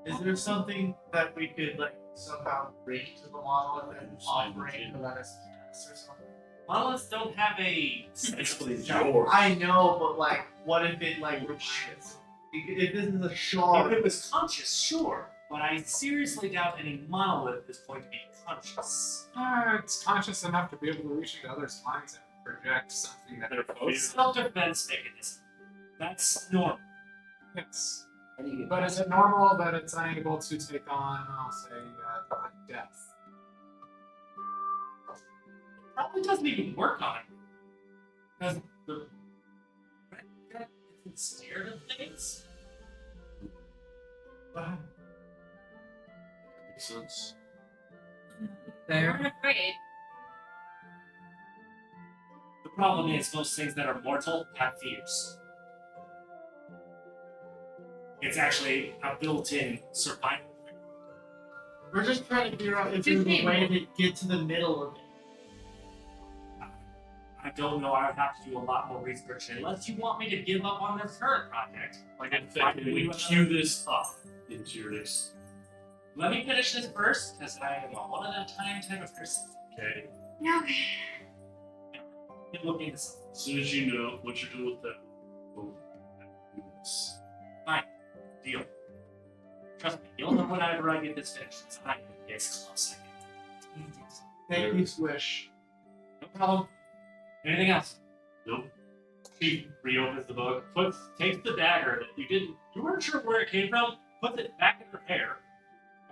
den. Is there something that we could like somehow break to the monolith and operate to let us pass or something? Monoliths don't have a Basically, it's No, yours. I know, but like, what if it like reminds? If this is a If shard, it was conscious, sure, but I seriously doubt any monolith is going to be conscious. It's conscious enough to be able to reach into others' minds and project something that they're close. Self-defense mechanism. That's normal. Yes. How do you get But is it normal that it's unable to take on, I'll say, death? Probably doesn't even work on it. Because the red gut isn't scared of things. Makes sense. I'm afraid. The problem is most things that are mortal have fears. It's actually a built-in survival. we're just trying to figure out if there's a way to get to the middle of it. I don't know. I would have to do a lot more research unless you want me to give up on this current project. Like in Why fact, do we we cue this up into your next. Let me finish this first, because I am a one-at-a-time type of person. Okay. Okay. Get looking into something. As soon as you know what you're doing with that, we'll do this. Deal. Trust me, you'll know whenever I get this finished. It's not even this close. Thank you, Swish. No problem. Anything else? Nope. She reopens the book, takes the dagger that you weren't sure where it came from, puts it back in her hair,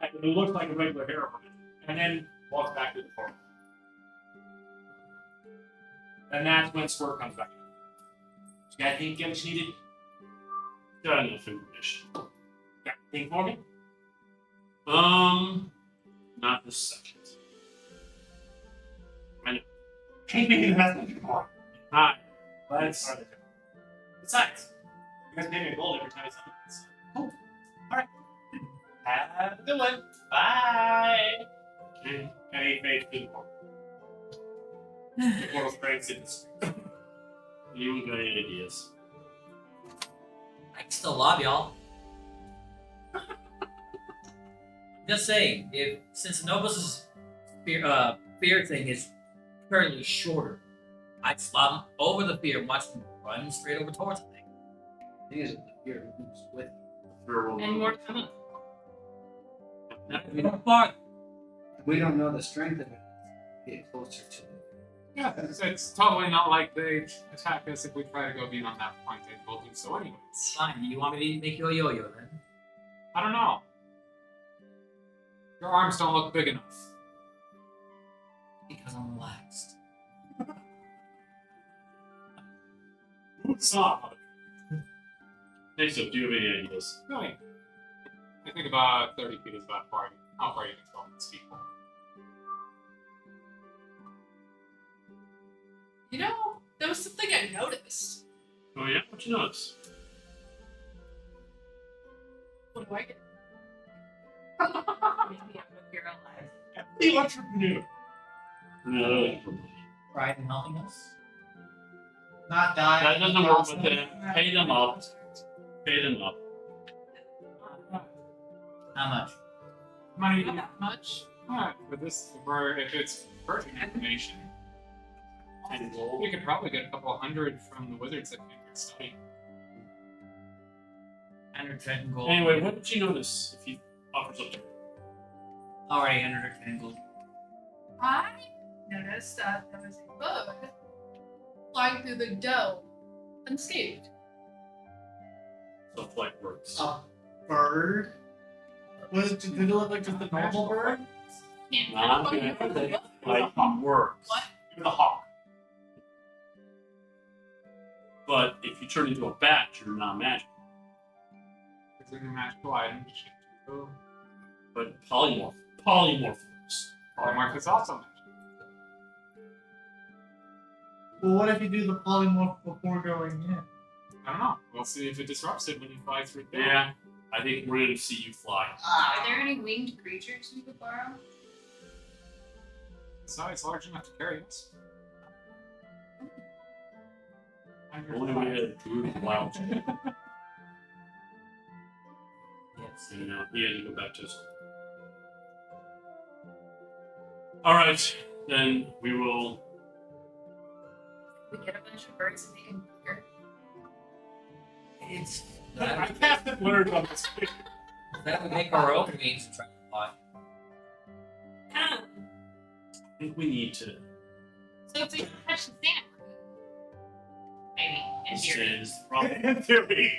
and it looks like a regular hair ornament, and then walks back to the farm. And that's when Squirt comes back. You got anything else you needed? Got enough information. Got anything for me? Not this second. Can't be the message more. Hi. Let's. Besides, you guys pay me gold every time you send this. Cool. Alright. Have a good one. Bye. Okay. And he made good portal. The portal springs in the street. Anyone got any ideas? I can still lob y'all. Just saying, since Novus's fear thing is currently shorter, I'd lob him over the fear and watch him run straight over towards the thing. The thing is, the fear moves with And more coming. Not if you don't far. We don't know the strength of it. Get closer to it. Yeah, it's totally not like they attack us if we try to go beyond that point. They will do so anyways. It's fine. You want me to make you a yo-yo then? I don't know. Your arms don't look big enough. Because I'm relaxed. Stop. Next up, do you have any ideas? Really? I think about 30 feet is about how far you can go with speed. You know, There was something I noticed. Oh yeah, what you notice? What do I get? Maybe I'm a hero alive. The entrepreneur. No, Pride in helping us. Not dying. that doesn't work with them. Pay them up. Pay them up. How much? Money. Not that much. But this, for if it's pertinent information, 10 gold. we could probably get a couple hundred from the wizards that can study. 110 gold. Anyway, what did you notice if he offers up to you? Already 110 gold. I noticed that there was a bird flying through the dome unscathed. So flight works. A bird? Did it look like just a normal bird? Can't Not Oh, good. no. Like works. What? You're the hawk. But if you turn into a bat, you're not magic. It's in the magical item. Oh, But polymorphs. Polymorph is also magic. Well, what if you do the polymorph before going in? I don't know. We'll see if it disrupts it when you fly through the Yeah, I think we're gonna see you fly. Are there any winged creatures we could borrow? So it's large enough to carry us. Only we had two wild. Yes. You know, he had to go back to school. All right, then we will. We get a bunch of birds and make them bigger. It's I that, casted Leonard on this thing. that would make our own wings to try to fly. I think we need to. So if we don't touch the sand, maybe in theory. Is probably In theory.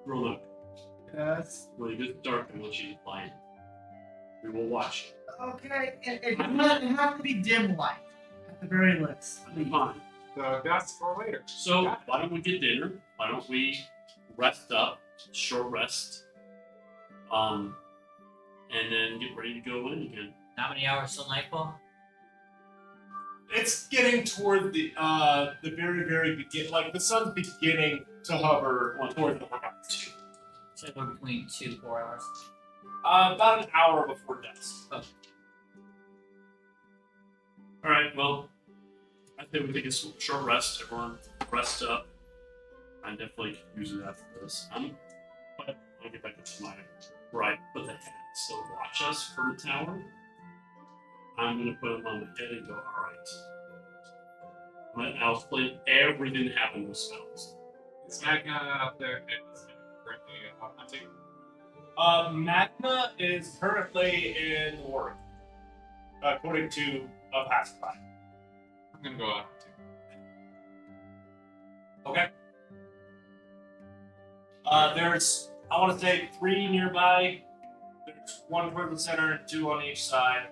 Roll up. Yes. When it gets dark, I want you to fly in. We will watch. Okay, it has to be dim light at the very least. Fine. So that's for later. So why don't we get dinner? Why don't we rest up, short rest, and then get ready to go in again. How many hours till nightfall? It's getting toward the very, very begin. Like the sun's beginning to hover toward the horizon. So we're between 2-4 hours. About an hour before dusk. All right. Well, I think we take a short rest. Everyone rest up. I definitely could use it after this. But I'll get back to my right. Put the hat. So watch us from the tower. I'm gonna put him on the head and go. All right. I'll explain everything that happened with spells. Is Magna up there? It's currently out hunting. Magna is currently in Warwick, according to a passerby. I'm gonna go out hunting. Okay. There's, I want to say, 3 nearby. There's 1 toward the center and 2 on each side.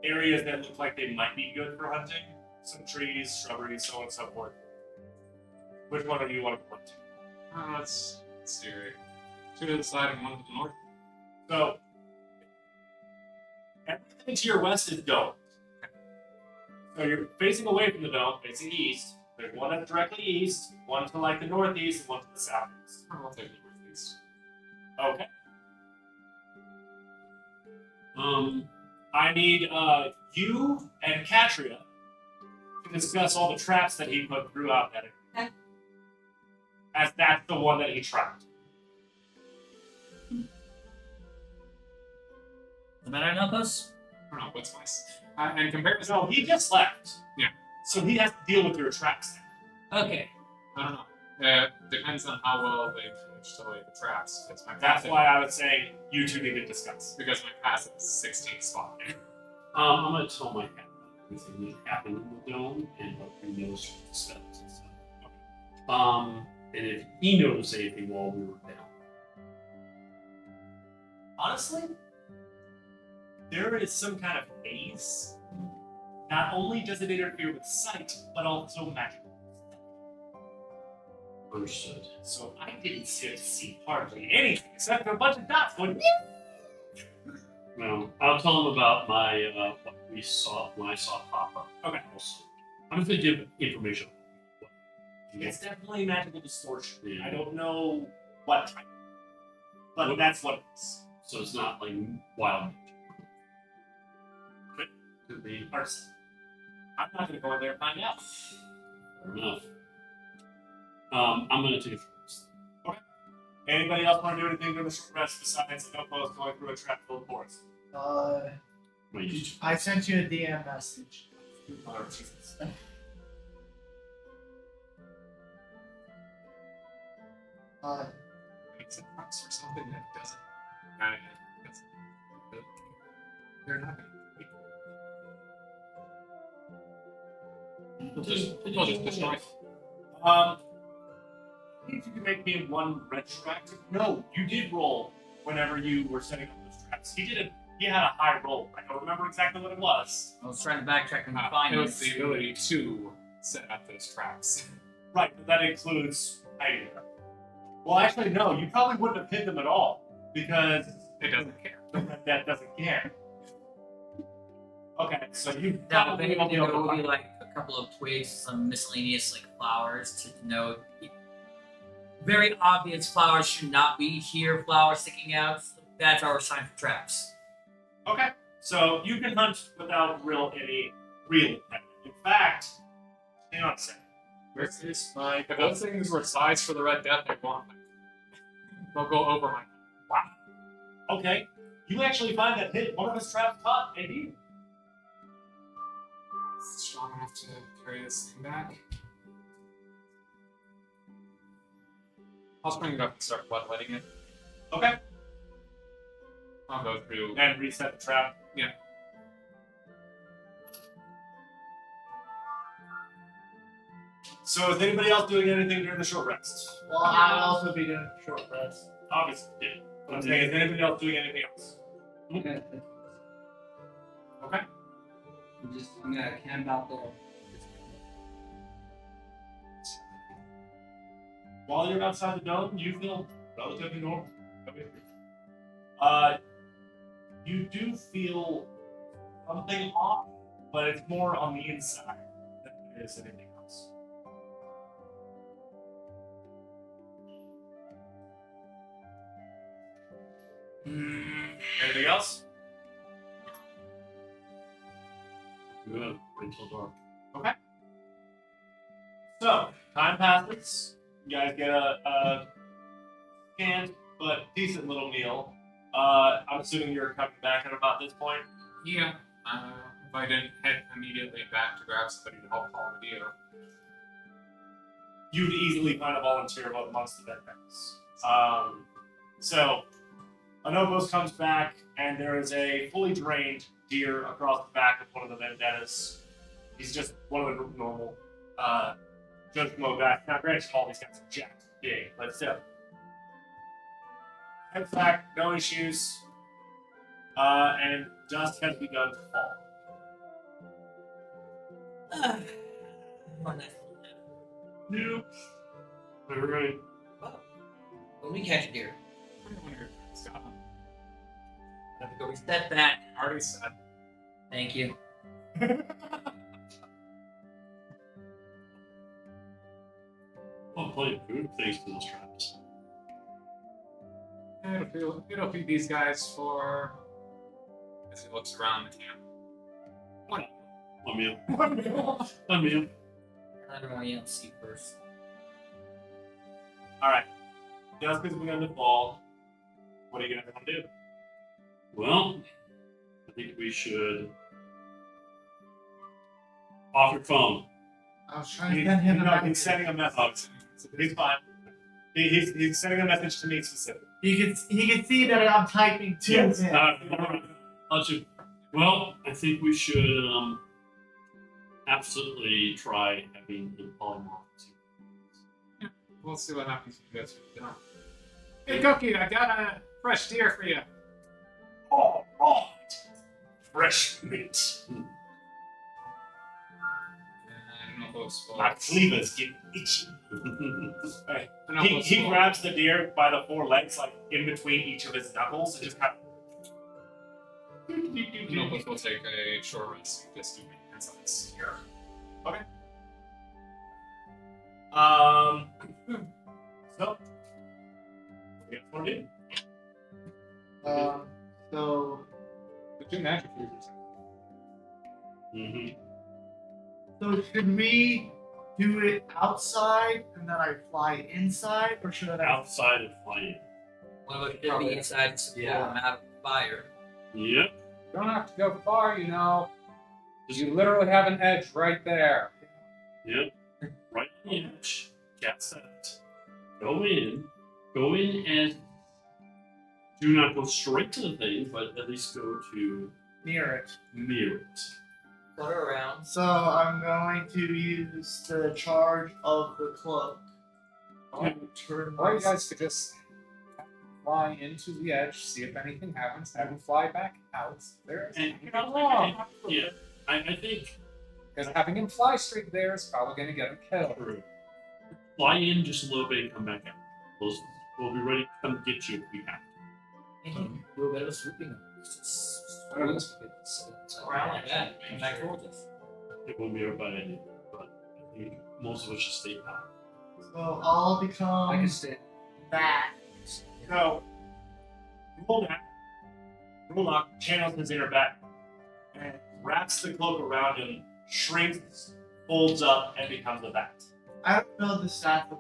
Areas that look like they might be good for hunting. Some trees, shrubbery, so on and so forth. Which one do you want to point to? Let's see. 2 to the side and 1 to the north. So, everything to your west is dome. So you're facing away from the dome, facing east. There's one that's directly east, one to like the northeast, and one to the southeast. I'll take the northeast. Okay. I need you and Katria to discuss all the traps that he put throughout that area. As that's the one that he trapped. The matter, Knuckles? I don't know what's nice. And compared to So he just left. Yeah. So he has to deal with your traps now. Okay. I don't know. Depends on how well they manage to lay the traps. Because my That's passive, why I was saying you two need to discuss. because my passive is 16 spot. I'm gonna tell my cat everything that happened in the dome and what he knows from the spells and stuff. And if he noticed anything while we were down. Honestly, there is some kind of haze. Not only does it interfere with sight, but also magic. Understood. So I didn't see hardly anything except for a bunch of dots going. Well, I'll tell him about my when I saw it pop up. Okay. Also, I'm just gonna give information. It's definitely magical distortion. Yeah. I don't know what type, but What- that's what it is. So it's not like wild. Could be. Arson. I'm not gonna go in there and find out. Fair enough. I'm gonna take it first. Anybody else want to do anything during the short rest besides no post going through a trap full of forest? Wait, I sent you a DM message. Oh, Jesus. It's a props for something that doesn't. They're not gonna. They'll just destroy it. If you can make me one retroactive. No, you did roll whenever you were setting up those traps. He did it. He had a high roll. I don't remember exactly what it was. I was trying to backtrack and find It was this. the ability to set up those traps. Right, but that includes hiding them. Well, actually, no. You probably wouldn't have hit them at all because It doesn't care. the Red Death doesn't care. Okay, so you Now, if probably anything, won't be there able to will be find like a couple of twigs, some miscellaneous like flowers to denote. Very obvious flowers should not be here. Flowers sticking out. That's our sign for traps. Okay, so you can hunt without any real impediment. In fact, hang on a second. Where is my? If those things were size for the Red Death, they're going. They'll go over my. Okay, you actually find that hit one of his traps caught and you. Strong enough to carry this thing back. I'll spring it up and start bloodletting it. Okay, I'll go through. and reset the trap. Yeah. So is anybody else doing anything during the short rest? Well, I'll also be doing a short rest. Obviously, yeah. But I'm saying, is anybody else doing anything else? Okay. Okay. I'm gonna camp out there. While you're outside the dome, you feel relatively normal. You do feel something off, but it's more on the inside than it is anything else. Anything else? good. Wait till dark. So, time passes. You guys get a scant but decent little meal. I'm assuming you're coming back at about this point. Yeah. If I didn't head immediately back to grab somebody to help haul the deer. You'd easily find a volunteer amongst the vendors. So, Anobos comes back, and there is a fully drained deer across the back of one of the vendettas. He's just one of the normal Judge Mo guys. Now, granted, all these guys are jacked big, but still. Heads back, no issues. And dust has begun to fall. Oh, nice. Nope. All right. When we catch a deer, I wonder if it's got I have to go reset that. already said. Thank you. Well, plenty of food thanks to those traps. It'll feed these guys for. As he looks around the camp. One meal. One meal. I don't want to see first. Alright. Dusk is begun to fall. What are you guys going to do? Well, I think we should off your phone. I was trying to send him a He's message. sending a message. He's fine. He's sending a message to me specifically. He can see that I'm typing to Yes. him. Well, I think we should absolutely try having the polymorph. We'll see what happens when you guys are done. Hey, Cookie, I got a fresh deer for you. All right. Fresh meat. I don't know if those My folks. cleavers get itchy. I don't know if He those folks- grabs the deer by the four legs, like in between each of his knuckles, and just kind of. Nobus will take a short rest just to make sense of this here. So, we got 4 So The two magic users. Mm-hmm. So should we do it outside and then I fly inside, or should I? Outside and flying. What about if be inside and pull them out of the fire? Yep. You don't have to go far, you know. You literally have an edge right there. Yep. Right on the edge. Get set. Go in. Go in and do not go straight to the thing, but at least go to Near it. near it. Flutter around. So I'm going to use the charge of the cloak to turn Or you my guys could just fly into the edge, see if anything happens, have him fly back out. There's And nothing wrong. yeah, I think Because having him fly straight there is probably going to get him killed. true. Fly in just a little bit and come back out. We'll be ready to come get you if we have to. And a little bit of swooping. Just around like that. Come back towards us. It won't be everybody anyway, but I think most of us should stay back. So I'll I become can stay. that. So, Rolak channels his inner back and wraps the cloak around him, shrinks, folds up, and becomes a bat. I don't know the stats of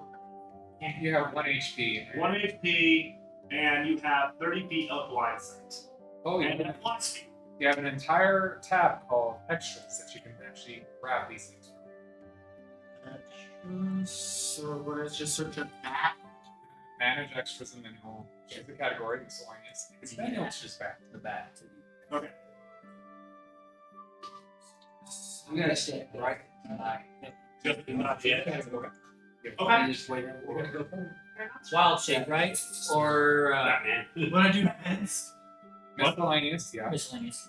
You have 1 HP. 1 HP, and you have 30 feet of blind sight. Oh, And yeah. plus speed. You have an entire tab called extras that you can actually grab these things from. So what is just search a bat? Manage extras and then you'll choose the category miscellaneous. Because then you'll just back to the back. Okay. I'm gonna stay right. Just not yet. Okay. Okay. Just wait. We're gonna go forward. Wild shape, right? Or Batman. When I do heads, Miscellaneous, yeah. miscellaneous.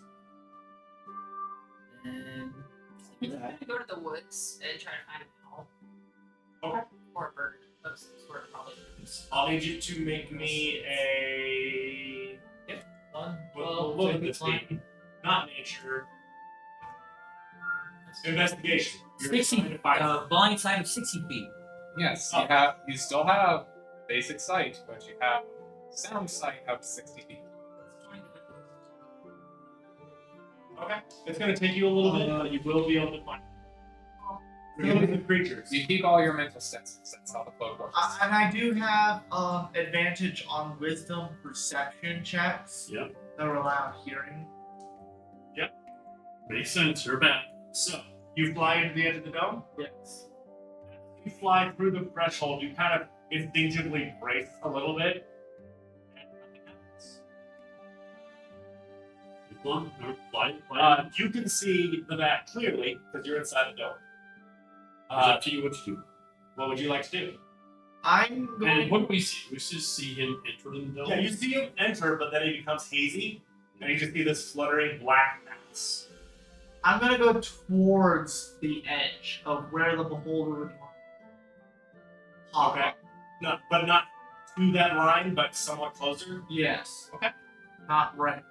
And I'm gonna go to the woods and try to find a owl. Okay. Or a bird of some sort, probably. I'll need you to make me a. one. We'll look at this game. Not nature. Investigation. You're 60 trying to find- blind side of 60 feet. Yes, Oh. you still have basic sight, but you have sound sight up to 60 feet. Okay. It's going to take you a little bit, but you will be able to find it. You're looking at creatures. You keep all your mental stats. That's how the cloak works. and I do have advantage on wisdom perception checks Yep. that will allow hearing. Makes sense. You're back. So, you fly into the edge of the dome. Yes. You fly through the threshold, you kind of instinctively brace a little bit. And nothing happens. Come on, fly. You can see the bat clearly because you're inside the dome. It's up to you what to do. What would you like to do? I'm And going. what do we see? We just see him enter the dome. Yeah, you see him enter, but then he becomes hazy, and you just see this fluttering black mass. I'm gonna go towards the edge of where the beholder would pop Okay. up. No, but not to that line, but somewhat closer. Yes. Okay. Not right.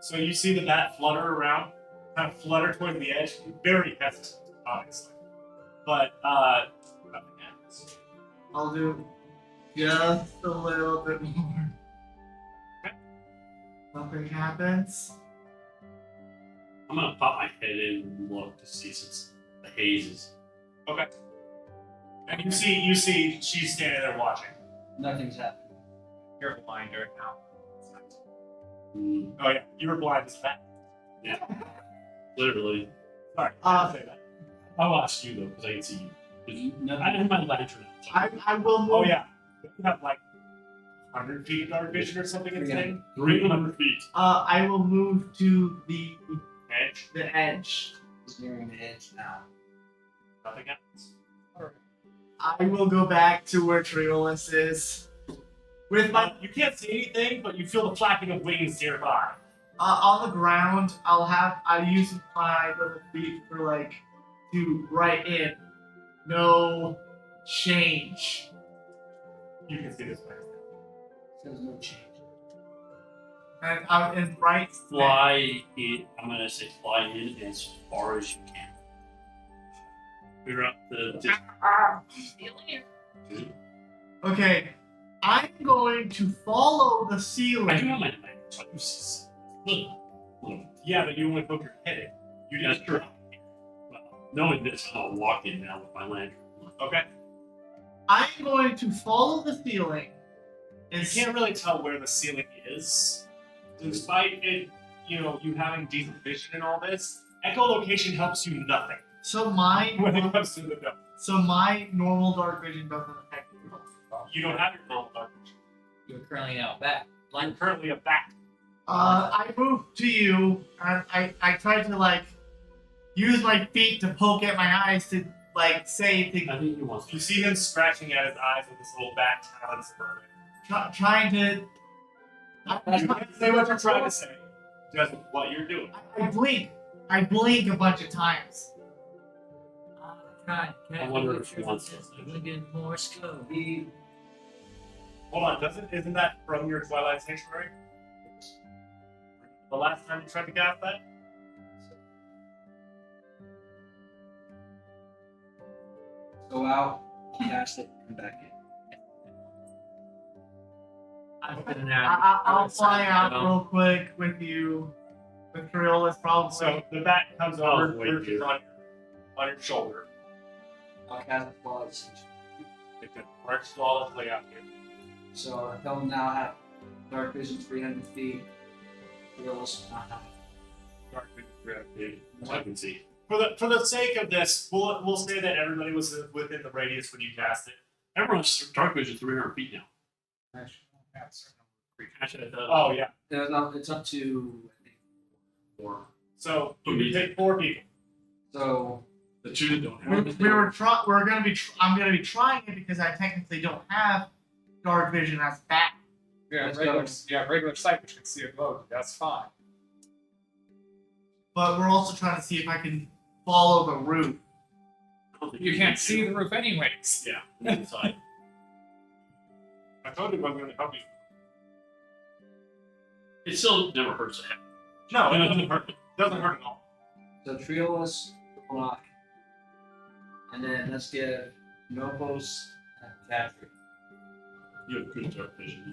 So you see the bat flutter around, kind of flutter towards the edge, very hesitant, obviously. But nothing happens. I'll do just a little bit more. Okay. Nothing happens. I'm gonna pop my head in and look to see since the haze is. Okay. And you see she's standing there watching. Nothing's happening. You're blind right now. Oh yeah, you were blind as a bat. Yeah. Literally. Sorry, I didn't say that. I watched you though because I can see you. 'Cause Nothing. I have my lantern out. I will move. Oh yeah, you have like 100 feet of dark vision or something insane. 300 feet. I will move to the Edge. edge. He's nearing the edge now. Nothing happens. I will go back to where Triolis is. With my You can't see anything, but you feel the flapping of wings nearby. on the ground, I use my little feet for like to write in no change. You can see this way. Says no change. And right. Fly in. I'm gonna say fly in as far as you can. Figure out the distance. See you later. Okay, I'm going to follow the I do ceiling. have my language. I do see look. Yeah, but you only put your head in. You That's didn't. true. Well, knowing this, I'll walk in now with my lantern. Okay. I'm going to follow the ceiling. You And can't really tell where the ceiling is, despite it. You having decent vision and all this. Echolocation helps you nothing so when it comes to the dome. my normal dark vision doesn't affect me. You don't have your normal dark vision. You're currently out back. You're currently a bat. I move to you, and I try to like use my feet to poke at my eyes to like say to I think he wants You see him scratching at his eyes with his little bat talons. trying to. You can't say what you're trying to say. Just what you're doing. I blink. I blink a bunch of times. Try. I wonder if he wants this. this. Look at Morse code. Hold on, isn't that from your Twilight Sanctuary? The last time you tried to cast that? Go out, cast it, come back in. I've been there. I'll fly out real quick with you. With Triolis, probably. So the bat comes over, Oh, wait, perches dude. on your shoulder. I'll cast a flawless. It can march flawlessly out here. So he'll now have dark vision 300 feet. Realist not have. Dark vision, So I can see. For the sake of this, we'll say that everybody was within the radius when you cast it. Everyone's dark vision 300 feet now. Actually, Oh yeah. It's up to I think 4. So you can take 4 people. So The two that don't We're, have we were try- we're gonna be. Tr- I'm gonna be trying it because I technically don't have dark vision as bat. Yeah, Let's regular, go. regular sight, which can see it load. That's fine. But we're also trying to see if I can follow the route. You can't see the roof anyways. Yeah, inside. I told you I was going to help you. It still never hurts to have. No, it doesn't hurt. Doesn't hurt at all. So Triolis block. And then let's give Nopos and Patrick. You have good dark vision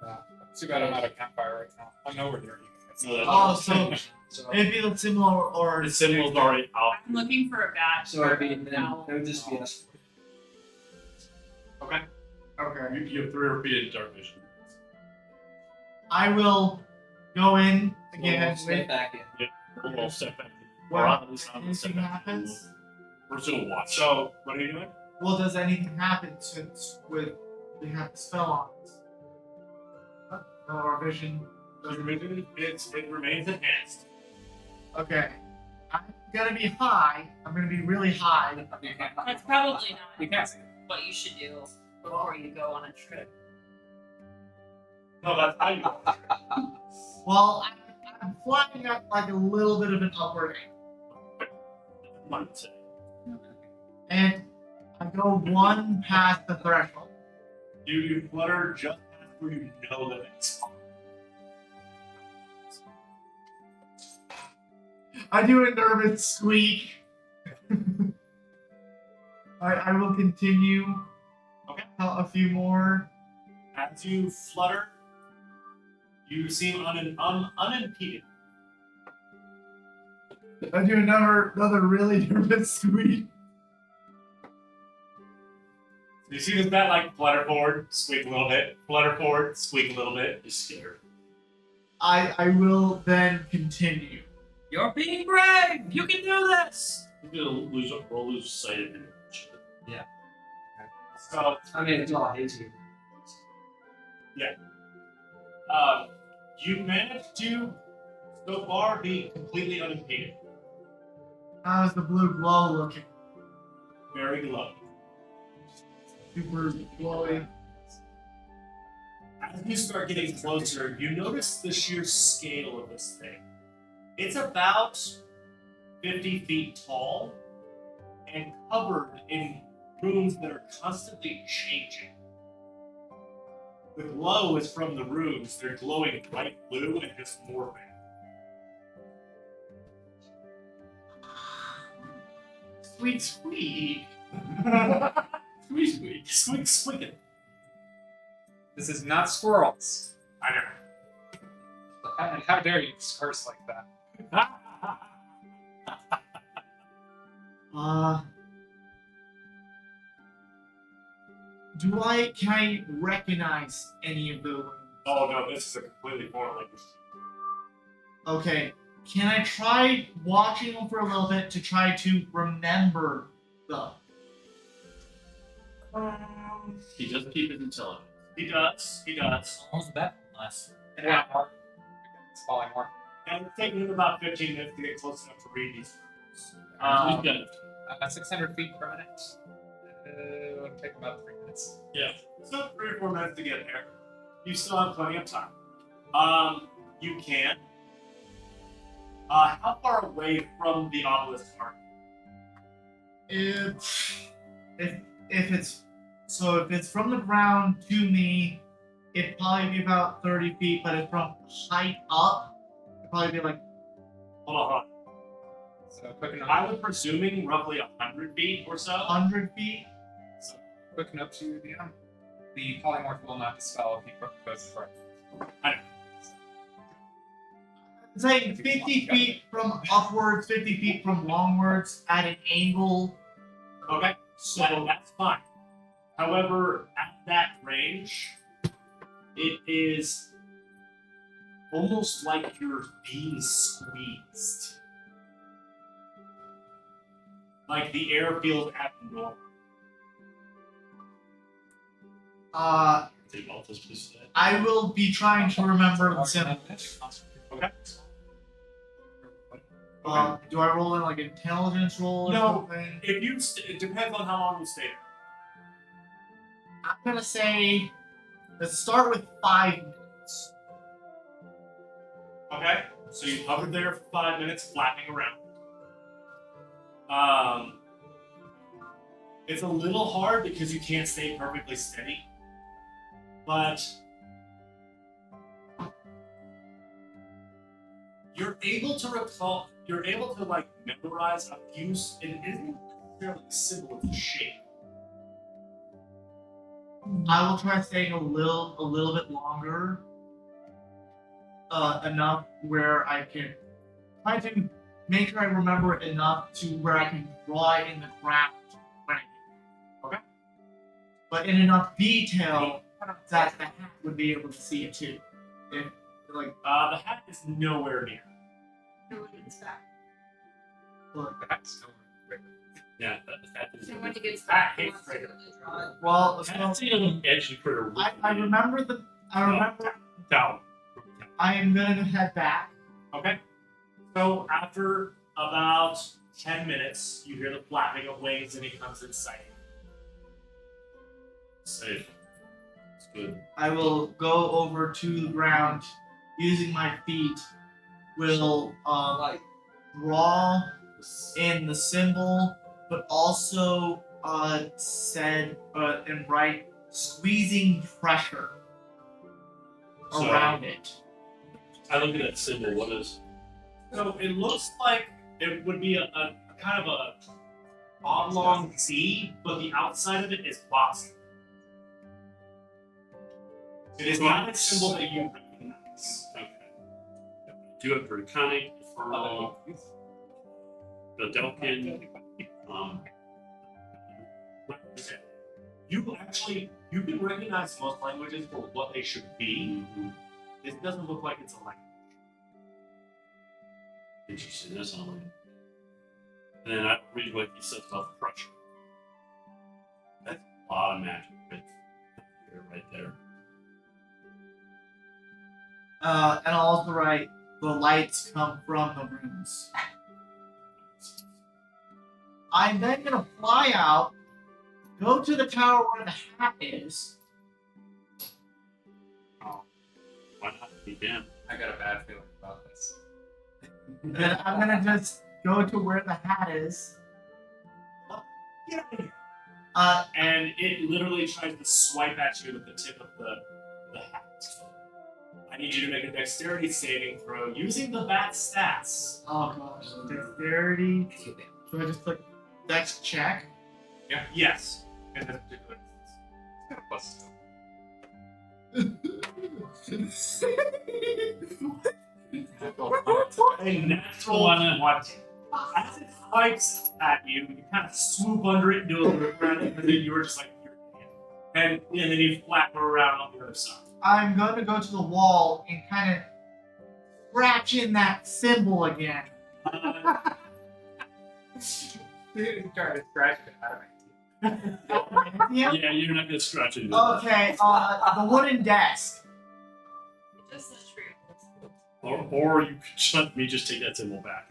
now. Too bad I'm not a campfire right now. I'm nowhere near you guys. No, that's Oh, so So it'd be the similar or the symbol's already out. I'm looking for a bat. so it'd be or then owl. it would just be us. Okay. okay. You have 300 feet of dark vision. I will go in So again we'll step with back in. We'll step back. Well, Or at least I'm gonna step anything back. happens. We're still gonna watch. So what are you doing? Well, does anything happen since we have the spell on us? No, our vision. Your vision, it remains enhanced. Okay. I'm gonna be high. I'm gonna be really high. You can't. That's probably You not can't see it. what you should do before you go on a trip. No, that's how you. Well, I'm flying at like a little bit of an upward angle. Mindset. And I go one past the threshold. You flutter just past where you know that it's. I do a nervous squeak. I will continue. Okay. A few more. As you flutter, you seem unimpeded. I do another really nervous squeak. You see this bat like flutter forward, squeak a little bit, flutter forward, squeak a little bit. He's scared. I will then continue. You're being brave. You can do this. We'll lose sight of him. So I mean, it's all hazy. you managed to, so far, be completely unimpeded. How's the blue glow looking? Very low. Super glowy. As you start getting closer, you notice the sheer scale of this thing. It's about 50 feet tall and covered in rooms that are constantly changing. The glow is from the runes. They're glowing bright blue and just morphing. Sweet, sweet. Squeak, squeak. Squeak, squeak. This is not squirrels. I know. And how dare you curse like that? Can I recognize any of the runes? Oh no, this is a completely foreign language. Okay, can I try watching them for a little bit to try to remember them? He does keep his intelligence. He does. He does. Almost back last. Yeah, Mark. It's falling more. And it's taking him about 15 minutes to get close enough to read these runes. He's got 600 feet per minute. It would take about 3 minutes. So 3 or 4 minutes to get there. You still have plenty of time. You can. How far away from the obelisk are you? If it's from the ground to me, it'd probably be about 30 feet, but if from height up, it'd probably be like Hold on. So quick enough. I was presuming roughly 100 feet or so. 100 feet. So quick enough to the polymorph will not dispel if he goes for it. It's like 50 feet from upwards, 50 feet from longwards at an angle. Okay, so that's fine. However, at that range, it is almost like you're being squeezed. Like the air feels abnormal. Take all this piece of that. I will be trying to remember the symbol. Okay. Do I roll in like an intelligence roll or No. something? If you, it depends on how long you stay there. I'm gonna say, let's start with 5 minutes. Okay, so you hovered there for 5 minutes, flapping around. It's a little hard because you can't stay perfectly steady, but you're able to recall. You're able to like memorize a few. It isn't necessarily simple as a shape. I will try staying a little bit longer. Enough where I can try to make sure I remember it enough to where I can draw it in the ground when I get Okay. it. But in enough detail that the hat would be able to see it too. If like The hat is nowhere near. No one gets back. That's Yeah, that is. And when he gets That back, he hates wants to Traeger. really draw it. well, That's an edgy critter. I remember the I remember Down. I am gonna head back. Okay. So after about 10 minutes, you hear the flapping of wings, and he comes in sight. Safe. It's good. I will go over to the ground using my feet. Will like draw in the symbol, but also said and write squeezing pressure So- around it. I look at that symbol. What is? So it looks like it would be a kind of a oblong C, but the outside of it is boxy. It is not a symbol that you recognize. Okay. Do it Draconic, Infernal, Delkin. You can recognize most languages for what they should be. This doesn't look like it's a language. Interesting. That's not like. And then I read what he says about the pressure. That's a lot of magic right there. And I'll also write the lights come from the rooms. I'm then gonna fly out, go to the tower where the hat is. Why not be damn? I got a bad feeling about this. Then I'm gonna just go to where the hat is. Get out of here. And it literally tries to swipe at you with the tip of the I need you to make a dexterity saving throw using the bat stats. Oh gosh. Dexterity. So I just click dex check. Yes. In this particular instance. A natural 20. As it swipes at you, you kind of swoop under it, do a little around it, and then you were just like, you're an idiot. And then you flap around on the other side. I'm going to go to the wall and kind of scratch in that symbol again. Trying to scratch it out of me. Yeah. Yeah, you're not gonna scratch into that. Okay, the wooden desk. Just the truth. Or you could let me just take that symbol back.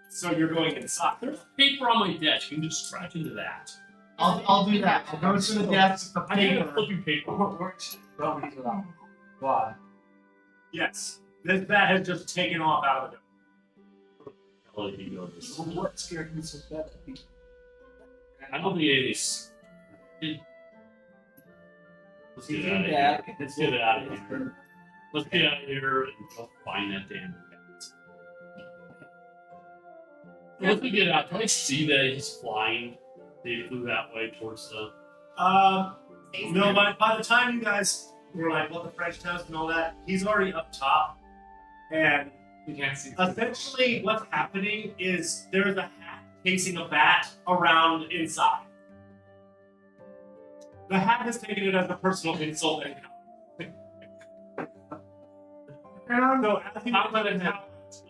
So you're going inside. There's paper on my desk. You can just scratch into that. I'll do that. I'll go to the desk with the I need to paper. flip you paper. Why? Yes. This bat has just taken off out of the door. I'll let you go this. What scared me so bad? I don't think anything's. Let's get He out of came here. back. Let's get out of here. Let's get out of here and go find that damn cat. Once we get out, can I see that he's flying? They flew that way towards the. No, by the time you guys were like, what the French toast and all that, he's already up top. And You can't see. essentially what's happening is there's a hat chasing a bat around inside. The hat has taken it as a personal insult and so as you I'm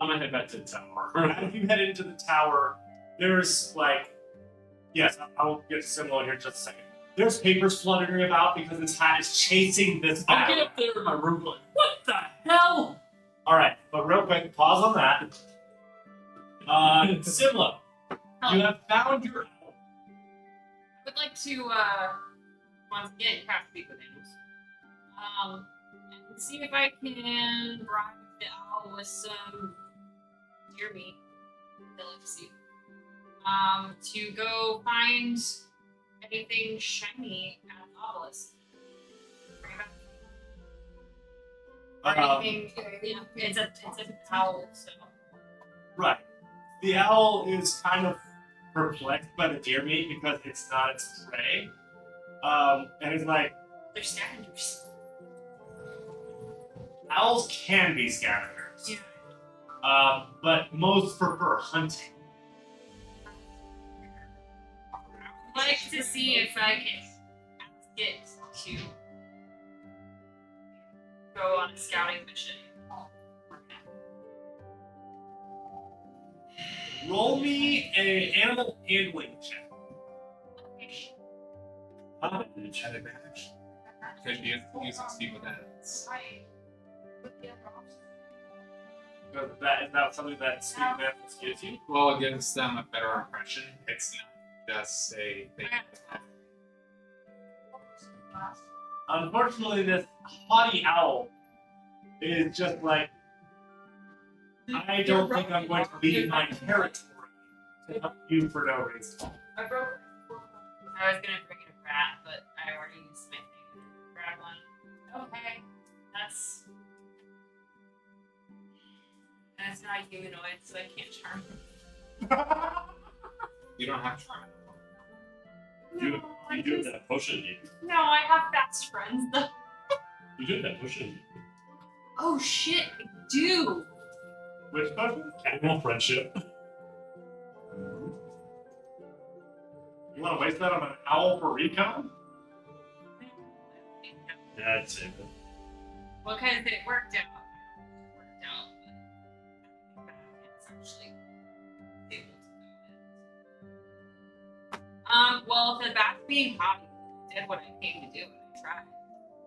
gonna head back to the tower. as you head into the tower, there's like, yes, I'll get to symbol in here in just a second. There's papers fluttering about because this hat is chasing this I'll bat. get up there in my room going, what the hell? All right, but real quick, pause on that. Simla, you have found your owl. Would like to once again craft speak with animals. And see if I can bribe the owl with some deer meat, delicacy. To go find anything shiny at the obelisk. Bring it back. Or anything, yeah, it's an owl, so. Right. The owl is kind of perplexed by the deer meat because it's not its prey. And it's like, They're scavengers. owls can be scavengers. Yeah. But most prefer hunting. I'd like to see if I can ask it to go on a scouting mission. Roll me a animal handling check. At advantage. Because you succeed with that. Is that something that Speak Mantis gives you? Well, it gives them a better impression. It's not just a thing. Unfortunately, this haughty owl is just like, I don't think I'm going to leave my territory to help you for no reason. I broke. I was gonna bring in a rat, but I already used my thing. Grab one. Okay, that's not humanoid, so I can't charm him. You don't have to try it. You do that potion, you. No, I have fast friends though. You do that potion. Oh shit, I do. Which question? Animal friendship. You want to waste that on an owl for recon? That's it. Well, because it worked out. But it's actually able to go in. Well, if the bat's being hot, did what I came to do and I tried.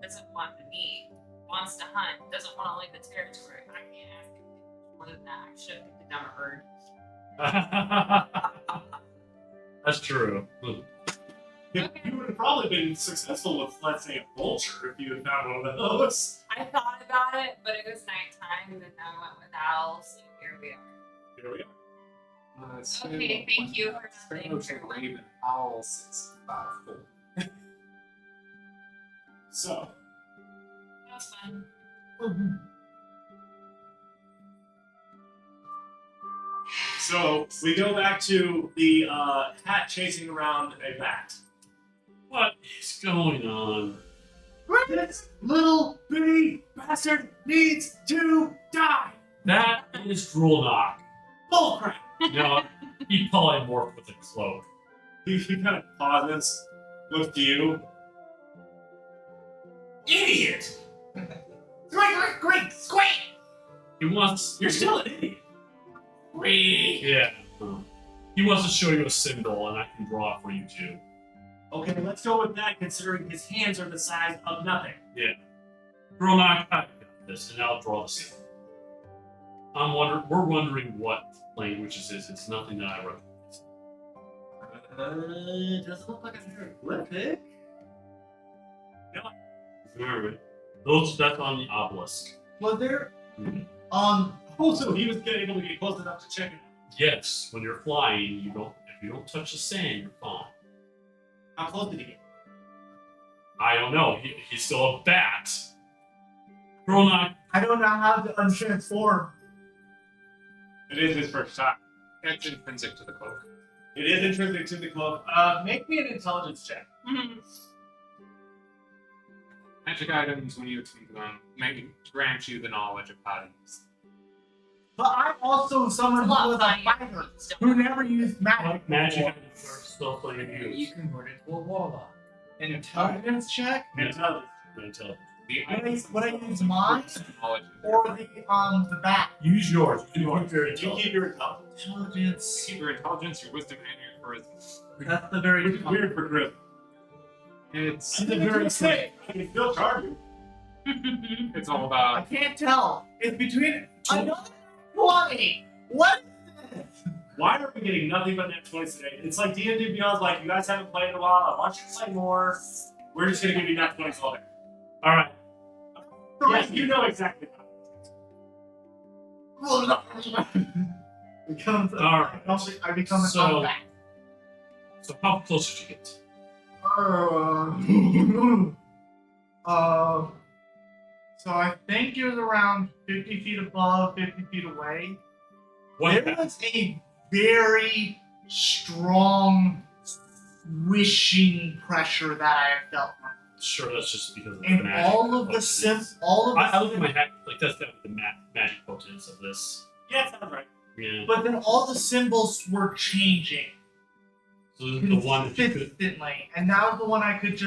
Doesn't want the meat, wants to hunt, doesn't want to leave the territory. I can't ask him more than that. I should have picked a dumber bird. That's true. You would have probably been successful with, let's say, a vulture if you had found one of those. I thought about it, but it was nighttime, and I went with owls, so here we are. Here we are. Okay, thank you for Sparrow's a raven. Owls is about a fool. So, then. So we go back to the hat chasing around a bat. What is going on? This little bitty bastard needs to die. That is Grulnock. Bullcrap! No, he polymorphed with a cloak. He kind of pauses, looks to you. Idiot! Great, squeak! He wants. You're still an idiot. Yeah. He wants to show you a symbol, and I can draw it for you too. Okay, let's go with that, considering his hands are the size of nothing. Grulnock, I got this, and I'll draw the symbol. We're wondering what language this is. It's nothing that I wrote. Doesn't look like a hieroglyphic. Alright. That's on the obelisk. Was there? Mhm. Also, he was able to get close enough to check it out. Yes, when you're flying, if you don't touch the sand, you're fine. How close did he get? I don't know. He's still a bat. Grulnock, I don't know how to untransform. It is his first time. That's intrinsic to the cloak. It is intrinsic to the cloak. Make me an intelligence check. Magic items, when you attempt them, may grant you the knowledge of how to use them. But I'm also someone It's a lot who was a funnier. fighter who never used magic. magic before. items are still playing You use. converted to a warlock. An intelligence check? Intelligence. Intelligence. The Would I, items would I use mine knowledge or the bat? Use yours. You can use your You intelligence. keep your intelligence. Intelligence. keep your intelligence, your wisdom, and your charisma. That's the very Which is weird for Chris. It's It's a very sick. I can still charge you. it's all I about can't tell. It's between another 20. What is this? Why are we getting nothing but net 20s today? It's like D&D Beyond's like, you guys haven't played in a while. I want you to play more. We're just going to give you net 20s all day. All right. Yes, you know exactly how. Becomes All right. I become an So- unback. So how close did you get? So I think it was around 50 feet above, 50 feet away. What There happened? was a very strong wishing pressure that I have felt. Sure, that's just because of the And magic. all of the I look at my hat like that's definitely the magic potence of this. Yeah, sounds right. Yeah. but then all the symbols were changing So this is the one that you could. consistently, and that was the one I could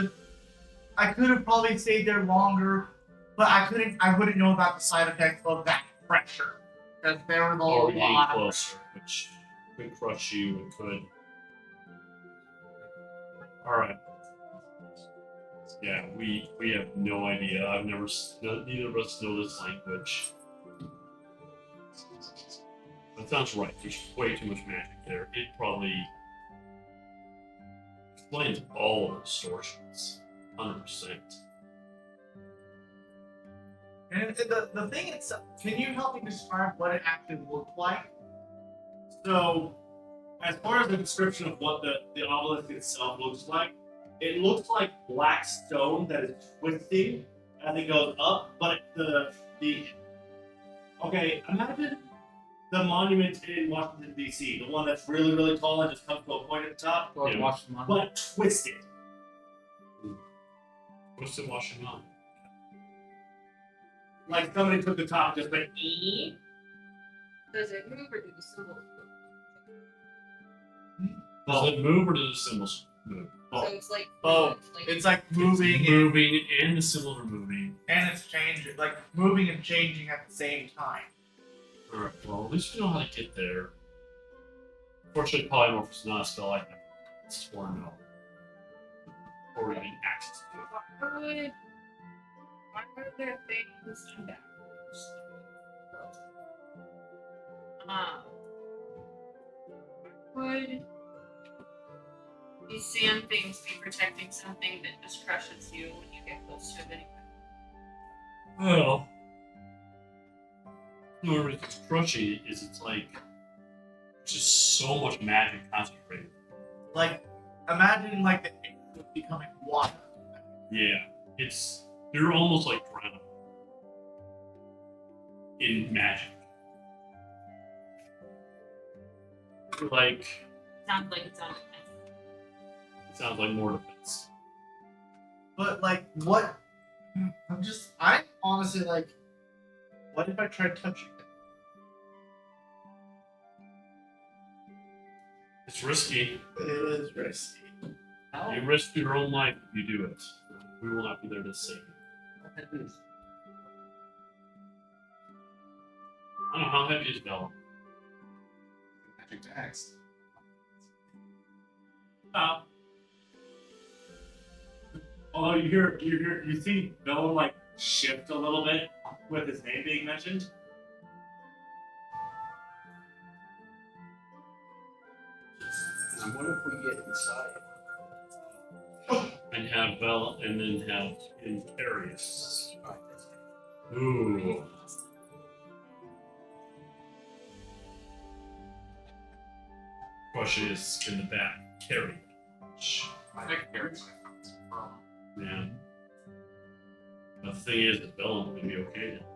have probably stayed there longer, but I wouldn't know about the side effects of that pressure. Because there was a Or getting lot of closer, which could crush you and could. All right. Yeah, we have no idea. I've never. Neither of us know this language. That sounds right. There's way too much magic there. It probably explains all of the distortions. 100%. And the thing itself, can you help me describe what it actually looked like? So, as far as the description of what the obelisk itself looks like, it looks like black stone that is twisting as it goes up, but okay, imagine the monument in Washington D.C., the one that's really, really tall and just comes to a point at the top, Go Yeah. watch them on. but twisted. What's it washing on? Like somebody took the top and just like, Does it move or do the symbols move? Does it move or do the symbols move? So it's like Oh, like It's like It's moving moving, and the symbols are moving. and it's changing, like moving and changing at the same time. Alright, well, at least we know how to get there. Fortunately, polymorph is not a spell I have sworn no. Or even access to. why are there things in that? Would these sand things be protecting something that just crushes you when you get close to it anyway? Well, the only reason it's crunchy is it's like just so much magic concentrated. Like, imagine like the air becoming water. Yeah, you're almost like drowning. in magic. Like, Sounds like it's on defense. it sounds like more defense. But like, what? I'm honestly like, what if I tried touching it? It's risky. It is risky. How? You risk your own life if you do it. We will not be there to save you. I don't know how heavy is Bella. Magic tags. Although you see Bella like shift a little bit with his name being mentioned. And what if we get inside? And have Bella, and then have Imperius. Ooh. Question is, can the bat carry it? I think Gary's Yeah. The thing is, Bellum will be okay now.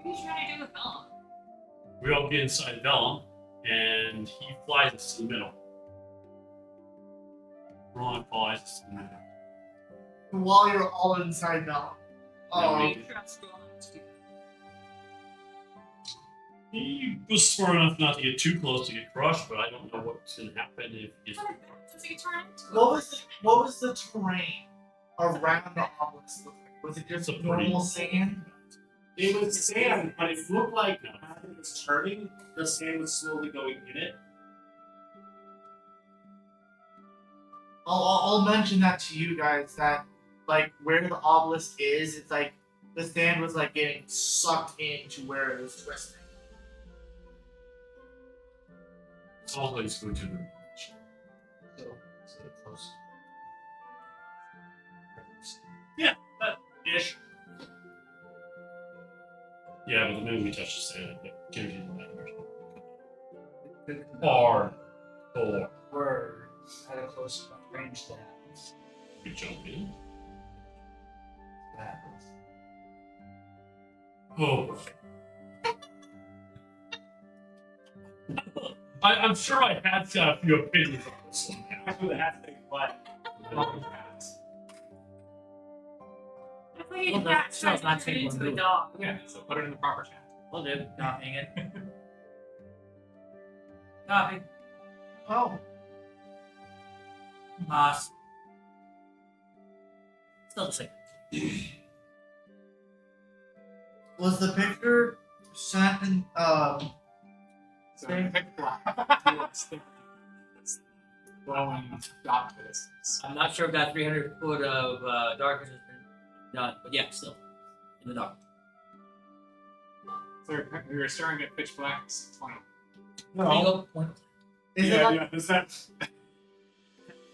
What are you trying to do with Bellum? We all get inside Bellum, and he flies us to the middle. Ron flies us to the middle. While you're all inside now. Yeah, We trust Bellum to do He was smart enough not to get too close to get crushed, but I don't know what's going to happen if he gets that. crushed. Does he turn into What was the terrain around the obelisk look like? Was it just It's a normal pretty- sand? It was sand, but it looked like as it was turning, the sand was slowly going in it. I'll mention that to you guys that like where the obelisk is, it's like the sand was like getting sucked into where it was twisting. It's all he's going to do. So, close. Ish. Yeah, but the minute we touch the sand, it gives you the nightmares. Far. We're at a close range to We jump in. that. Oh. I'm sure I had a few opinions on this one. That's what it has to be, but I thought you Well, cat that tried sounds not to turn taking into one a move. dog. Yeah, so put it in the proper chat. We'll do. Copying it. Copy. Oh, Moss. Still the same. was the picture sent in So Same. pick black. It's glowing dot distance. I'm not sure if that 300 foot of darkness has been done, but yeah, still in the dark. So we were staring at pitch black. It's 20. Eagle point. is it like is that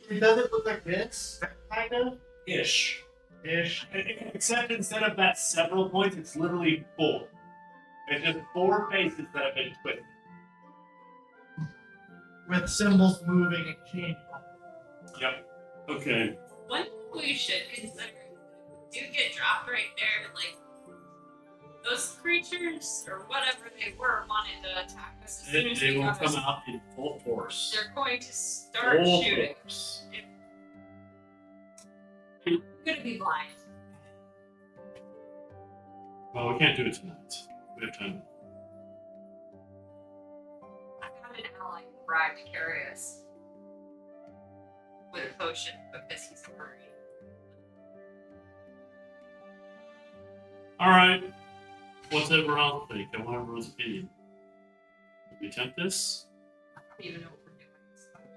it doesn't look like this? Kind of? ish? Ish. Except instead of that several points, it's literally 4. It's just 4 faces that have been twisted. With symbols moving and changing. Yep. Okay. One thing we should consider do get dropped right there, like those creatures or whatever they were wanted to attack us as soon as They we will got us. come out in full force. They're going to start Full shooting. force. I'm gonna be blind. Well, we can't do it tonight. We have time. I got an ally who bribed to carry us with a potion because he's a marine. All right. What's everyone else think? I want everyone's opinion. Did we attempt this? I don't even know what we're doing.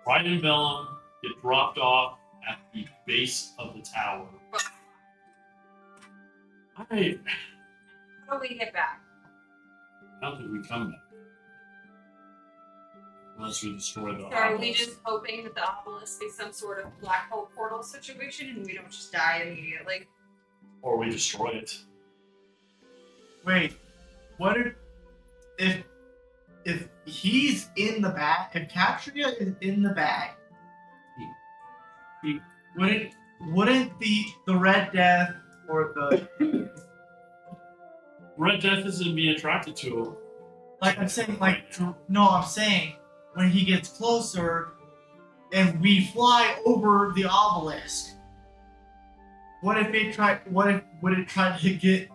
Right in Vellum, get dropped off at the base of the tower. I How do we get back? don't think we come back. Unless we destroy the So are we obelisk. just hoping that the obelisk is some sort of black hole portal situation and we don't just die immediately? Or we destroy it. Wait, what if he's in the bag? If Captria is in the bag, wouldn't the Red Death or the Red Death isn't being attracted to him. Like I'm saying, no, I'm saying when he gets closer and we fly over the obelisk, what if it tried? Would it try to get?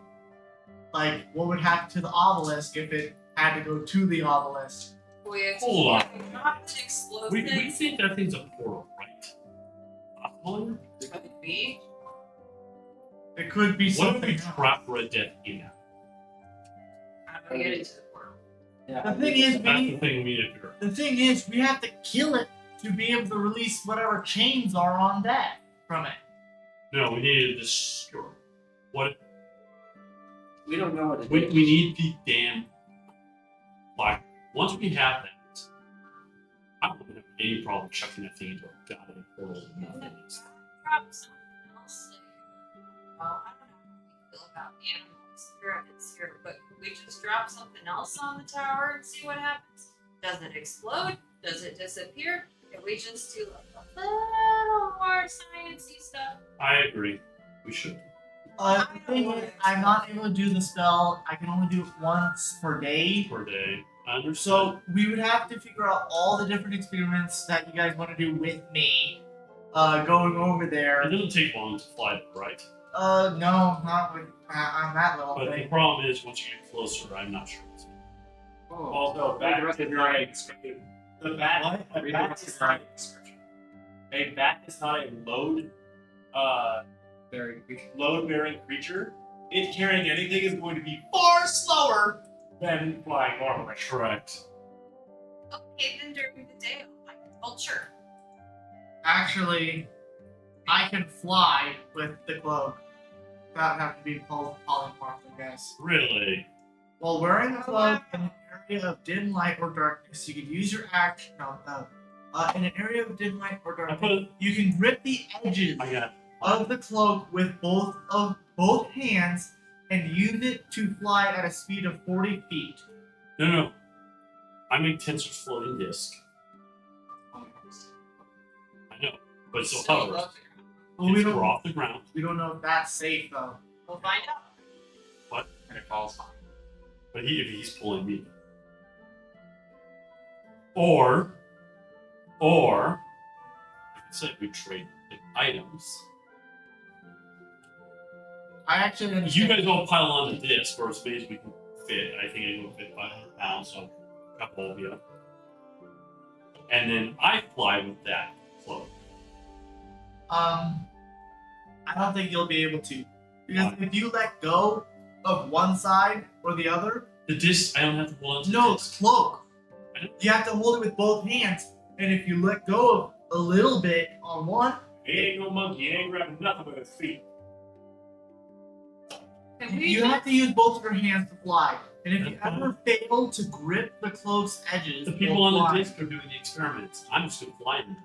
Like, what would happen to the obelisk if it had to go to the obelisk? Hold on. Not an explosive. We think that thing's a portal, right? Possibly? Could be. It could be What if something. we else. trap Red Death in that? How do we get into the portal? Yeah. The thing is, That's the we thing we need to figure out. the thing is, we have to kill it to be able to release whatever chains are on that from it. No, we need to destroy. What? We don't know what it We is. need the damn. Like, once we have that, I don't have any problem chucking that thing into a goddamn portal. Drop something else. Like, well, I don't know how we feel about animal experiments here, but could we just drop something else on the tower and see what happens? Does it explode? Does it disappear? Can we just do like a little more sciencey stuff? I agree. We should. The thing is, I'm not able to do the spell. I can only do it once per day. Per day. I understand. So we would have to figure out all the different experiments that you guys want to do with me. Going over It there. doesn't take long to fly there, right? No, not with on that little But the thing. problem is, once you get closer, I'm not sure. Also, back to the description. The bat. What? A bat is not a description. A bat is not a Very load-bearing creature. It carrying anything is going to be far slower than flying normally. Correct. Okay, then during the day, like culture. Actually, I can fly with the cloak without having to be polymorphed, I guess. Really? While wearing the cloak in an area of dim light or darkness, you can use your action. In an area of dim light or I darkness, put. you can grip the edges I got. of the cloak with both hands and use it to fly at a speed of 40 feet. No. I make Tensor's floating disc. I know, but it's still hovers. Well, we It's don't off the ground. we don't know if that's safe though. We'll find out. And it falls fine. But if he's pulling me. Or, like I said, we trade items. I actually You understand. guys all pile on the disc for a space we can fit. I think I can fit 500 pounds, so a couple of you. And then I fly with that cloak. I don't think you'll be able to. Because if you let go of one side or the other, The disc, I don't have to hold on to no, the it's disc. cloak. I know. You have to hold it with both hands, and if you let go of a little bit on one, He ain't no monkey. He ain't grabbing nothing with his feet. Can we you have to use both of your hands to fly. And if you That's ever fail to grip the cloak's edges, The people you'll on fly. the disc are doing the experiments. I'm just going to fly them.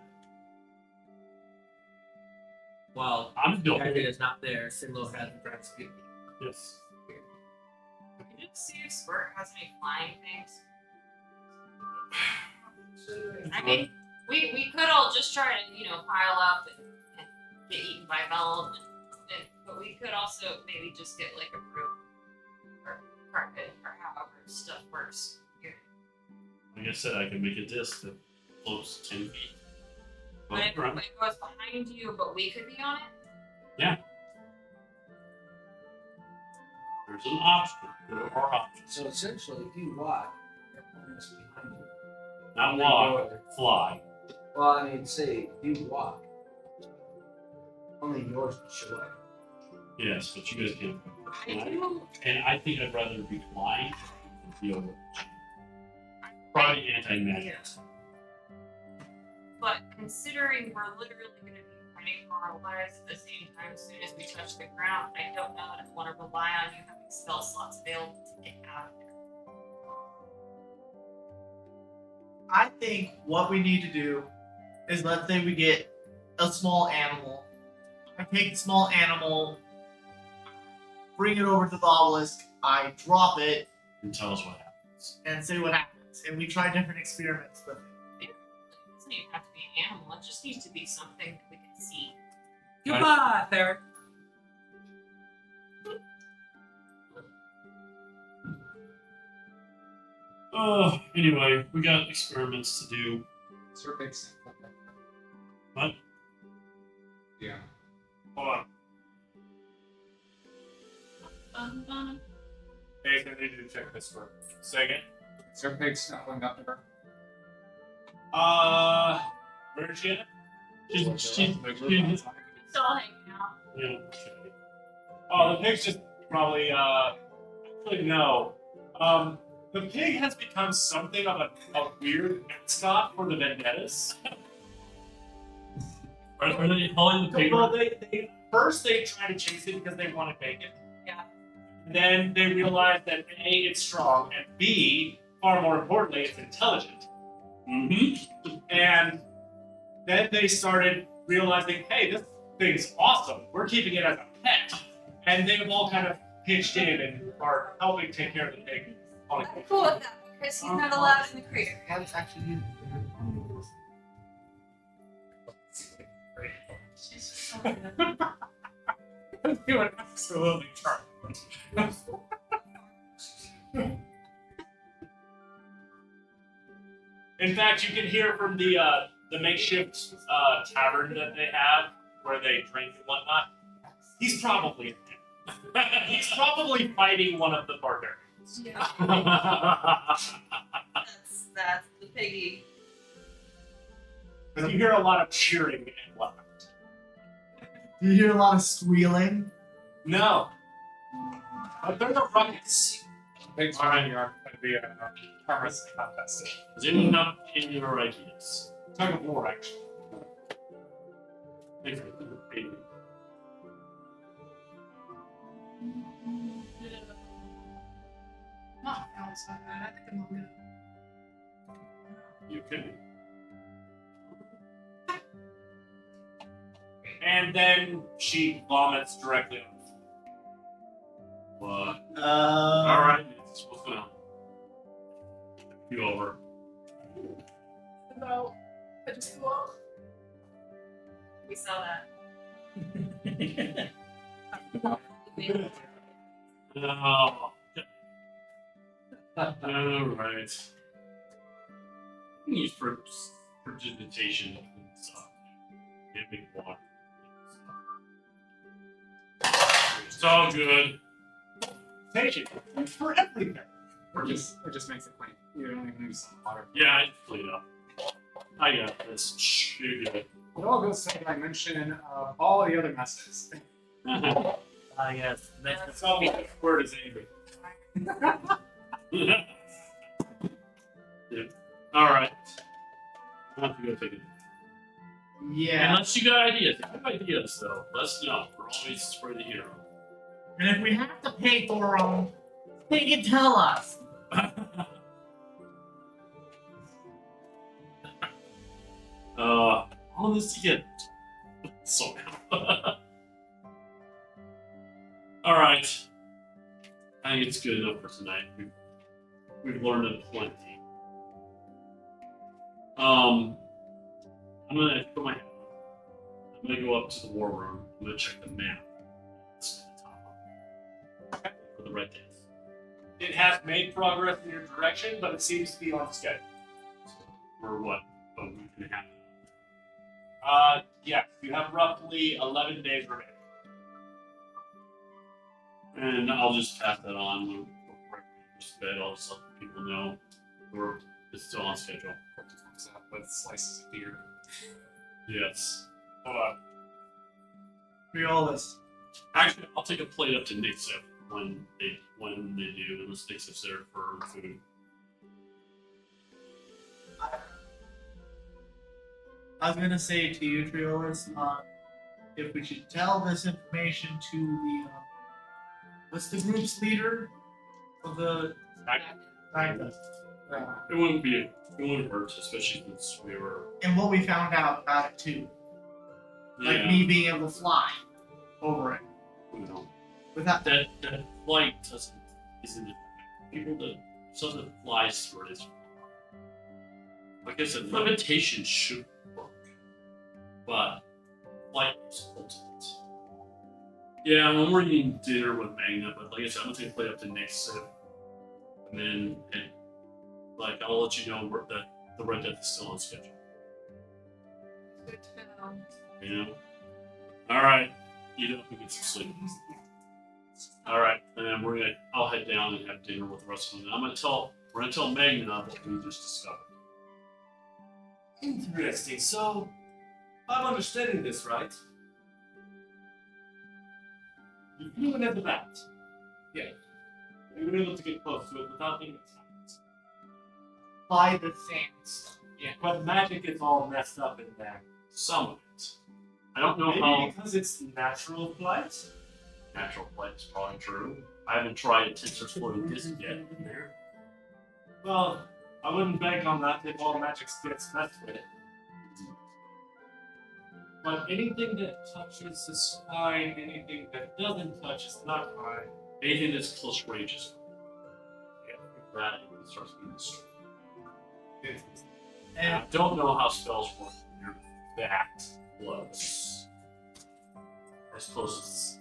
Well, I'm just going Gary to is not there. Sidlo has the drive speed. Yes. Can you see if Squirt has any flying things? I mean, we could all just try to, pile up and get eaten by Velm, but we could also maybe just get like a broom or carpet or however stuff works here. Like I said, I can make a disc that floats 10 feet. But above if the ground. it goes behind you, but we could be on it, There's an option. There are options. So essentially, if you walk, your opponent's behind you. Not And they walk, go- fly. Well, I mean, say if you walk, only yours will show up. Yes, but you guys can't I fly. do. And I think I'd rather be flying than deal with probably anti-magic. But considering we're literally going to be fighting for our lives at the same time as soon as we touch the ground, I don't know that I want to rely on you having spell slots available to get out of there. I think what we need to do is, let's say we get a small animal. I take the small animal, bring it over to the obelisk, I drop it, And tell us what happens. and see what happens. And we try different experiments with it. It doesn't even have to be an animal, it just needs to be something that we can see. Goodbye, Ferret. Anyway, we got experiments to do. Sir Bigson. What? Yeah. Hold on. Hey, I need to check this for a second. Sir Big's snuggling up to her. Where is she at? She's Still hanging out. yeah, okay. Oh, the pig's just probably, actually, no. The pig has become something of a weird mascot for the Vendettas. Are they calling the Well, paper? first they tried to chase it because they wanted bacon. Yeah. Then they realized that A, it's strong, and B, far more importantly, it's intelligent. Mm-hmm. And then they started realizing, hey, this thing's awesome. We're keeping it as a pet. And they've all kind of pitched in and are helping take care of the pig. I'm cool with that because he's not allowed in the crater. That's actually You would absolutely charm. In fact, you can hear from the makeshift tavern that they have, where they drink and whatnot. He's probably he's probably fighting one of the barbarians. Yeah. That's the piggy. Because you hear a lot of cheering and whatnot. Do you hear a lot of squealing? No. But they're the ruckus. Big's behind you are going to be a arm wrestling contest. Does anyone have any other ideas? Tug of war, actually. Thank you for the baby. Not outside. I think I'm all good. You okay? And then she vomits directly on the floor. What? Alright, what's going on? You over. About I just go out. We saw that. Oh. Alright. Use precipitation and stuff. Giving water. It's all good. Station for everything. Or just makes it clean. You don't even need some water. Yeah, I just clean up. I got this. Shh, you're good. It all goes to the dimension of all the other messes. Yes. That's all the word is angry. Yeah. Alright. I'll have to go take it. Yeah. Unless you got ideas. If you have ideas, though, let us know. We're always for the hero. And if we have to pay for them, they can tell us. All this to get somehow. Alright. I think it's good enough for tonight. We've learned a plenty. I'm gonna put my hand on. I'm gonna go up to the war room. I'm gonna check the map. It's at the top for the red days. It has made progress in your direction, but it seems to be on schedule. For what? A week and a half. Yes, you have roughly 11 days remaining. And I'll just pass that on when we're just bed. I'll just let people know it's still on schedule. Comes up with slices of beer. Yes. Hold on. Riolas. Actually, I'll take a plate up to Nixip when they do, unless Nixip's there for food. I was gonna say to you, Triolas, if we should tell this information to the what's the group's leader of the Magnus, It wouldn't hurt, especially since we were. and what we found out about it too, like Yeah, me being able to fly over it you know, without. that flight isn't people that something that flies through it is. Like I said, levitation should work, but flight is ultimate. Yeah, when we're eating dinner with Magna, but like I said, I'm gonna take a plate up to Nixip, and then Like, I'll let you know that the Red Death is still on schedule. Good to know. You know? Alright. You don't get some sleep. Alright, and then I'll head down and have dinner with the rest of them. We're gonna tell Magna what we just discovered. Interesting. So, I'm understanding this right. You flew in at the bat. Yeah. You were able to get close to it without being attacked. By the sands. Yeah. But magic is all messed up in there. Some of it. I don't know Maybe how because it's natural flight. natural flight is probably true. I haven't tried a TensorFlow disc yet in there. Well, I wouldn't bank on that if all magic gets messed with it. But anything that touches is fine. Anything that doesn't touch is not fine. Anything that's close range is fine. That it starts being destroyed. And I don't know how spells work when you're that close. As close as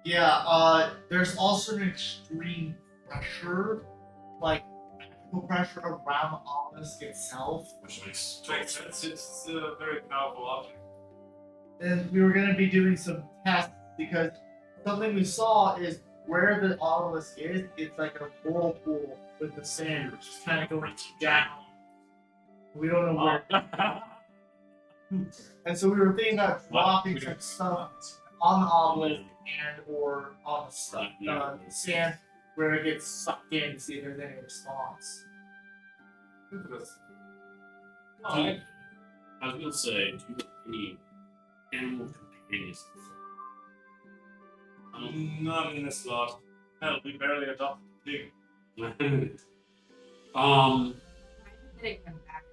yeah, there's also an extreme pressure, like magical pressure around the obelisk itself. which makes Makes sense. It's a very powerful object. And we were gonna be doing some tests because something we saw is where the obelisk is, it's like a whirlpool with the sand just kind of going down. We don't know where. And so we were thinking about dropping some stuff on the obelisk and or on the stuff, sand where it gets sucked in to see if there's any response. Interesting. I was gonna say, do you have any animal companions? Not in this lot. Hell, we barely adopted a pig. I'm getting him back.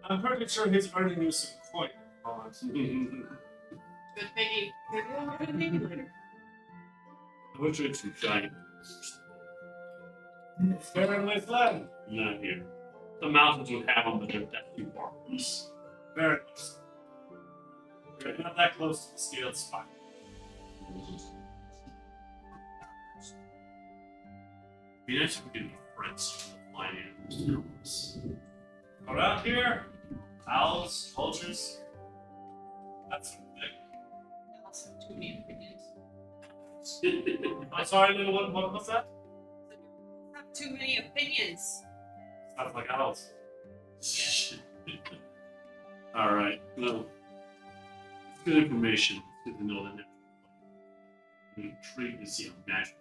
I'm pretty sure he's earning you some coin. Good piggy. Maybe I'll get a piggy later. I wish I had some giant It's very nice land. not here. The mountains would have them, but they're definitely far. Very nice. We're not that close to the scaled spine. Be nice if we could be friends with the flying animals. Around here, owls, vultures. That's something. I also have too many opinions. I'm sorry, little one. What was that? I have too many opinions. Sounds like owls. All right. Well, it's good information. It's good to know that. I'm intrigued to see how magic.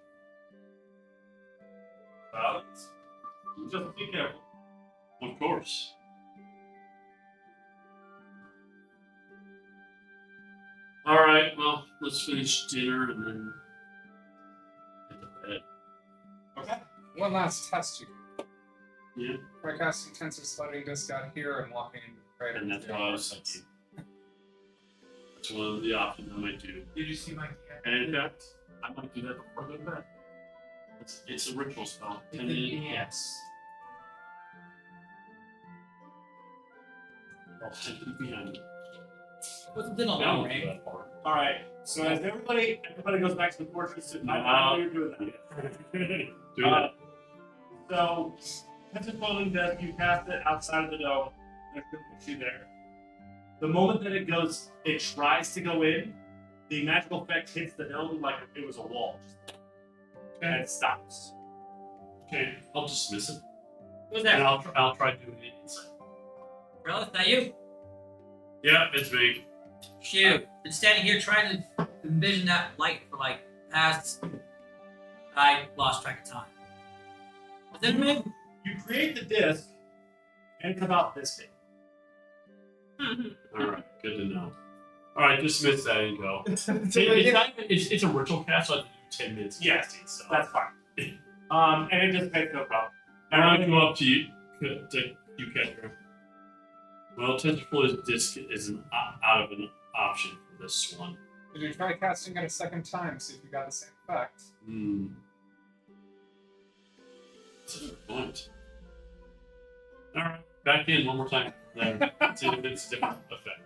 Owls. Just be careful. Of course. All right. Well, let's finish dinner and then get to bed. Okay. One last test you Yeah. try casting Tensor's floating disc out here and walking into the crater. And that's what I was thinking. That's one of the options I might do. Did you see my cat? And in fact, I might do that before I go to bed. It's a ritual spell. 10-minute Yes. I'll take you behind you. What's the dinner Now on, we'll do right? that part. All right. So as everybody goes back to the fortress, I know you're doing that. Do that. So, Pentafloating does you cast it outside of the dome. There's no issue there. The moment that it tries to go in, the magical effect hits the dome like it was a wall, and it stops. Okay, I'll dismiss it. Who's And that? I'll try doing it inside. Bro, is that you? Yeah, it's me. Shoot. Been standing here trying to envision that light for like past. I lost track of time. Was that me? You create the disc, and it's about this big. All right, good to know. All right, dismiss that and go. It's a ritual cast, so I have to do 10 minutes. Yes, casting, so that's fine. And it just makes no problem. I'm gonna go up to you, Kendra. Well, TensorFlow's disc is out of an option for this one. Did you try casting it a second time, see if you got the same effect? That's a good point. Alright, back in one more time. There. See if it's a different effect.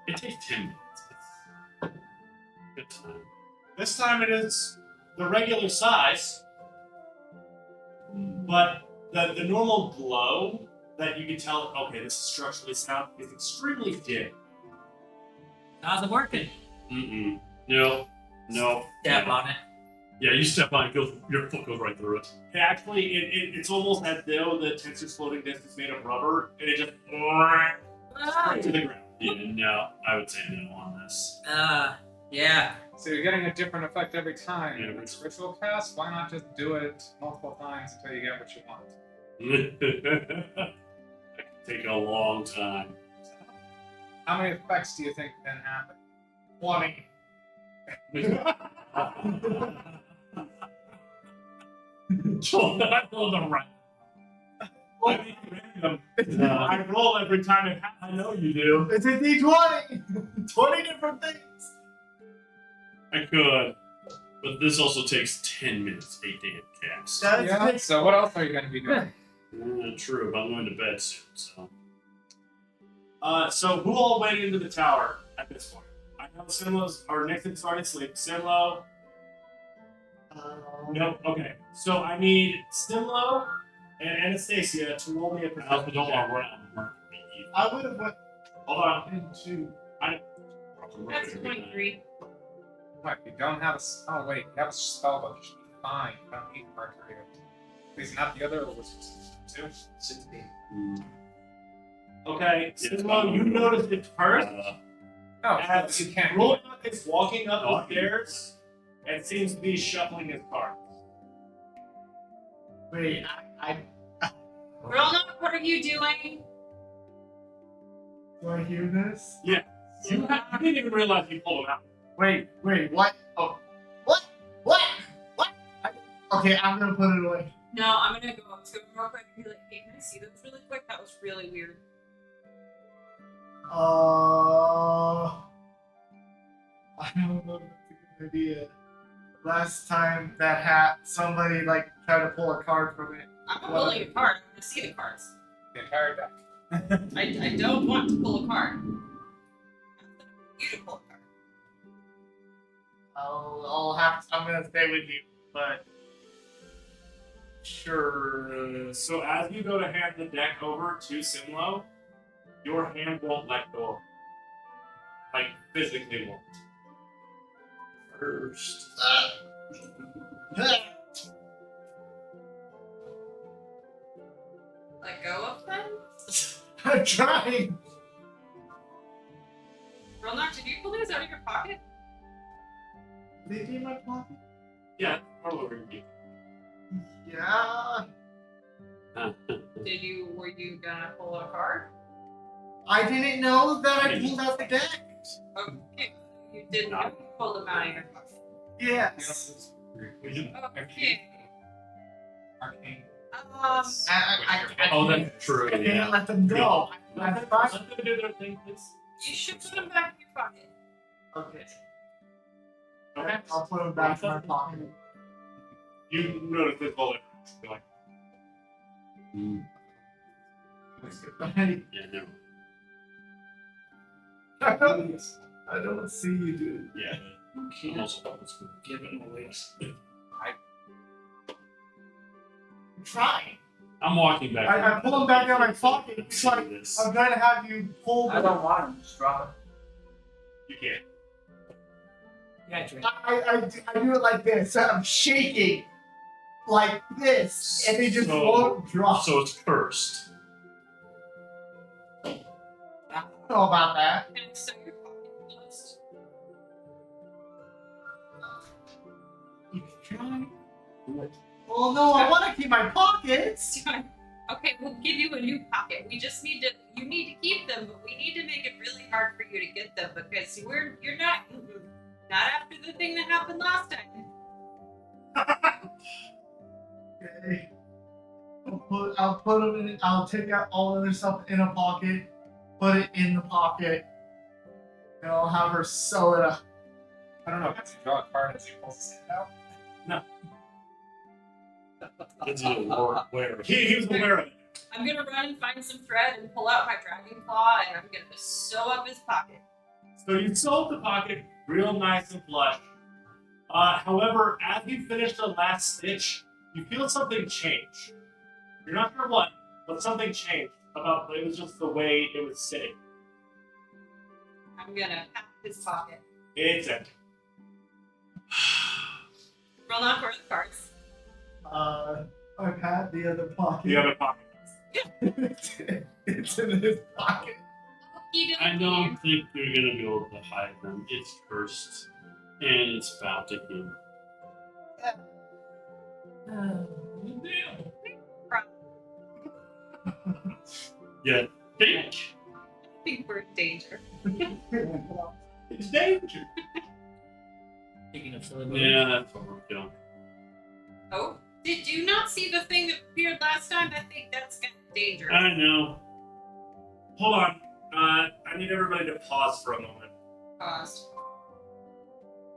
It takes 10 minutes. It's good time. This time it is the regular size. Hmm. but the normal glow that you can tell, okay, this is structurally sound, is extremely dim. How's it working? Mm-mm. No. Step on it. Yeah, you step on it, your foot goes right through it. Actually, it's almost as though the Tensor's floating disc is made of rubber, and it just straight to the ground. Yeah, no, I would say no on this. Yeah. So you're getting a different effect every time. Yeah. If it's ritual cast, why not just do it multiple times until you get what you want? That could take a long time. How many effects do you think can happen? 20. I love the right. I mean, random. I roll every time it happens. I know you do. It's a D20! 20 different things! I could. But this also takes 10 minutes, 8 to hit cast. That's Yeah. So what else are you going to be doing? True, but I'm going to bed soon, so. So who all went into the tower at this point? I know Simlo's, or Nixon started sleep. Simlo. No, okay. So I need Simlo and Anastasia to roll me a I perception also don't check. want to run. I would have went Hold on. into. That's 23. What? You don't have a. Oh, wait. You have a spell book. You should be fine. You don't need Mercury. At least not the other wizards. Too. 16. Okay, Yeah. Simlo, you noticed it first. Oh, As you can't. Roanoke is walking up Oh, the stairs and seems to be shuffling his cards. Wait, I Roanoke, what are you doing? do I hear this? You didn't even realize you pulled him out. Wait, what? Oh, what? Okay, I'm gonna put it away. No, I'm gonna go up to him real quick and be like, hey, can I see those really quick? That was really weird. I don't know if it's a good idea. Last time that somebody like tried to pull a card from it. I'm not pulling a card. I'm gonna see the cards. The entire deck. I don't want to pull a card. I'm gonna you to pull a card. I'm gonna stay with you, but sure. So as you go to hand the deck over to Simlo, your hand won't let go. Like physically won't. First. Let go of them? I'm trying. Roanoke, did you pull these out of your pocket? They in my pocket? Yeah, all over you. Yeah. Were you gonna pull a card? I didn't know that I pulled out the deck. Okay. You didn't know you pulled them out of your pocket. Yes. Okay. Arcane. Oh, that's true. I can't Yeah. let them go. Let them do their thing, please. You should put them back in your pocket. Okay. Okay. I'll put them back in my pocket. You notice this bullet. You're like, Yeah, no. I don't see you, dude. Yeah. Can't give it away. I'm trying. I'm walking back. I pull them back out of my pocket. It's See like this. I'm trying to have you pull I them. don't want him. Just drop you can't. Yeah, Drake. I do it like this. I'm shaking like this, and they just So- won't drop. So it's cursed. I don't know about that. Can I sew your pocket closed? You can try. Well, no, I want to keep my pockets. Okay, we'll give you a new pocket. We just need to. You need to keep them, but we need to make it really hard for you to get them because you're not after the thing that happened last time. Okay. I'll put them in. I'll take out all of their stuff in a pocket, put it in the pocket, and I'll have her sew it up. I don't know. Does he draw a card as he pulls his hand out? It's a where. He was aware of it. I'm gonna run and find some thread and pull out my dragon claw, and I'm gonna sew up his pocket. So you sew the pocket real nice and flush. However, as you finish the last stitch, you feel something change. You're not sure what, but something changed. It was just the way it was sitting. I'm gonna pat his pocket. It's empty. Roll not for the cards. I've had the other pocket. The other pocket. It's in his pocket. I don't think you're gonna be able to hide them. It's cursed, and it's bound to him. Yeah, think. I think we're in danger. It's danger. Speaking of silly moves. Yeah, that's what we're doing. Oh, did you not see the thing that appeared last time? I think that's kind of dangerous. I know. Hold on. I need everybody to pause for a moment. Paused.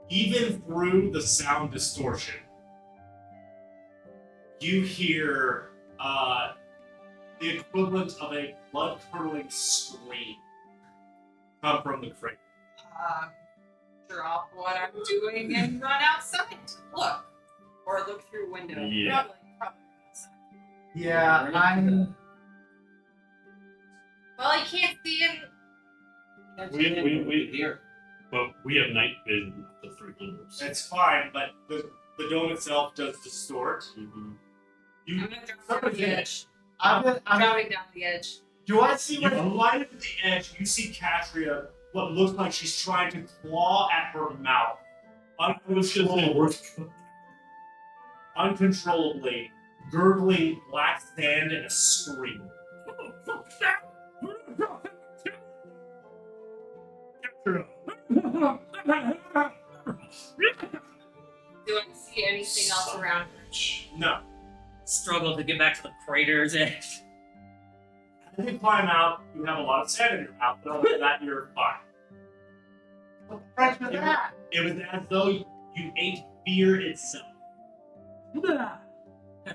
Even through the sound distortion, you hear the equivalent of a blood-curdling scream come from the crate. Drop what I'm doing and run outside to look. Or look through window. Yeah. Probably outside. Yeah, I'm. Well, I can't see him. We Here. but we have night vision of the 300s. It's fine, but the dome itself does distort. Mhm. You, I'm gonna drop down the edge. I'm Dropping down the edge. do I see you what? light up at the edge. You see Katria. What looks like she's trying to claw at her mouth, uncontrollably, gurgling black sand and a scream. Do I see anything else around her? No. Struggle to get back to the crater's edge. As you climb out, you have a lot of sand in your mouth, but other than that, you're fine. What the frick was that? It was as though you ate fear itself.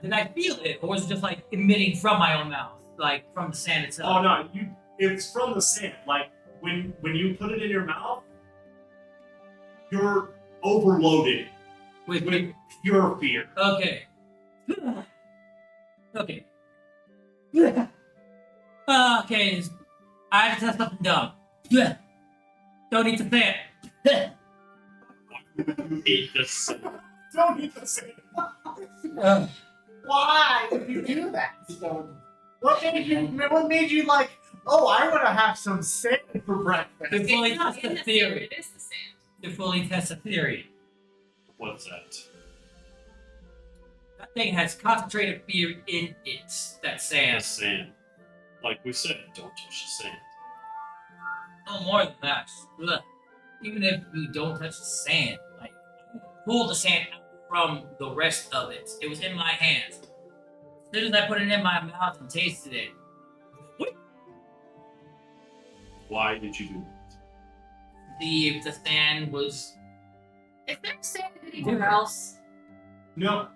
Did I feel it, or was it just like emitting from my own mouth, like from the sand itself? Oh no, it's from the sand. Like when you put it in your mouth, you're overloaded With with pure fear. okay. Okay. Okay. I had to test something dumb. Don't need to say it. Eat this. Don't eat the sand. Why did you do that? What made you like? Oh, I want to have some sand for breakfast. To fully It's not test in the the sand, theory. it is the sand. To fully test the theory. What's that? That thing has concentrated fear in it. That The sand. sand. Like we said, don't touch the sand. No more than that. Ugh. Even if we don't touch the sand, like pull the sand out from the rest of it. It was in my hands. As soon as I put it in my mouth and tasted it, Why did you do that? see if the sand was Is there sand anywhere else? No.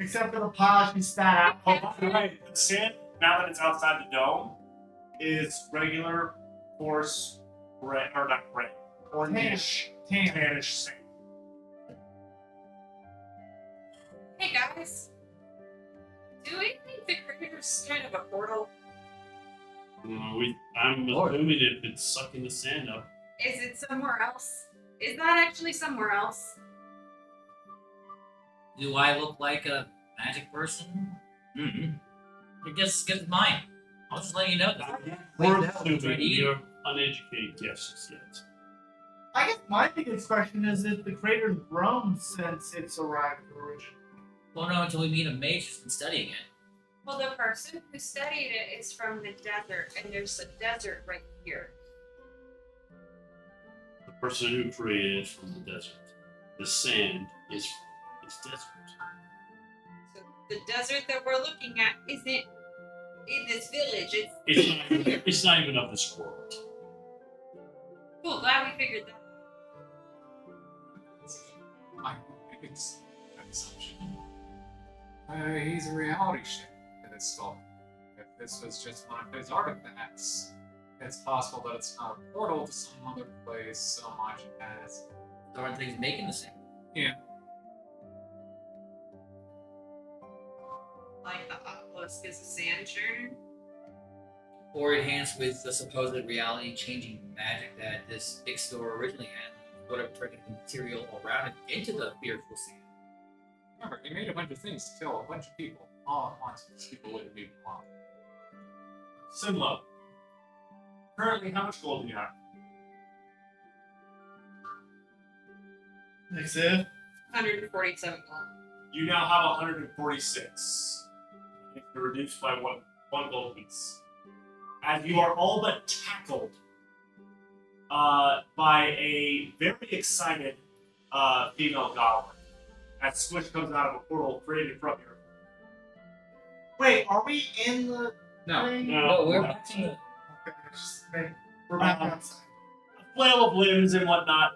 Except for the pile she spat out. Oh, by the way, the sand, now that it's outside the dome, is regular, coarse, gray, or not gray, ornish, tannish sand. Hey guys. Do we think the crater's kind of a portal? I'm assuming if it's sucking the sand up. Is it somewhere else? Is that actually somewhere else? do I look like a magic person? Mm-hmm. Your guess is good as mine. I'll just let you know that. We're Wait, that was assuming right. you're uneducated guesses yet. I guess my biggest question is if the crater's grown since its arrived originally. Won't know until we meet a mage who's been studying it. Well, the person who studied it is from the desert, and there's a desert right here. The person who created it from the desert. The sand is desert. So the desert that we're looking at isn't in this village. It's not even of this world. Cool, glad we figured that out. My biggest assumption. He's a reality shift in this story. If this was just one of his artifacts, it's possible that it's not a portal to some other place so much as. There aren't things making the same. Like the obelisk is a sand churner? Or enhanced with the supposed reality-changing magic that this big store originally had, would have turned the material around it into the fearful sand. Remember, he made a bunch of things to kill a bunch of people all at once. These people wouldn't be long. Simlo. Currently, how much gold do you have? Next it. 147 gold. You now have 146. It's reduced by one gold piece. As you are all but tackled by a very excited female goblin. As Squish comes out of a portal created from here. Wait, are we in the No. thing? Oh, we're back in the. Okay, we're back outside. A flail of limbs and whatnot.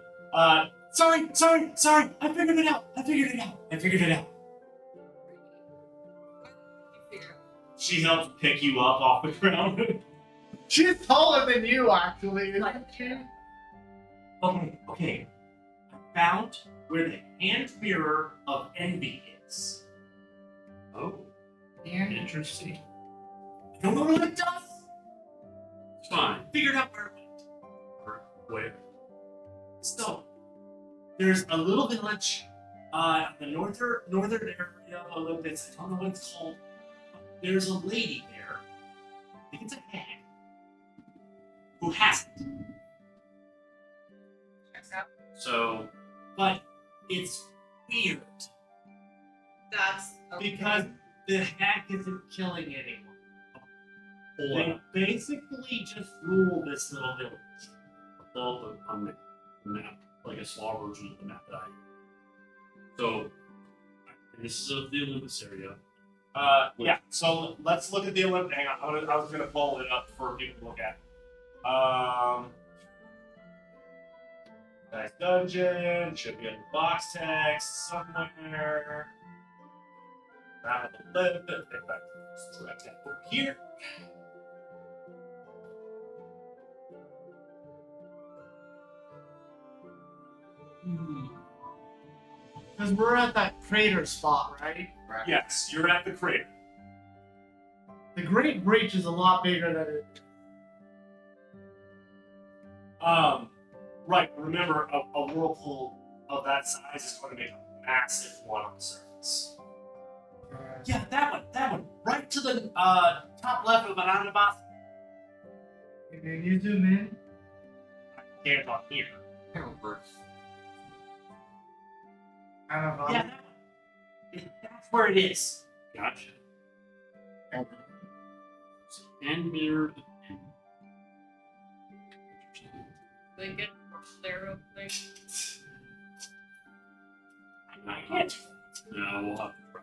Sorry. I figured it out. What did you figure out? She helps pick you up off the ground. She's taller than you, actually, isn't she? Okay. I found where the hand mirror of envy is. Oh, And interesting. I don't know what it does. It's fine. Figured out where it went. Wait. So, there's a little village, the northern area of Olympus. I don't know what it's called. There's a lady there. I think it's a hag. Who has it. Checks out. So, But it's weird. That's okay. Because the hag isn't killing anyone. hold They on. basically just rule this little village. Pull up a map, like a small version of the map that I have. So, this is of the Olympus area. Yeah, so let's look at the Olympic. Hang on, I was going to pull it up for people to look at. Nice dungeon, should be in the box text somewhere. Map of the Olympus. In fact, let's direct that over here. because we're at that crater spot, right? Yes, you're at the crater. The Great Breach is a lot bigger than it. Right, remember, a whirlpool of that size is going to make a massive one on the surface. Yeah, that one. Right to the top left of Banana Boss. Can you zoom in? Can't on here. Over. I don't know. Yeah, that one. That's where it is. Gotcha. And mirrored. They get there real quick. I can't. No, we'll have to try.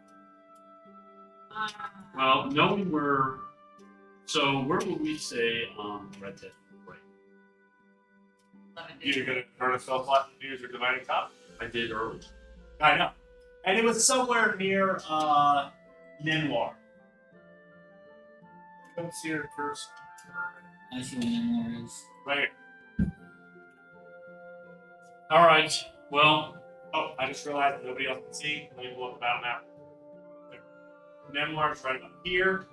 Uh, Well, knowing where. So, where would we say Red Dead? Right. 11 days. You're going to turn a spell slot and use your dividing top? I did early. I know. And it was somewhere near Nenoir. Don't see her first. I see what Nemour is. Right here. All right. Well, Oh, I just realized that nobody else can see. Let me pull up the battle map. Nenoir is right up here.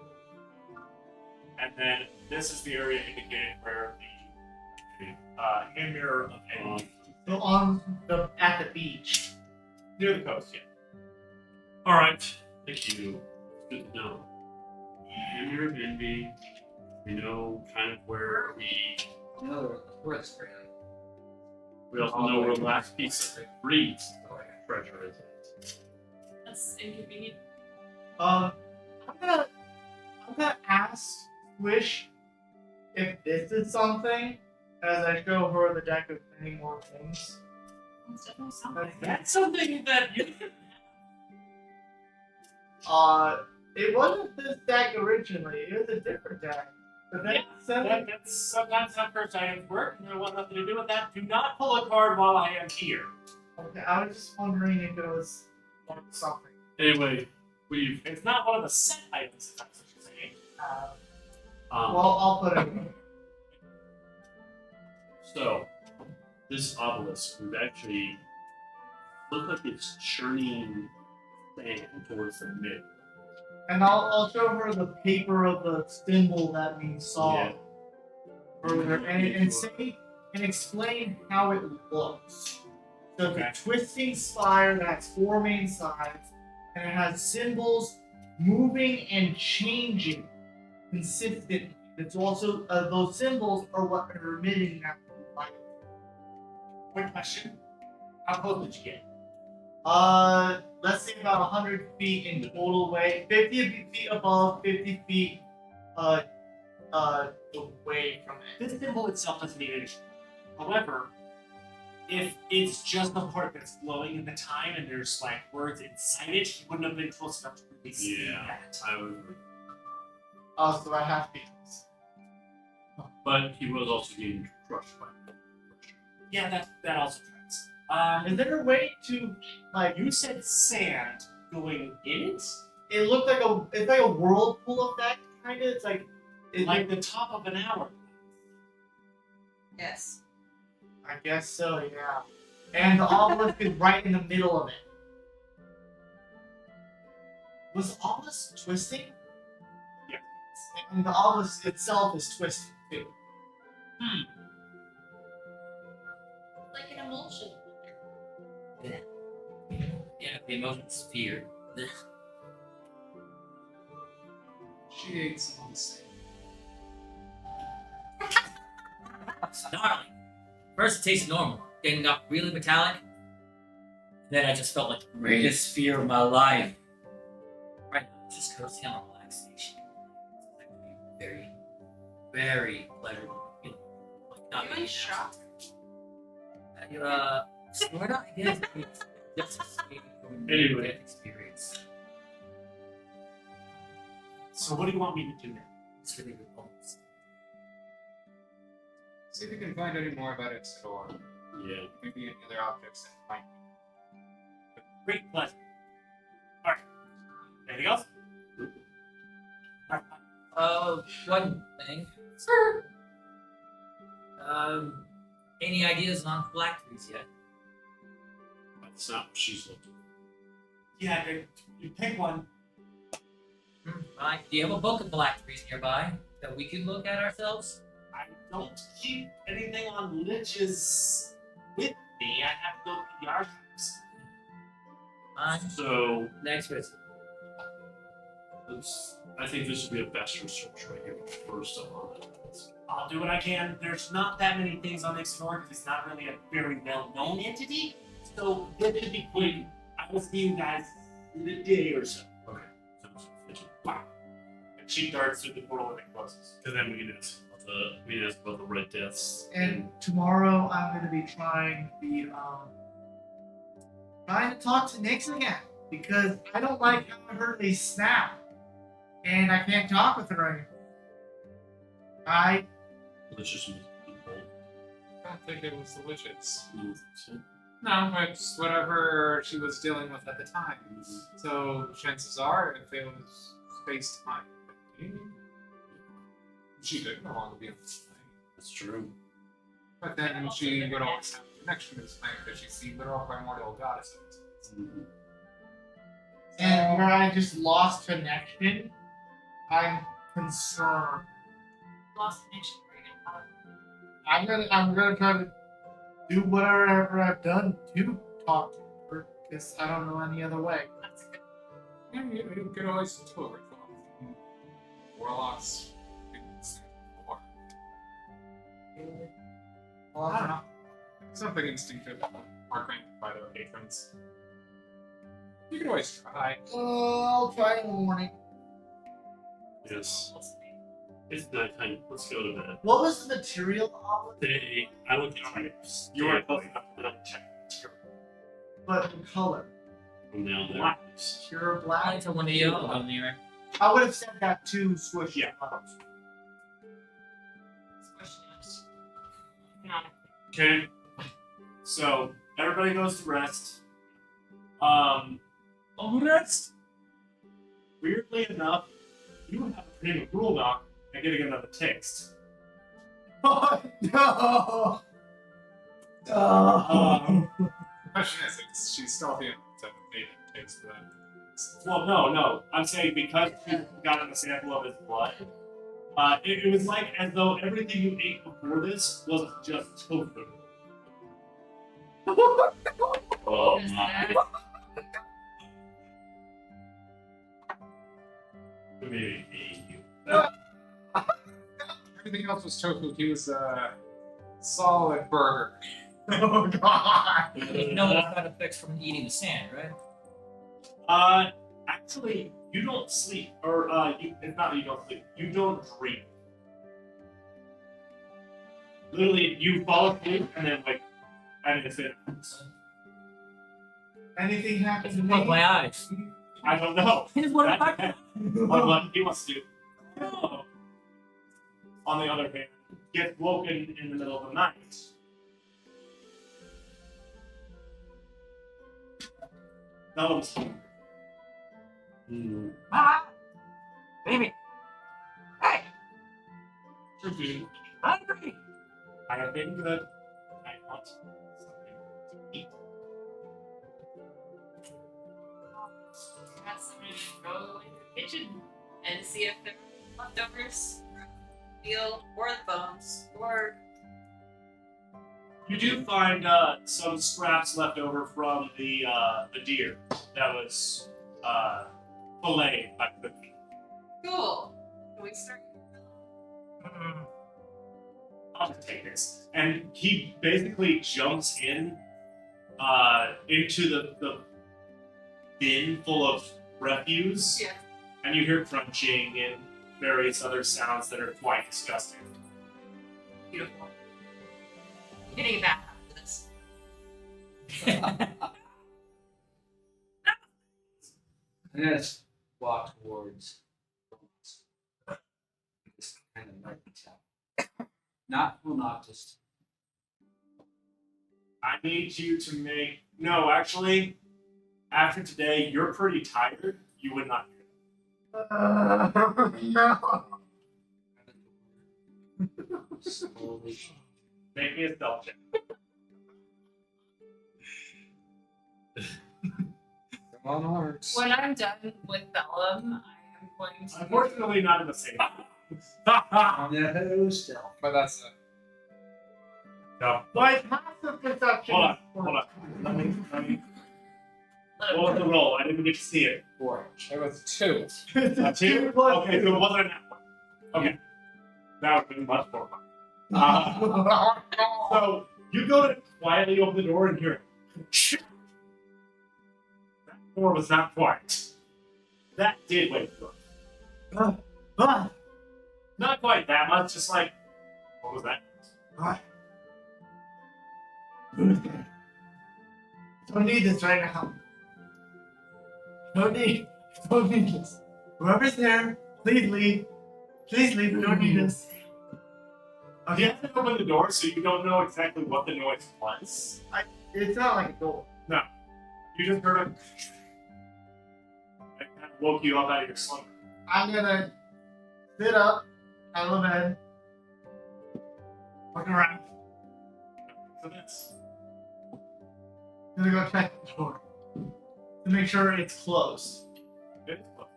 And then this is the area indicated where the hand mirror of envy. So at the beach. Near the coast, yeah. all right. Thank you. Good to know. Mirror of Envy. We know kind of where we. No, we're at spring. We also know where the last piece of Reed's treasure is. That's inconvenient. I'm gonna ask Wish if this is something as I show her the deck of many more things. It's definitely something. That's something that you can It wasn't this deck originally. It was a different deck. But then That's sometimes how first items work, and I want nothing to do with that. Do not pull a card while I am here. okay, I was just wondering if it was something. Anyway, we've. It's not one of the set items, if that's what you're saying. Well, I'll put it in. So, this obelisk would actually look like it's churning sand towards the middle. And I'll show her the paper of the symbol that we saw Yeah. earlier, and explain how it looks. So Okay. the twisting spire that has 4 main sides, and it has symbols moving and changing consistently. It's also those symbols are what are emitting that light. Quick question. How close did you get? Let's say about 100 feet in total way. 50 feet above, 50 feet away from it. This symbol itself doesn't need anything. However, if it's just the part that's glowing in the time and there's like words inside it, he wouldn't have been close enough to really see Yeah. that. I would agree. So I have to. But he was also getting crushed by it. Yeah, that also tracks. Is there a way to like? You said sand going in it? It looked like it's like a whirlpool effect, kind of. It's like Like the top of an hour. Yes. I guess so, yeah. And the obelisk is right in the middle of it. Was the obelisk twisting? Yeah. And the obelisk itself is twisting too. Like an emulsion. Yeah, the emotion sphere. She ate some sand. Gnarly. First it tasted normal, then got really metallic. Then I just felt like the greatest fear of my life. Right now, it's just coasting on relaxation. It's actually very, very pleasurable. Like, not You in being shock? Sort of, I guess. Just escaping from a Anyway. death experience. So what do you want me to do now? It's really good moments. See if you can find any more about its door. Yeah. Maybe any other objects that might Great pleasure. Alright. Anything else? Alright. One thing. Any ideas on phylacteries yet? That's not what she's looking for. Yeah, you pick one. Right. Do you have a book of phylacteries nearby that we can look at ourselves? I don't keep anything on liches with me. I have to go to the archives. So, Next visit. I think this would be a best research right here. First of all. I'll do what I can. There's not that many things on Explore because it's not really a very well-known entity. So this should be quick. I will see you guys in a day or so. Okay. Sounds efficient. Wow. And she darts through the portal and it closes. And then we can ask about the Red Deaths. And tomorrow I'm going to be trying to talk to Nyx again because I don't like how her they snap, and I can't talk with her anymore. Let's just meet people. I don't think it was the witches. move to- No, it's whatever she was dealing with at the time. So chances are, if it was space time, she could no longer be on this thing. That's true. But then she would always have a connection to this thing because she's the literal primordial goddess. Mhm. And where I just lost connection, I'm concerned. Lost connection. I'm gonna try to do whatever I've done to talk to her because I don't know any other way. That's good. Yeah, you could always do a ritual. Warlocks. Before. Well, I don't know. Something instinctive are granted by their patrons. You could always try. I'll try in the morning. Yes. It's nighttime. Let's go to bed. What was the material of it? I looked at it. You are close enough to check. But the color. From down there. Black. Pure I black. like to one of you on there. I would have said that too, Swish. Yeah. Okay. So everybody goes to rest. Rest. Weirdly enough, you have a name of Rule Doc and getting another text. Oh no! Um, The question is, she's still the made it takes the Well, no. I'm saying because you got a sample of his blood, it was like as though everything you ate before this was just tofu. Oh my. Maybe you. Everything else was tofu. He was a solid burger. Oh god. You know the side effects from eating the sand, right? Actually, you don't sleep, or it's not that you don't sleep. You don't dream. Literally, you fall asleep and then wake, and it's it. Anything happens to Close me? my eyes. I don't know. Here's what That I depends on what he wants to do. On the other hand, get woken in the middle of the night. No, Ah! Baby! Hey! Trudy, Hungry! I have been good. I want something to eat. Ask someone to go in the kitchen and see if there are leftovers, veal, or the bones, or You do find some scraps left over from the deer that was filleted by the cookie. cool. Can we start? I'll just take this. And he basically jumps in into the bin full of refuse. Yeah. And you hear crunching and various other sounds that are quite disgusting. Beautiful. I'm getting back after this. I'm gonna walk towards this kind of like tell. Not full Noctis. I need you to make. No, actually, after today, you're pretty tired. You would not hear No. Slowly. Make me a stealth check. Come on, hearts. When I'm done with Bellum, I am going to. Unfortunately, not in the same. No stealth. But that's No. My passive perception. Hold on. Let me. What was the roll? I didn't get to see it. 4. it was 2. A two? Okay, so it wasn't a net one. Okay. That would have been much more fun. So you go to quietly open the door and hear it. That door was not quiet. That did wake you up. Not quite that much, just like, what was that? Don't need this right now. Don't need this. Whoever's there, please leave. Please leave. We don't need this. You have to open the door, so you don't know exactly what the noise was. It's not like a door. You just heard a. It kind of woke you up out of your slumber. I'm gonna sit up out of the bed, look around. So that's. Gonna go check the door to make sure it's closed. It is close.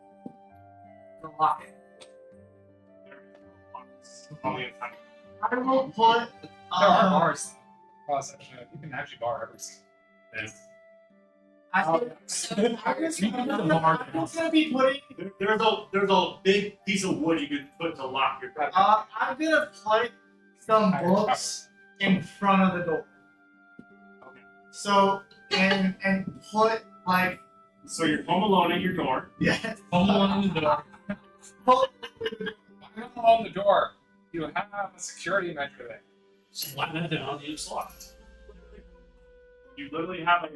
The lock. There is no box on the inside. I will put. There are bars. Cross section. You can actually bar everything. Yes. I'm So just gonna be putting. There's a big piece of wood you can put to lock your door. I'm gonna put some books in front of the door. Okay. So and put like So you're home alone at your door. yes. Home alone in the dark. Put, I'm on the door. You have a security measure there. Slap that down, it's locked. You literally have a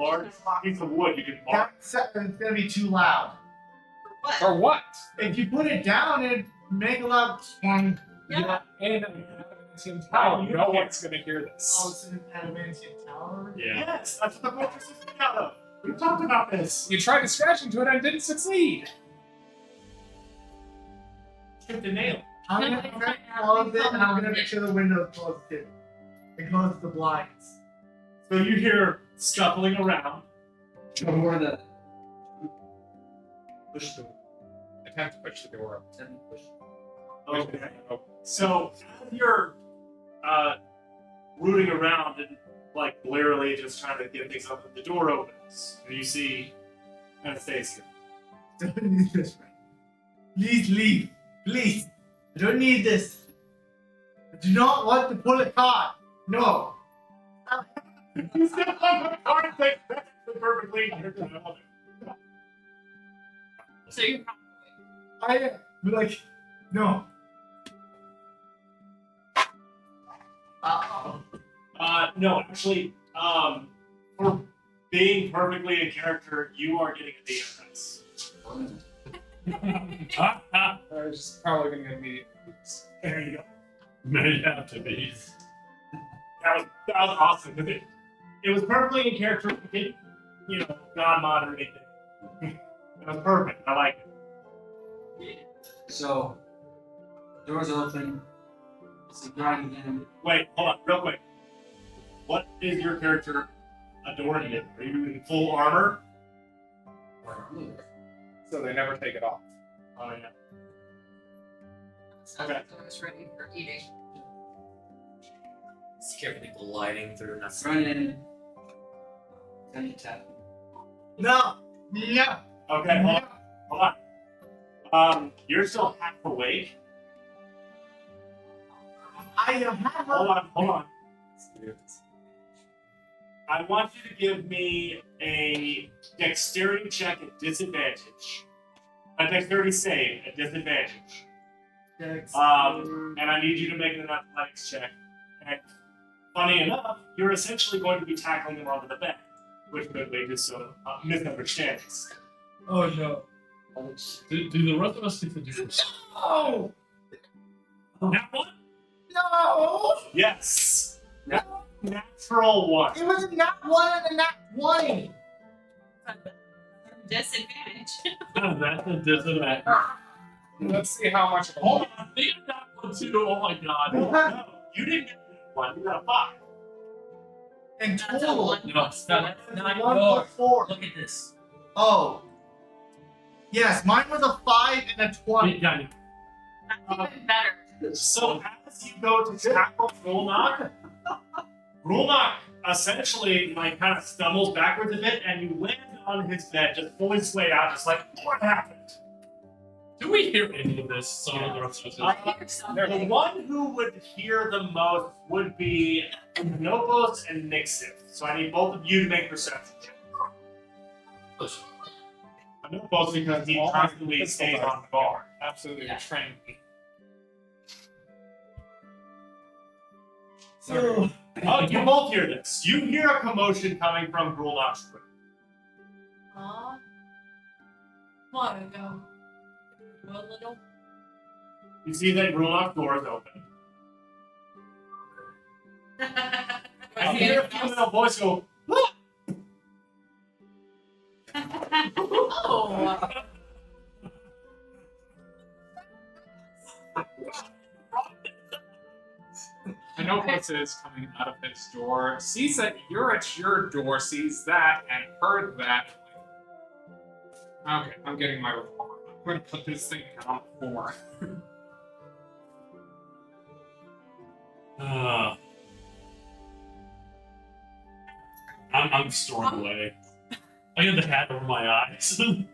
large piece of wood you can bar. it's gonna be too loud. what? For what? If you put it down, it'd make a loud twang. Yeah. In an adamantium tower, no one's gonna hear Oh, this. it's an adamantium tower. Yeah. Yes, that's what the fortress is made out of. We talked about this. You tried to scratch into it and didn't succeed. Chipped a nail. I'm gonna close it, and I'm gonna make sure the window's closed too. And close the blinds. So you hear scuffling around. Before the Push the attempt to push the door up. Okay. So as you're rooting around and like blearily just trying to get things up, the door opens and you see Anastasia. Don't need this right. Please leave. Please. I don't need this. I do not want to pull a card. No. You step on the card and think that's perfectly. So you're probably I am. But like, no. No, actually, for being perfectly in character, you are getting a DFS. There's probably going to be There you go. May have to be. That was awesome. It was perfectly in character. It didn't, God mod or anything. That was perfect. I like it. So, doors open. It's a grind again. Wait, hold on, real quick. What is your character adorned in? Are you in full armor? so they never take it off. Oh yeah. Sounds like I was ready for eating. Just carefully gliding through nothing. Run in. Then you tap. No. No. Okay, hold on. You're still half awake. I have Hold on. I want you to give me a dexterity check at disadvantage. A dexterity save at disadvantage. And I need you to make an athletics check. And funny enough, you're essentially going to be tackling him onto the bed, which could lead to some misunderstandings. Oh no. Do the rest of us get to do this? Oh That one? no! Yes. Natural one. It was a nat 1 and a nat 20. Disadvantage. That's a disadvantage. Let's see how much of a Hold on, they got that one too. Oh my god. No, you didn't get one. You got a 5. In That's a total. one. No, stop. That's not 1 yours. plus 4. Look at this. Oh. Yes, mine was a 5 and a 20. Yeah, That's even better. So as you go to tackle Grulnak essentially like kind of stumbles backwards a bit, and you land on his bed, just fully swayed out, just like, what happened? do we hear any of this? So the rest of us. I hear The something. one who would hear the most would be Nopos and Nixon. So I need both of you to make perception checks. Nopos because he All my constantly pistol stays dice. on guard. absolutely Yeah. trained me. So, Oh, you both hear this. You hear a commotion coming from Grulnak's room. Aw. Come on, go. Do a little. You see that Grulnak's door is open. And you hear a female voice go, "Ah!" Oh. I know Puss is coming out of his door, sees that you're at your door, sees that, and heard that. Okay, I'm getting my revolver. I'm going to put this thing on the floor. I'm stormed away. I got the hat over my eyes. I'm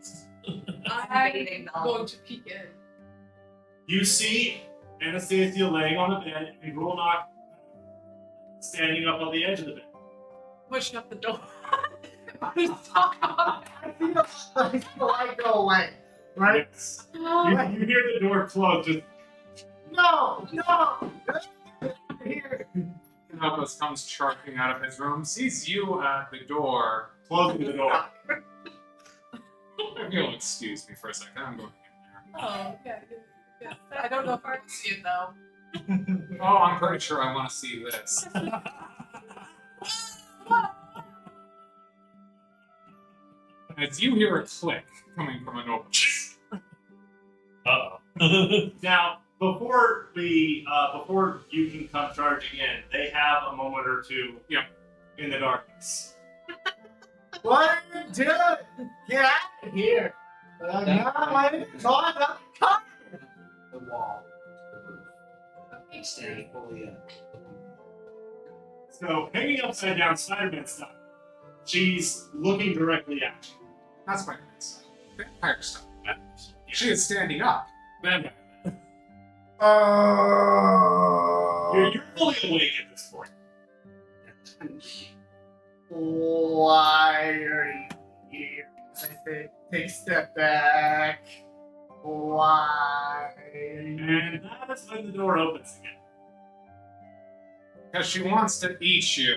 going to peek in. You see Anastasia laying on the bed and Grulnak standing up on the edge of the bed. Pushing up the door. I was talking about I feel like the light go away. Right? Yes. You hear the door close, just No! No! Here. Nopos comes charging out of his room, sees you at the door. closing the door. If you'll excuse me for a second, I'm going in Oh, okay. Good. I don't know if I can see it though. there. Oh, I'm pretty sure I want to see this. As you hear a click coming from Nopos. Uh-oh. Now, before you can come charging in, they have a moment or two in the darkness. What are you doing? Get out of here! The wall. The roof. Standing fully up. So, hanging upside down Spider-Man style, she's looking directly at you. That's my style. Vampire style. She is standing up. Vampire. Oh. You're fully awake at this point. Why are you here? I say, take a step back. Why? And that's when the door opens again. Because she wants to eat you.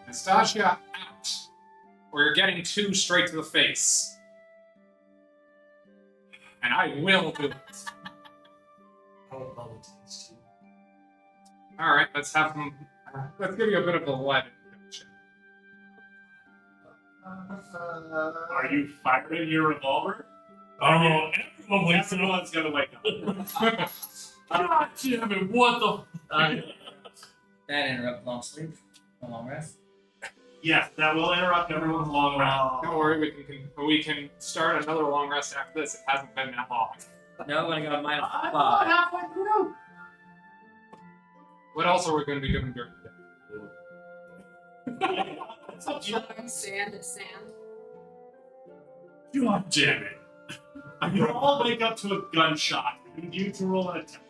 Nastasia, out. Or you're getting two straight to the face. And I will do it. Alright, let's have them. Let's give you a bit of a light introduction. Are you firing your revolver? Oh, Everyone's gonna wake up. God damn it! What the? That interrupt long sleep. A long rest. Yes, that will interrupt everyone's long rest. Don't worry, we can start another long rest after this. It hasn't been that long. No, I'm gonna go minus I'm 5. halfway through. What else are we going to be doing during the day? It's up to you. Throwing sand at sand. God damn it! You all wake up to a gunshot. You need to roll an attack.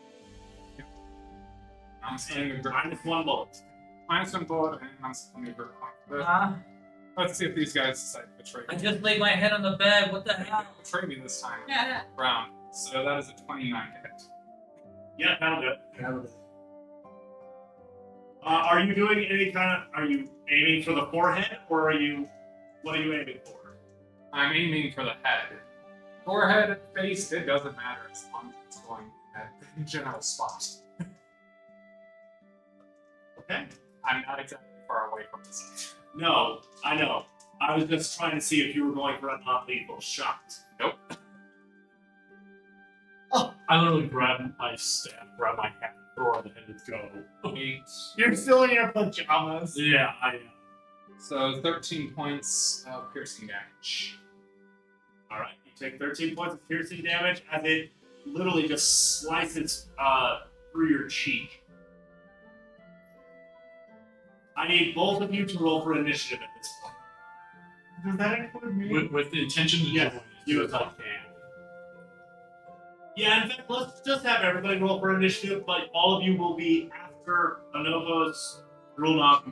I'm standing And -1 bullet. minus 1 bullet, and I'm standing very Let's see if these guys decide to betray I me. just laid my head on the bed. What the hell? Betray me this time Yeah. round. So that is a 29 to hit. Yeah, that'll do it. Are you doing any kind of? Are you aiming for the forehead, or are you? What are you aiming for? I'm aiming for the head. Forehead, face, it doesn't matter as long as it's going at the general spot. Okay. I'm not exactly far away from this. No, I know. I was just trying to see if you were going for a non-lethal shot. Nope. I literally grabbed my staff, grabbed my hat, throw on the head, and go. 8. You're still in your pajamas. Yeah, I am. So 13 points of piercing damage. All right, you take 13 points of piercing damage as it literally just slices through your cheek. I need both of you to roll for initiative at this point. Does that include me? With the intention to Yes, join you you as as I well. can. Yeah, in fact, let's just have everybody roll for initiative, but all of you will be after Anovo's rule knock.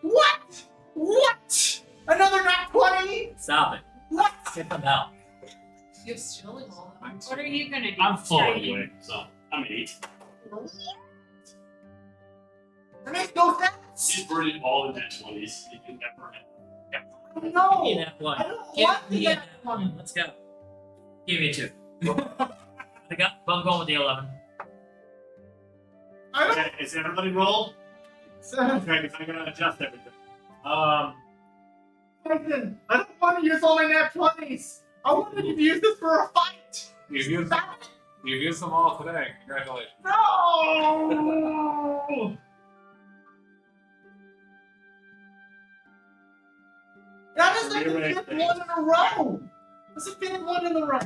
What? What? Another nat 20? Stop it. What? Get them out. You're stealing all that. What are you gonna do? I'm full Strike? anyway, so I'm 8. That makes no sense. She's burning all the net 20s you can ever have. No. Give me that one. I don't Give want me the that nat one. 20. Let's go. Give me a 2. I'm going with the 11. I don't. Okay, is everybody rolled? Okay, because I'm gonna adjust everything. Listen, I don't want to use all my nat 20s. I wanted to use this for a fight. You've used, Stop it. you've used them all today. Congratulations. No. That is like the Rearrange fifth things. one in a row. That's the fifth one in a row.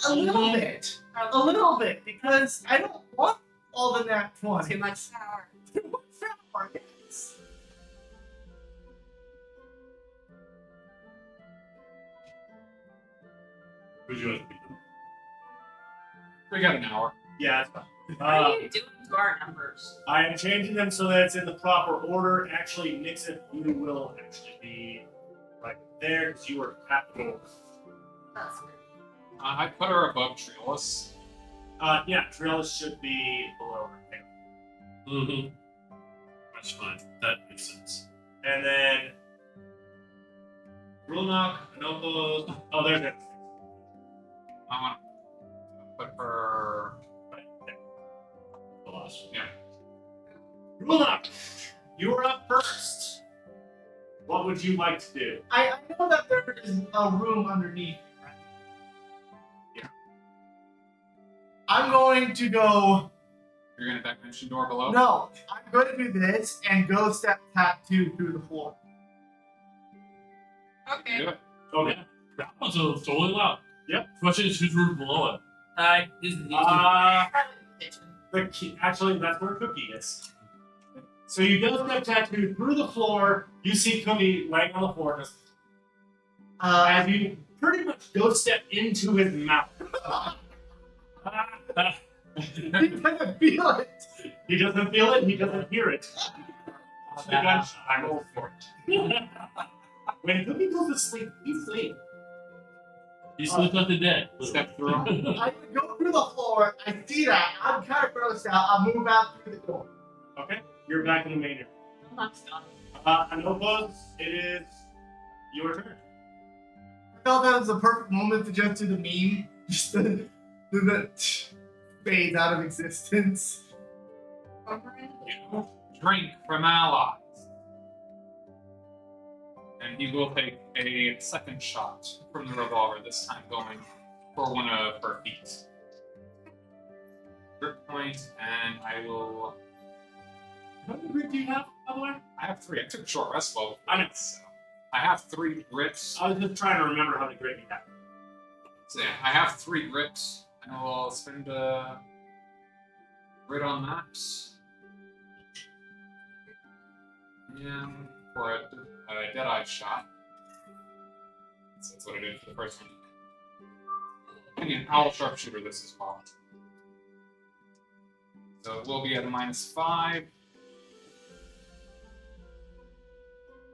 A little bit. A little bit, because I don't want all the nat 20. Too much power. Too much power, yes. Would you like to beat them? We got an hour. Yeah, that's fine. What are you doing to our numbers? I am changing them so that it's in the proper order. Actually, Nixon, you will actually be right there because you were capital. That's weird. I put her above Triolis. Yeah, Trellis should be below her. Mm-hmm. That's fine. That makes sense. And then Rulnock, Anopos. Oh, there's it. I want to put her. Right there. The last one. Yeah. Rulnock, you are up first. What would you like to do? I know that there is a room underneath, right? Yeah. I'm going to go. You're going to dimension door below? No, I'm going to do this and go step tap 2 through the floor. Okay. Do it. Oh yeah. That one's totally loud. Yep. Question is who's room below it? Hi, this is Kitchen. The key, actually, that's where Cookie is. So you go step tattoo through the floor. You see Cookie laying on the floor. Just, as you pretty much go step into his mouth. He doesn't feel it. He doesn't feel it. He doesn't hear it. The gunshot. I roll for it. When Cookie goes to sleep, he's asleep. He sleeps like the dead. Step through. I go through the floor. I see that. I'm kind of grossed out. I'll move out through the door. Okay, you're back in the main area. That's done. Anopos, it is your turn. I felt that was the perfect moment to just do the meme. Just the fades out of existence. You drink from allies. And he will take a second shot from the revolver, this time going for one of her feet. Grip point, and I will. How many grit do you have, by the way? I have 3. I took a short rest while. I know. So I have 3 grips. I was just trying to remember how many grit you have. So yeah, I have 3 grips. And I'll spend a grit on that. And for a Deadeye shot. So that's what I did for the first one. And an Owl Sharpshooter this as well. So it will be at a -5.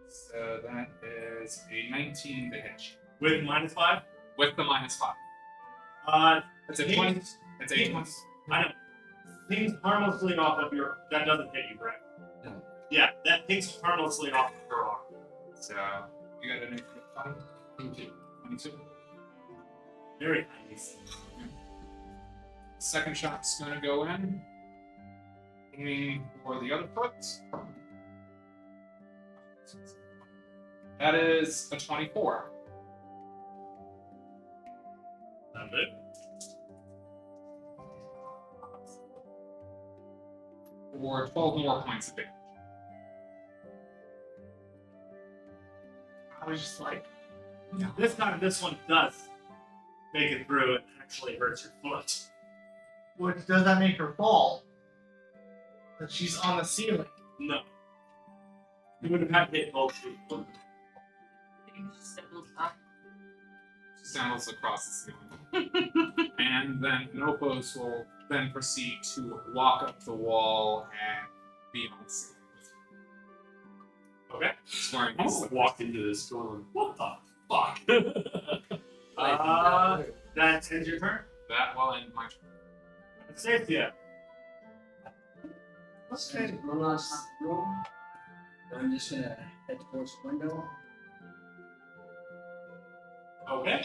So that is a 19 to hit. With -5? With the -5. It's a Things- 20. It's a 20. I know. Things harmlessly off of your. That doesn't hit you, right? No. Yeah, that takes harmlessly off of your arm. So you got an 22. 22. Very nice. Second shot's gonna go in. Aiming for the other foot. That is a 24. That's it. For 12 more points of damage. I was just like, This time, this one does make it through and actually hurts your foot. which does that make her fall? That she's on the ceiling. No. You would have had to hit both feet. You just stumbled up. Sandals across the ceiling. And then Nopos will then proceed to walk up the wall and be on the ceiling. Okay. Swearing I'm his gonna walk into this going, what the fuck? That ends your turn. That will end my turn. It's safe yet. Okay, one last room. I'm just gonna head towards the window. Okay.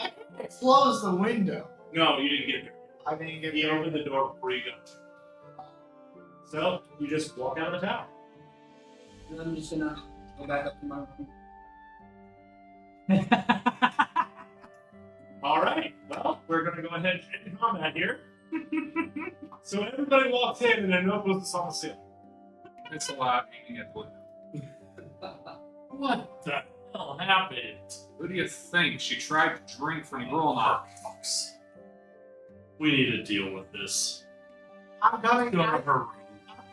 Close the window. No, you didn't get there. I didn't get He there. opened the door before you got there. So, you just walk out of the tower. And I'm just gonna go back up to my room. Alright, well, we're gonna go ahead and end combat here. So everybody walks in and then Nopos is on the ceiling. It's a lot aiming at the window. What the hell happened? Who do you think? She tried to drink from Grolnok. We need to deal with this. I'm coming, Go to her room.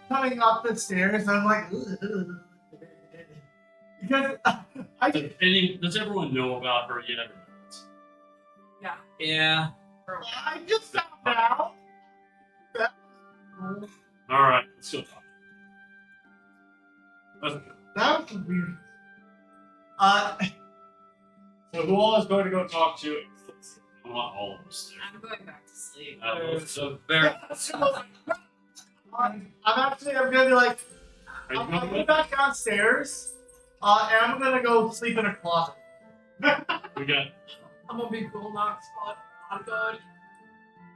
coming up the stairs. I'm like, ugh. Because Does everyone know about her yet? Yeah. I just found out. Alright, let's go talk. That was weird. So who all is going to go talk to? I want all of us there. I'm going back to sleep. So very. I'm gonna be like, Are you I'm going gonna with? go back downstairs, and I'm gonna go sleep in a closet. We got. I'm gonna be cool, knock spot. I'm good.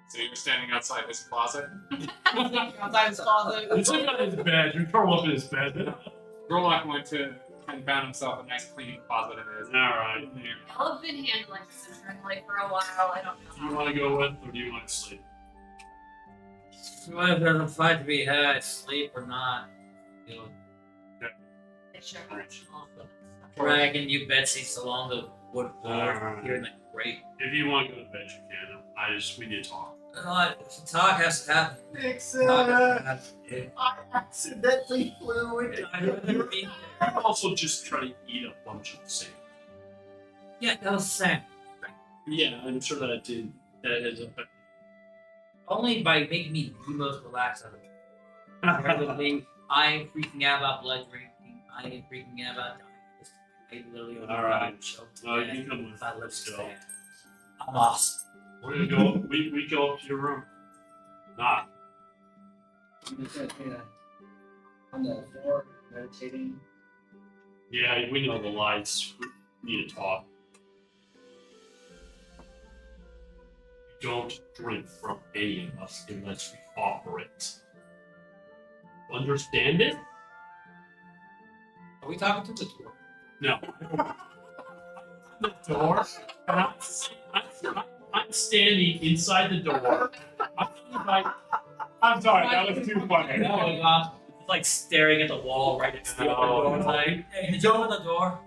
So you're standing outside his closet. Outside his closet. It's like on his bed. You're curled up in his bed. Grolnok went to and found himself a nice clean closet in his. Alright. Y'all have been handling this internally for a while. I don't Do you know. want to go with, or do you want to sleep? Well, if there's a fight to be had, sleep or not. You know, It's your original. dragging you Betsy's along the wood floor here in the great. If you want to go to bed, you can. We need to talk. Talk has to happen. Nixon, Talk has to happen. I accidentally flew into I'd rather be there. I'm also just trying to eat a bunch of sand. Yeah, that was Sam. Yeah, I'm sure that it did. That is a. Only by making me the most relaxed out of it. Rather than I am freaking out about blood drinking. I am freaking out about dying. I literally All right. So You can come with if I live us. to Go. stand. I'm awesome. We're gonna go. We go up to your room. Not. I'm just gonna kind of on the floor, meditating. Yeah, we know the lights. We need to talk. You don't drink from any of us unless we offer it. Understand it? Are we talking to the door? No. The door. I'm standing inside the door. I'm sorry, that was too funny. That was awesome. It's like staring at the wall right next to the open door. It's like, hey, did you open the door?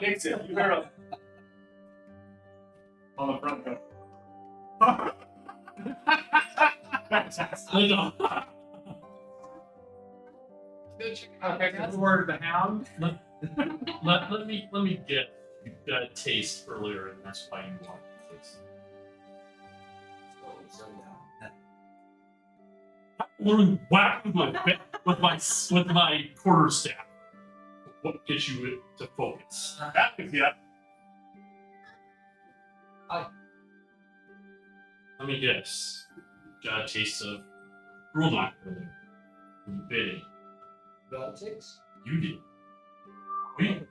Nixon, you heard him. On the front cover. Fantastic. No. Go check it Okay, out. that's the word of the hound. Let me get a taste earlier, and that's why you want to taste. I'm gonna whack with my quarterstaff. What gets you to focus? That was yeah. Let me guess. Got a taste of gruel knock earlier. When you bit it. Politics. You did. We.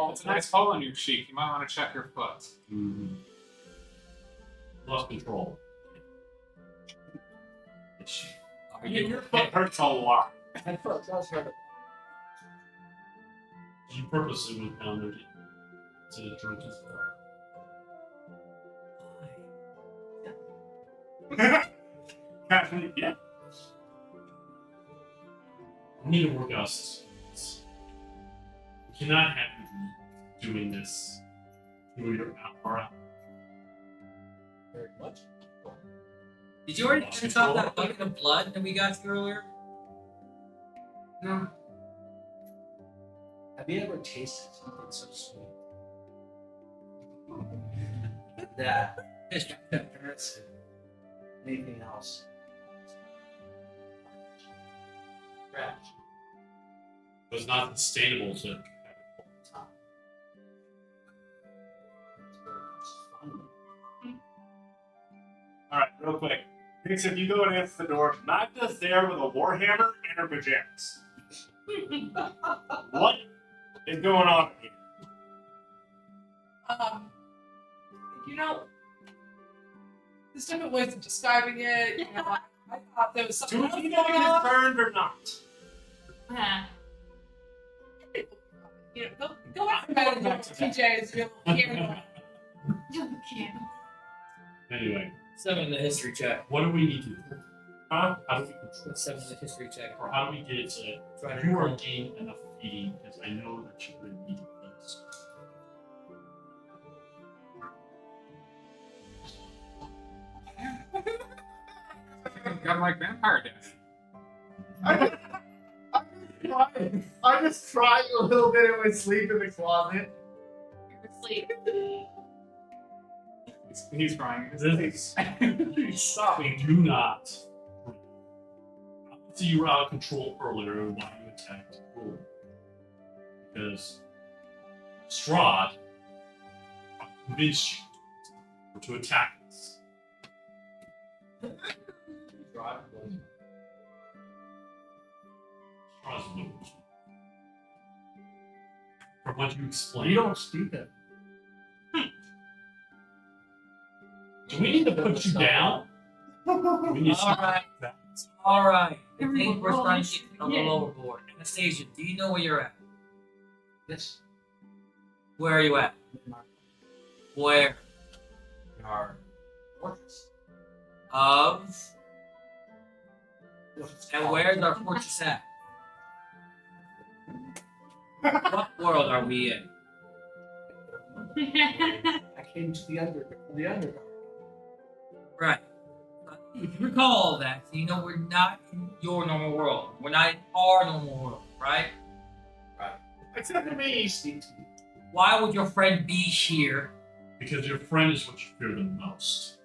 It's a nice hole in your cheek. You might want to check your foot. Lost control. Your foot hurts a lot. My foot does hurt. You purposely went down there to drink his Yeah. I need to work out this. We cannot have you doing this through your hour. Very much. Did you already finish off that bucket of blood that we got to earlier? No. Have you ever tasted something so sweet that hurts anything else? Scratch. It was not sustainable to have it all the time. It's fun. Alright, real quick. Nix, if you go and answer the door, Magda's there with a warhammer and her pajamas. What is going on here? You know, there's different ways of describing it. You know, I thought there was Do something we else need to going be on. concerned or not? Yeah. You know, go back to bed and your PJs. You'll hear Anyway, 7 in the history check. what do we need to do? Huh? How do we control? 7 in the history check. Or how do we get it to Try to you are recall. gain enough feeding because I know that you're going to need things. Got like vampire death. I just tried a little bit in my sleep in the closet. You're asleep. He's crying. Stop. Do not. So you were out of control earlier and why you attacked Bull. Because Strahd convinced you to attack us. Strahd's lose. From what you explained. You don't speak it. Do we need to put you down? We need to Alright. Alright. I think we're starting to get a little overboard. Anastasia, do you know where you're at? Yes. Where are you at? Where? In our fortress. Of And where's our fortress at? What world are we in? I came to the Underdark. Right. If you recall all that, you know we're not in your normal world. We're not in our normal world, right? Except for me. Why would your friend be here? Because your friend is what you fear the most.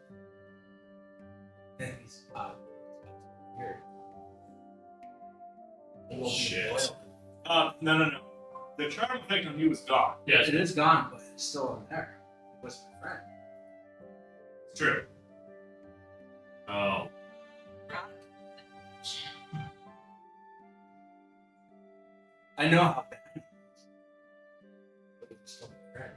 Then he's here. Shit. No. The charm effect on you is gone. Yes. It is gone, but it's still in there. It was my friend. It's true. Oh. I know how bad it is. But it's still my friend.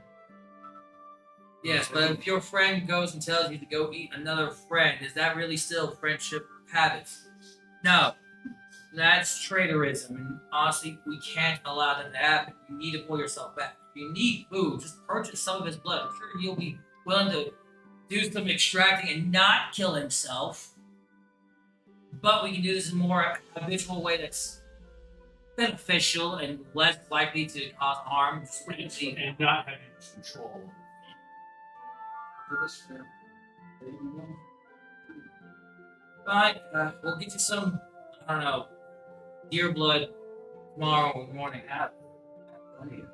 Yes, but if your friend goes and tells you to go eat another friend, is that really still friendship habits? No. That's traitorism, and honestly, we can't allow that to happen. You need to pull yourself back. If you need food, just purchase some of his blood. I'm sure he'll be willing to do some extracting and not kill himself. But we can do this in a more habitual way that's beneficial and less likely to cause harm. And not having control. For this friend. Fine, we'll get you some, I don't know, deer blood tomorrow morning. Have plenty of.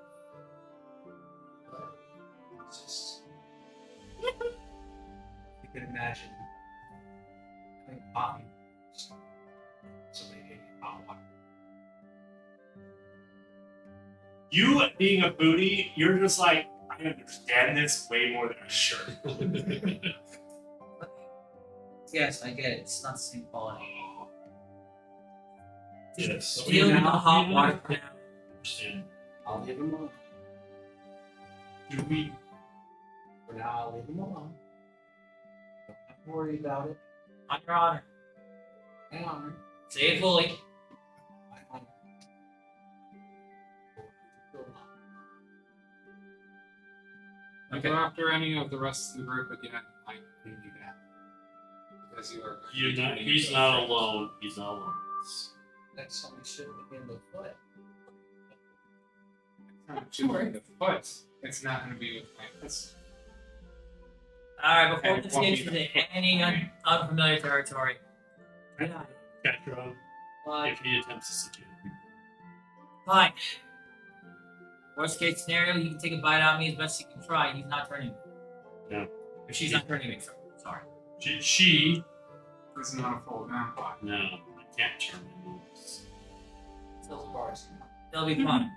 It's just. You can imagine. Having coffee. Somebody gave you hot water. You being a booty, you're just like, I understand this way more than I should. Yes, I get it. It's not the same quality. Yes. Deal with the hot water for now. Understand. I'll leave him alone. Do we? For now, I'll leave him alone. Don't have to worry about it. On your honor. Hang on. Say it fully. My honor. If Okay. after any of the rest of the group again, I need you that. Because you are. You're not. He's not alone. He's not alone. Next time we should begin the foot. Sure. The foot. It's not going to be with my fist. Alright, before And this it won't gets be into the- any unfamiliar territory. Good night. Catcher Bye. if he attempts to secure you. Fine. Worst case scenario, you can take a bite out of me as best you can try. He's not turning me. No. Or she's not turning me. Sorry. She. This is not a full vampire. No, I can't turn my moves. So, it'll be fun.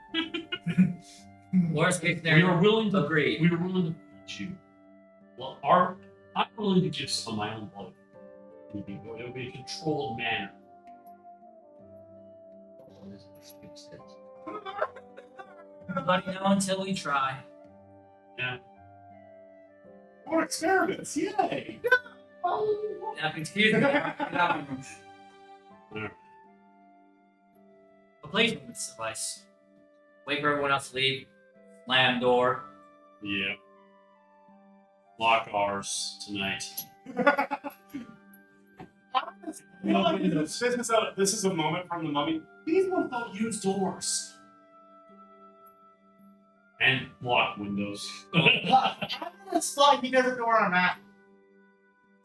Worst case We scenario. are willing to. Agreed. We are willing to feed you. Well, I'm willing to give some of my own blood. It would be a controlled manner. Nobody know until we try. Yeah. More experiments, yay! Now, excuse me. Get out of my room. Alright. A placement device. Wait for everyone else to leave. Slam door. Yeah. Lock ours tonight. This is a moment from the mummy. These ones don't use doors. And lock windows. I'm gonna slide he doesn't know where I'm at.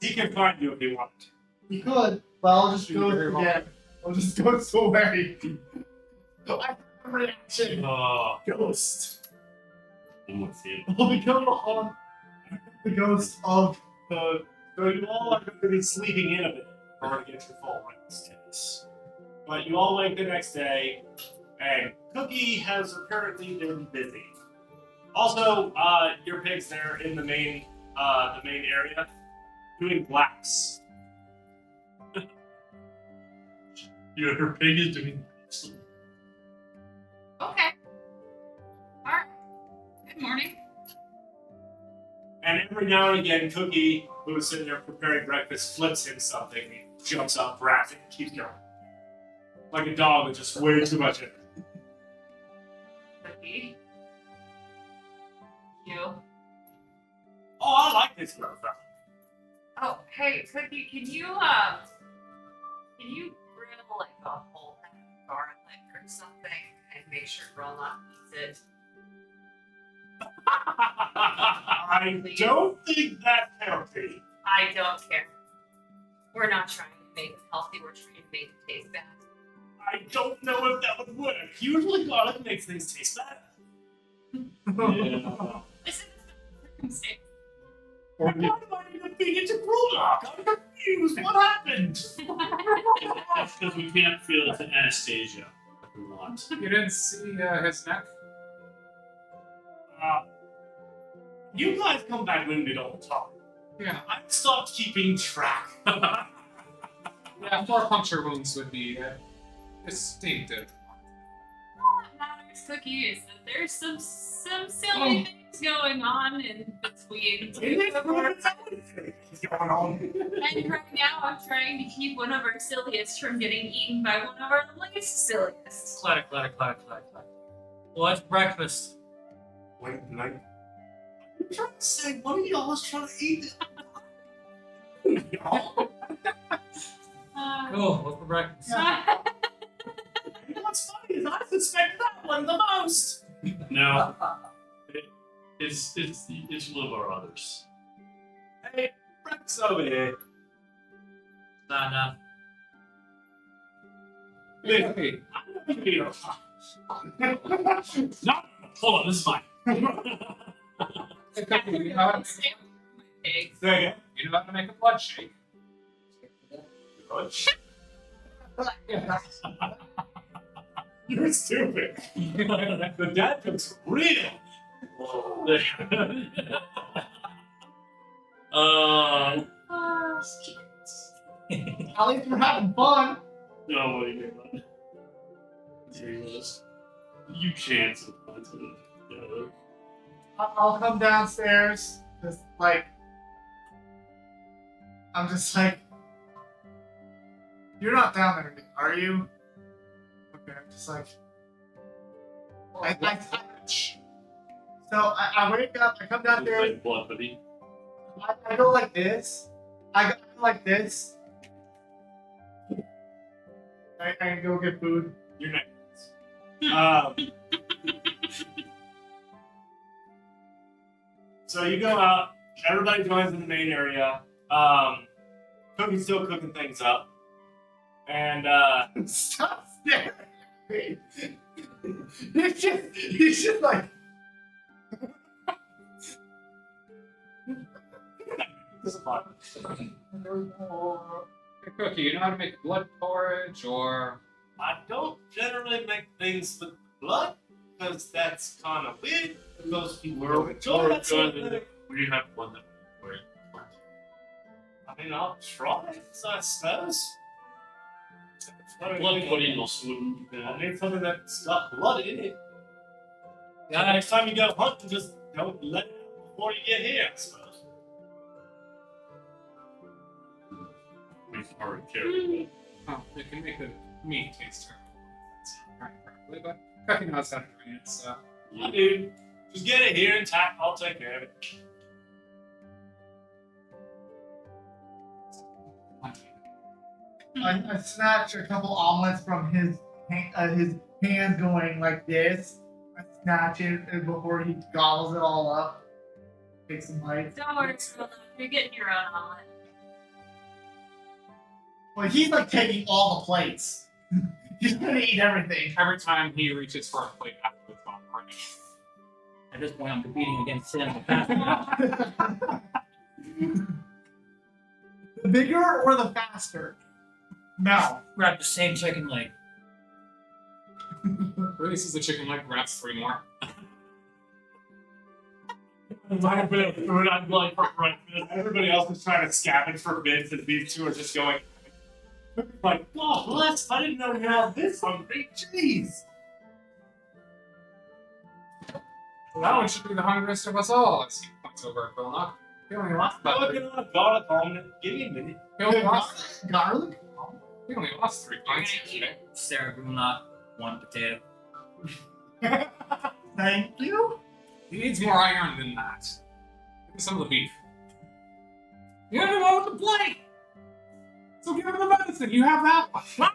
He can find you if he wants. He could, but I'll just go again. I'll just go away. I have a reaction. Ghost. I'm with you. I'll become the ghost of the. So you all are going to be sleeping in a bit in order to get your full rest. Yes. But you all wake the next day, and Cookie has apparently been busy. Also, your pig's there in the main area, doing glass. Your pig is doing excellent. Okay. Alright. Good morning. And every now and again, Cookie, who is sitting there preparing breakfast, flips him something. And he jumps up, grabs it, and keeps going. Like a dog with just way too much energy. Cookie. You. Oh, I like this motherfucker. Oh, hey, Cookie, can you make sure Grolnot eats it. I don't think that's healthy. I don't care. We're not trying to make it healthy, we're trying to make it taste bad. I don't know if that would work. Usually garlic makes things taste better. Yeah. Listen to the circumstance. Why do I need to feed it to Brulok? I'm confused. What happened? That's because we can't feel it to Anastasia like we want. You didn't see his neck? You guys come back wounded all the time. Yeah. I've stopped keeping track. Yeah, 4 puncture wounds would be distinctive. All that matters, Cookie, is that there's some silly things going on in between. Going on. And right now I'm trying to keep one of our silliest from getting eaten by one of our least silliest. Clutter. What's breakfast? Wait, like, I'm trying to say, one of y'all is trying to eat it. Y'all? Cool. What's for breakfast? You know what's funny is I suspect that one the most. No, it's one of our others. Hey, Rex over here. Not enough. Hey, No, hold on, this is mine. Hey, Cookie, you know how to make Pig. say again. you know how to make a blood shake? You're stupid. The dad looks real. At least we're having fun. No, what do you mean? You can't sometimes. Yeah. I'll come downstairs. Just like, I'm just like, you're not down there, are you? Okay, I'm just like, so I wake up, I come downstairs, Like blood, buddy. I go like this. I go like this. I go get food. You're next. So you go out, everybody joins in the main area. Cookie's still cooking things up. And Stop staring at me. He's just like, this is fun. Hey, Cookie, you know how to make blood porridge or... I don't generally make things with blood, because that's kind of weird. Those people don't enjoy that sort of thing. We have one that we're I mean, I'll try, I suppose. blood pudding also wouldn't be I bad. need something that's got blood in it. Yeah, Next time you go hunting, just don't let it out before you get here, I suppose. We can already carry. Oh, it can make the meat taste terrible. It's not right properly, but Cookie knows how to do it, so... You do. Just get it here intact, I'll take care of it. I snatch a couple omelets from his hand going like this. I snatch it before he gobbles it all up. Take some bites. Don't worry, Squilla. You're getting your own omelet. Well, he's like taking all the plates. He's gonna eat everything. Every time he reaches for a plate after the phone ring. at this point I'm competing against him. Faster now. The bigger or the faster? No. Grab the same chicken leg. Releases the chicken leg, grabs 3 more. My bit of food I'm like for breakfast. Everybody else is trying to scavenge for bits, and these two are just going like, God bless, I didn't know we had this hungry. Jeez. That one should be the hungriest of us all, as he points over at Vilna. He only lost I'm about 3. looking on a garlic omelet. Give me a minute. He only lost, Garlic? he only lost 3 You're points gonna eat yesterday. it. Sarah Grunlock, 1 potato. Thank you. He needs more iron than that. Give him some of the beef. You have the one with the plate! So give him the medicine, you have that one.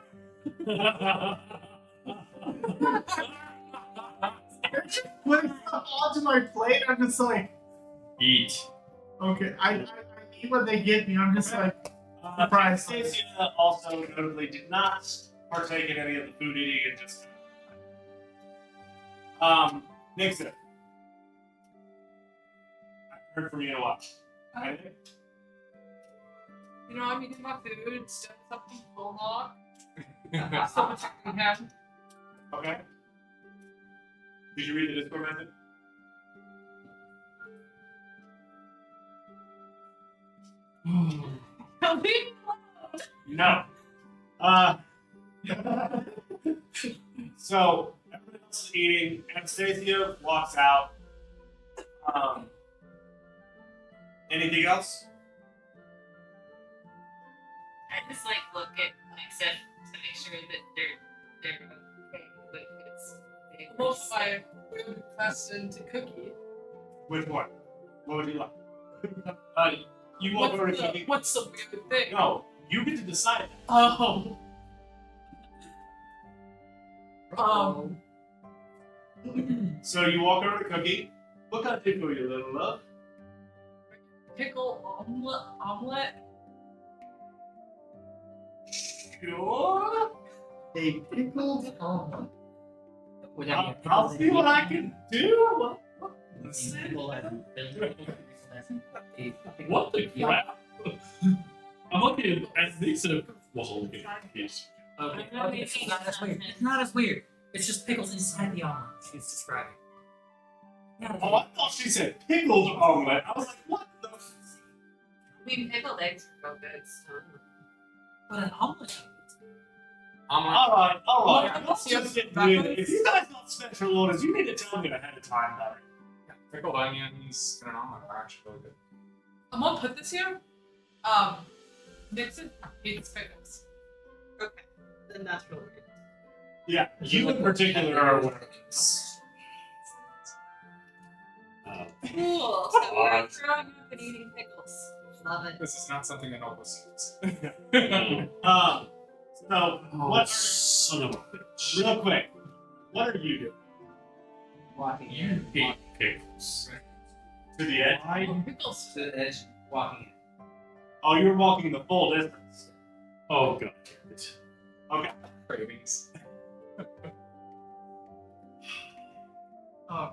putting stuff onto my plate. I'm just like, Eat. okay, I eat what they give me. I'm just like, surprised. Anastasia also notably did not partake in any of the food eating and just. Nixon. I heard from you in a while. Anything? You know, I'm eating my food instead of something full on. So much I can have. Okay. Did you read the Discord message? Leave me alone. No. So everyone else is eating. Anastasia walks out. Anything else? I just like look at myself to make sure that they're okay because they were Most of my food passed into Cookie. Which one? What would you like? You walk over to Cookie. What's the weird thing? No, you get to decide that. Oh. So you walk over to Cookie. What kind of pickle you, little love? Pickle omelet. Sure. a pickled omelet. I'll see what I can do. What the crap? I'm looking at these. Well, okay. Yes. Okay, it's not as weird. It's not as weird. It's just pickles inside the omelet. She's describing. Oh, I thought she said pickled omelet. I was like, what the? I mean, pickled eggs are real good. So. But an omelet. Omelet. All right. Well, Let's just get rid of it. If you guys got special orders, you need to tell me ahead of time, buddy. Pickled onions and an omelet are actually really good. I'm gonna put this here. Nixon hates pickles. Okay, then that's really good. Yeah, you in particular are aware of this. Cool. So we're growing up and eating pickles. Love it. This is not something that Opus eats. So, what? Son of a bitch. Real quick, what are you doing? Walking You in. hate pickles. To the edge? Pickles. To the edge, walking in. Oh, you're walking the full distance. Oh god damn it. Okay. Cravings. Oh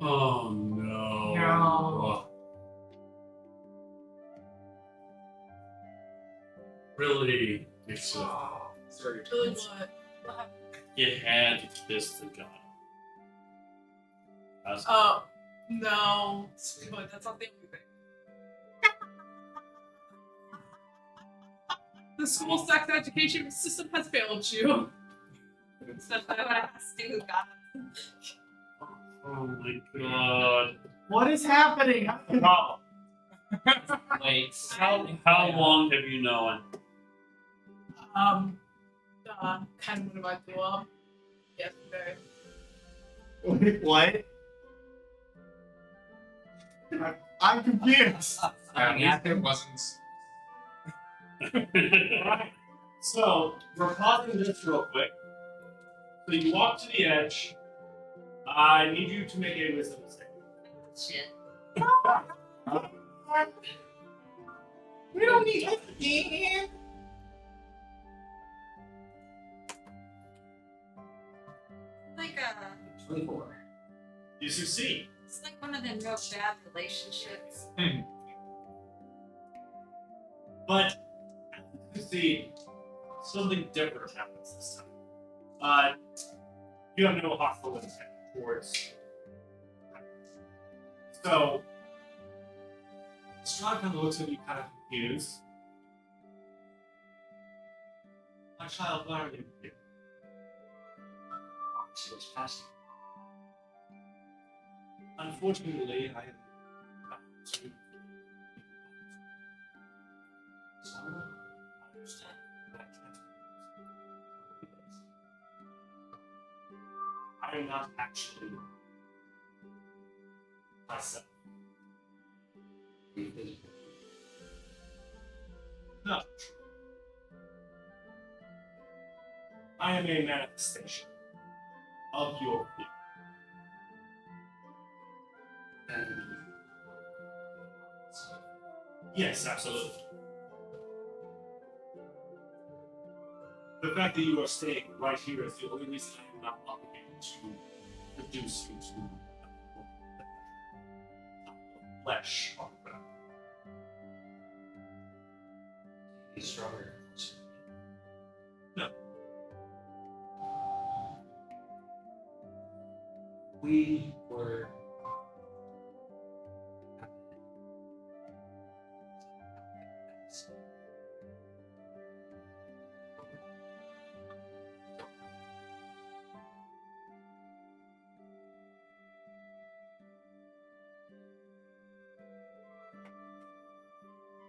no. No. Really? It's Sorry. Really what? What happened? you had to kiss the gun. That's Oh, no. But that's not the only thing. The school sex education system has failed you. Especially when I asked you who got oh my god. What is happening? Problem. Wait. How long have you known? Kind of when I blew up yesterday. Wait, what? I'm confused. At least it wasn't. Alright. So, we're pausing this real quick. So you walk to the edge. I need you to make a wisdom save. shit. We don't need anything. Like 24. You succeed. it's like one of them real bad relationships. But as you succeed, something different happens this time. You have no hostile intent towards. So, Strahd kind of looks at you, kind of confused. My child, why are you here? She was passing. Unfortunately, I am about to. So, I understand that I am not actually myself. No. I am a manifestation of your fear. Yes, absolutely. The fact that you are staying right here is the only reason I am not obligated to reduce you to flesh on the ground. He's stronger. We were.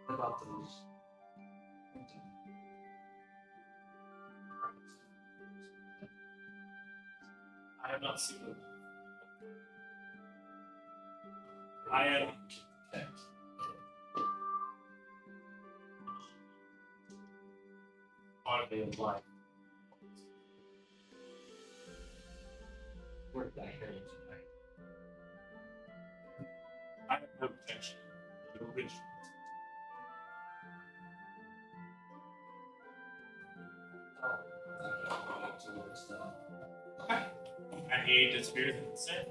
What about those? I have not seen them. I am. Are they alive? Where did I hear you tonight? I have no protection. No rituals. And he disappears in the sand.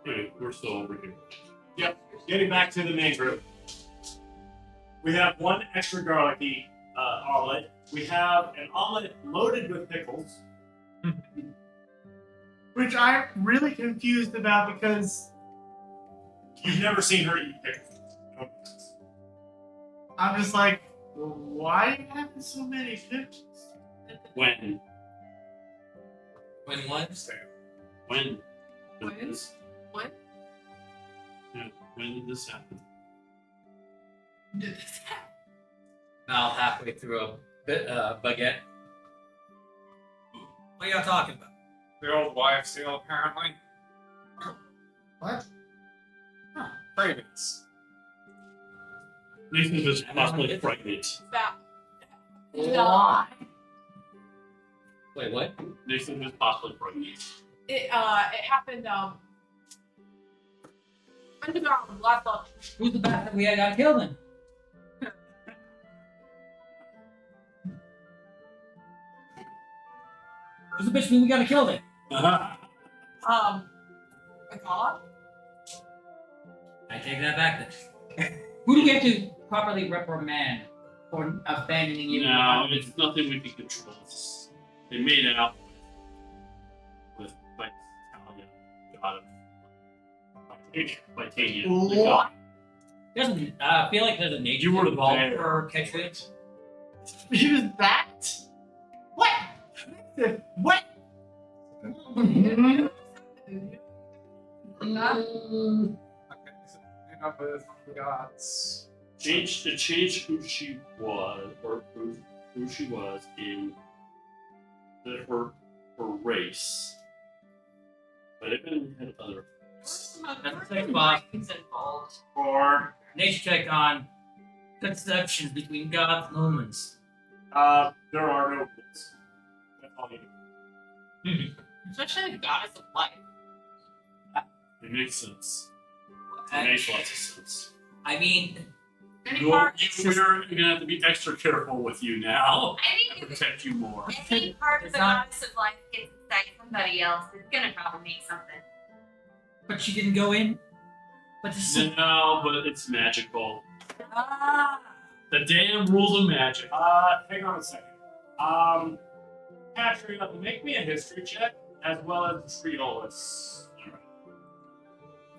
Anyway, we're still over here. Yep. Getting back to the main group. We have one extra garlicky omelet. We have an omelet loaded with pickles. Which I'm really confused about because You've never seen her eat pickles. No. I'm just like, well, why are you having so many pickles? When? When what? When? When? This, What? yeah, when did this happen? Did this happen? Mal halfway through a baguette. What are y'all talking about? The old wives' tale, apparently. What? Ravens. Nathan was possibly pregnant. That. Why? Wait, what? Nathan was possibly pregnant. It happened underground last month. Who's the bastard we had got killed then? Who's the bitch we gotta kill then? A god? I take that back then. Who do we have to properly reprimand for abandoning you? No, it's nothing we can control. They made out with Vitalia, god of Vitania. the god. Doesn't I feel like there's a nature You were involved there. for Ketria? Use that? What? What? Enough with the gods. Change who she was, or who she was in her race. But it had other. That's the same boss. involved. Or Nature check on conceptions between gods and humans. there are no rules. That's all you do. Especially the goddess of life. It makes sense. It makes lots of sense. I mean, We're gonna have to be extra careful with you now. I think if Protect you more. any part of It's the not- goddess of life gets inside somebody else, it's gonna probably make something. but she didn't go in. But this is No, but it's magical. ah. The damn rules of magic. Hang on a second. Patria, make me a history check as well as Triolus.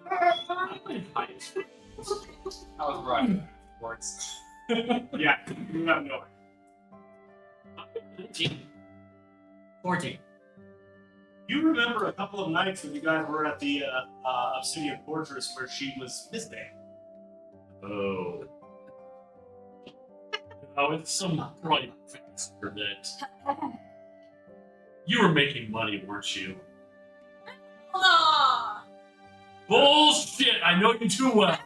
I was right. Words. Yeah, you have no idea. 14. You remember a couple of nights when you guys were at the Obsidian Fortress where she was missing. Oh. Oh, it's some bright bastard that. You were making money, weren't you? Ah! Bullshit! I know you too well.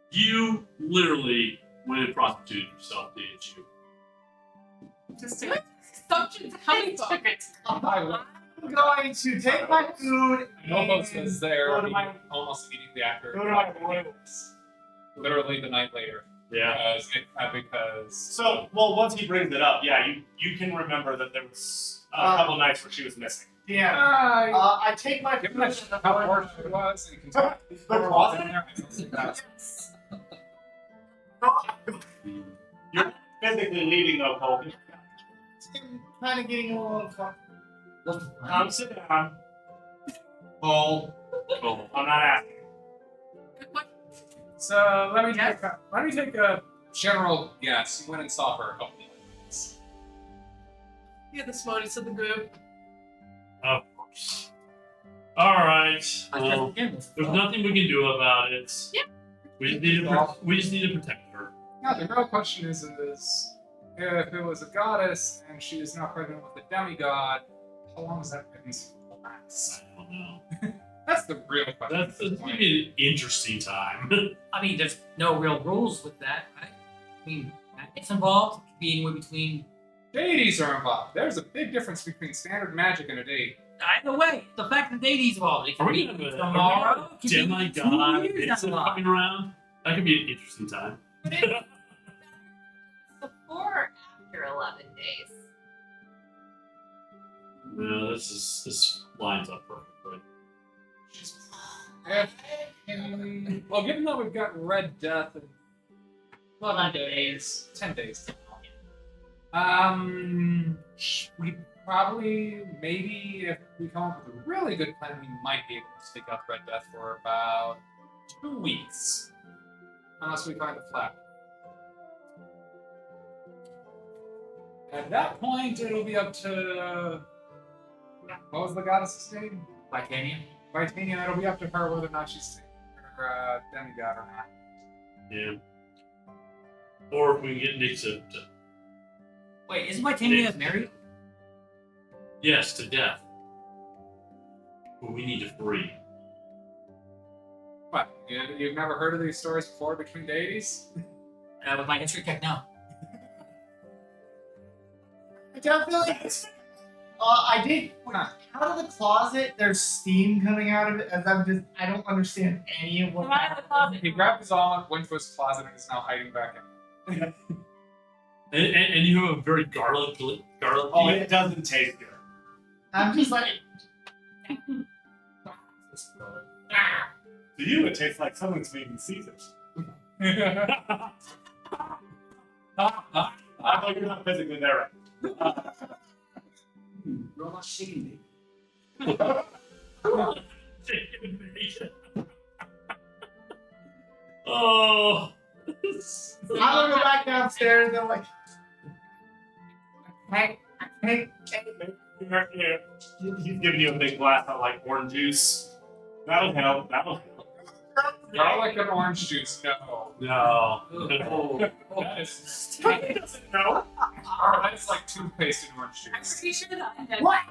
You literally went and prostituted yourself, didn't you? Just Where's assumptions coming from? I I'm going to take my food and Almost was there go to my almost immediately after. go to my rooms. Literally the night later. Yeah. Because So, well, once he brings it up, yeah, you can remember that there was a couple nights where she was missing. Yeah. I take my given food. that how hard she was, and Kentucky The closet? in there, I don't think that's You're physically leaving though, Cole. Kind of getting a little uncomfortable. Sit down. Cole. I'm not asking. So let me take a general guess. You went and saw her a couple times. You're the smartest of the group. Of course. Alright. I Well, there's nothing we can do about it. Yeah. We just need to protect her. Yeah, the real question is if it was a goddess and she is now pregnant with a demigod, how long is that pregnancy last? I don't know. That's the real question. That's gonna be an interesting time. I mean, there's no real rules with that, right? I mean, it's involved being in between. Deities are involved. There's a big difference between standard magic and a deity. Either way, the fact that deities involved, it Are can we be gonna have a tomorrow, it can be demigod 2 years down Vixen the line. coming around? That could be an interesting time. Before or after 11 days? No, this lines up perfectly. Well, given that we've got Red Death in 11 days, 10 days. We probably, maybe, if we come up with a really good plan, we might be able to stick out Red Death for about 2 weeks. Unless we find a flat. At that point, it'll be up to. What was the goddess's name? Titanium. Vitania. It'll be up to her whether or not she's her demigod or not. Yeah. Or if we can get Nixon to Wait, isn't Titania married? yes to death. But we need to free. What? You've never heard of these stories before between deities? With my history check, no. I definitely. I did. Huh. Out of the closet, there's steam coming out of it, as I don't understand any of what. Come out of the closet. He grabbed his arm, went to his closet, and is now hiding back in. And you have a very garlicky. Oh, it doesn't taste good. I'm just like. To you, it tastes like someone's making Caesars. I thought you're not physically there. You're not seeing me. Oh. I'm gonna go back downstairs and I'm like. Hey. He's giving you a big glass of like orange juice. That'll help. Garlic and orange juice, no. No. That is, He doesn't know. that is like toothpaste and orange I'm juice. pretty sure that I'm dead. What?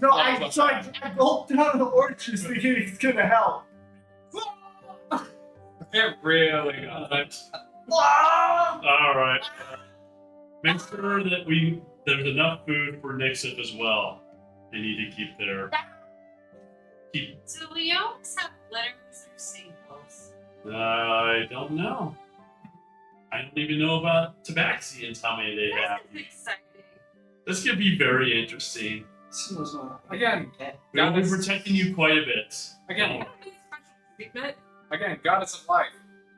No, I gulped down the orange juice thinking it's gonna help. It really doesn't. All right. Make sure that there's enough food for Nixon as well. They need to keep their. Do Leones have letters or singles? I don't know. I don't even know about Tabaxians, how many they have. This is exciting. This could be very interesting. Again, We'll be protecting you quite a bit. Again. I don't need special treatment. again, goddess of life.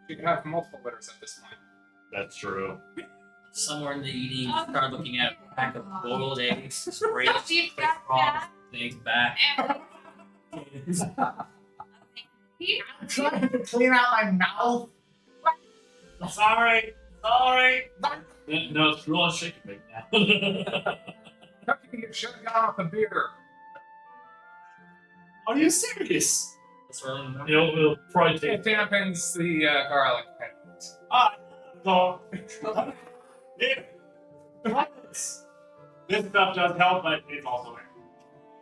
She can have multiple litters at this point. That's true. Somewhere in the eating, start looking at a pack of boiled eggs, scraped, We've got raw that. things back. I'm trying to clean out my mouth. Sorry. No, it's real shaking right now. How can you shut down with a beer? Are you serious? That's really enough. It'll probably It take. dampens the garlic. So, this stuff does help, but it's also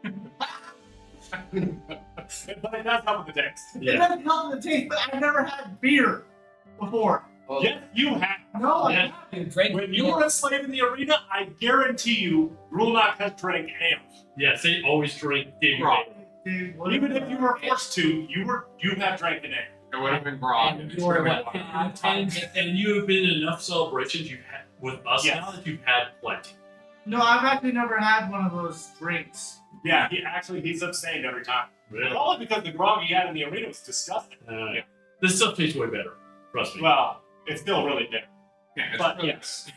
weird. But it does help with the text. It Yeah. doesn't help in the taste, but I've never had beer before. Well, Yes, you have. No, I Yeah. You drank When you were a slave in the arena, I guarantee you, Rulnock has drank ale. Yes, they always drink David. Right. Dude, what Even if you were forced to, you have drank an ale. It would have been grog. And you were what? And you have been in enough celebrations you've had with us Yes. now that you've had plenty. No, I've actually never had one of those drinks. Yeah, he's abstained every time. Really? Probably because the grog he had in the arena was disgusting. This stuff tastes way better. Trust me. Well, it's still really bitter. Yeah, it's But really- yes.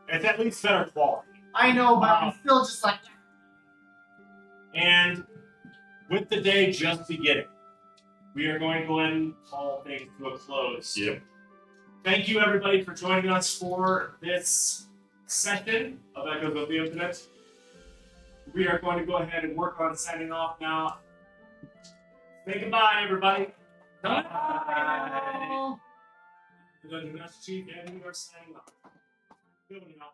It's at least better quality. I know, but I'm still just like. And with the day just beginning, we are going to go ahead and call things to a close. Yep. Thank you, everybody, for joining us for this session of Echoes of the Infinite. We are going to go ahead and work on signing off now. Say goodbye, everybody. Bye. The Dungeon Master Chief, and we are signing off. Good one, y'all.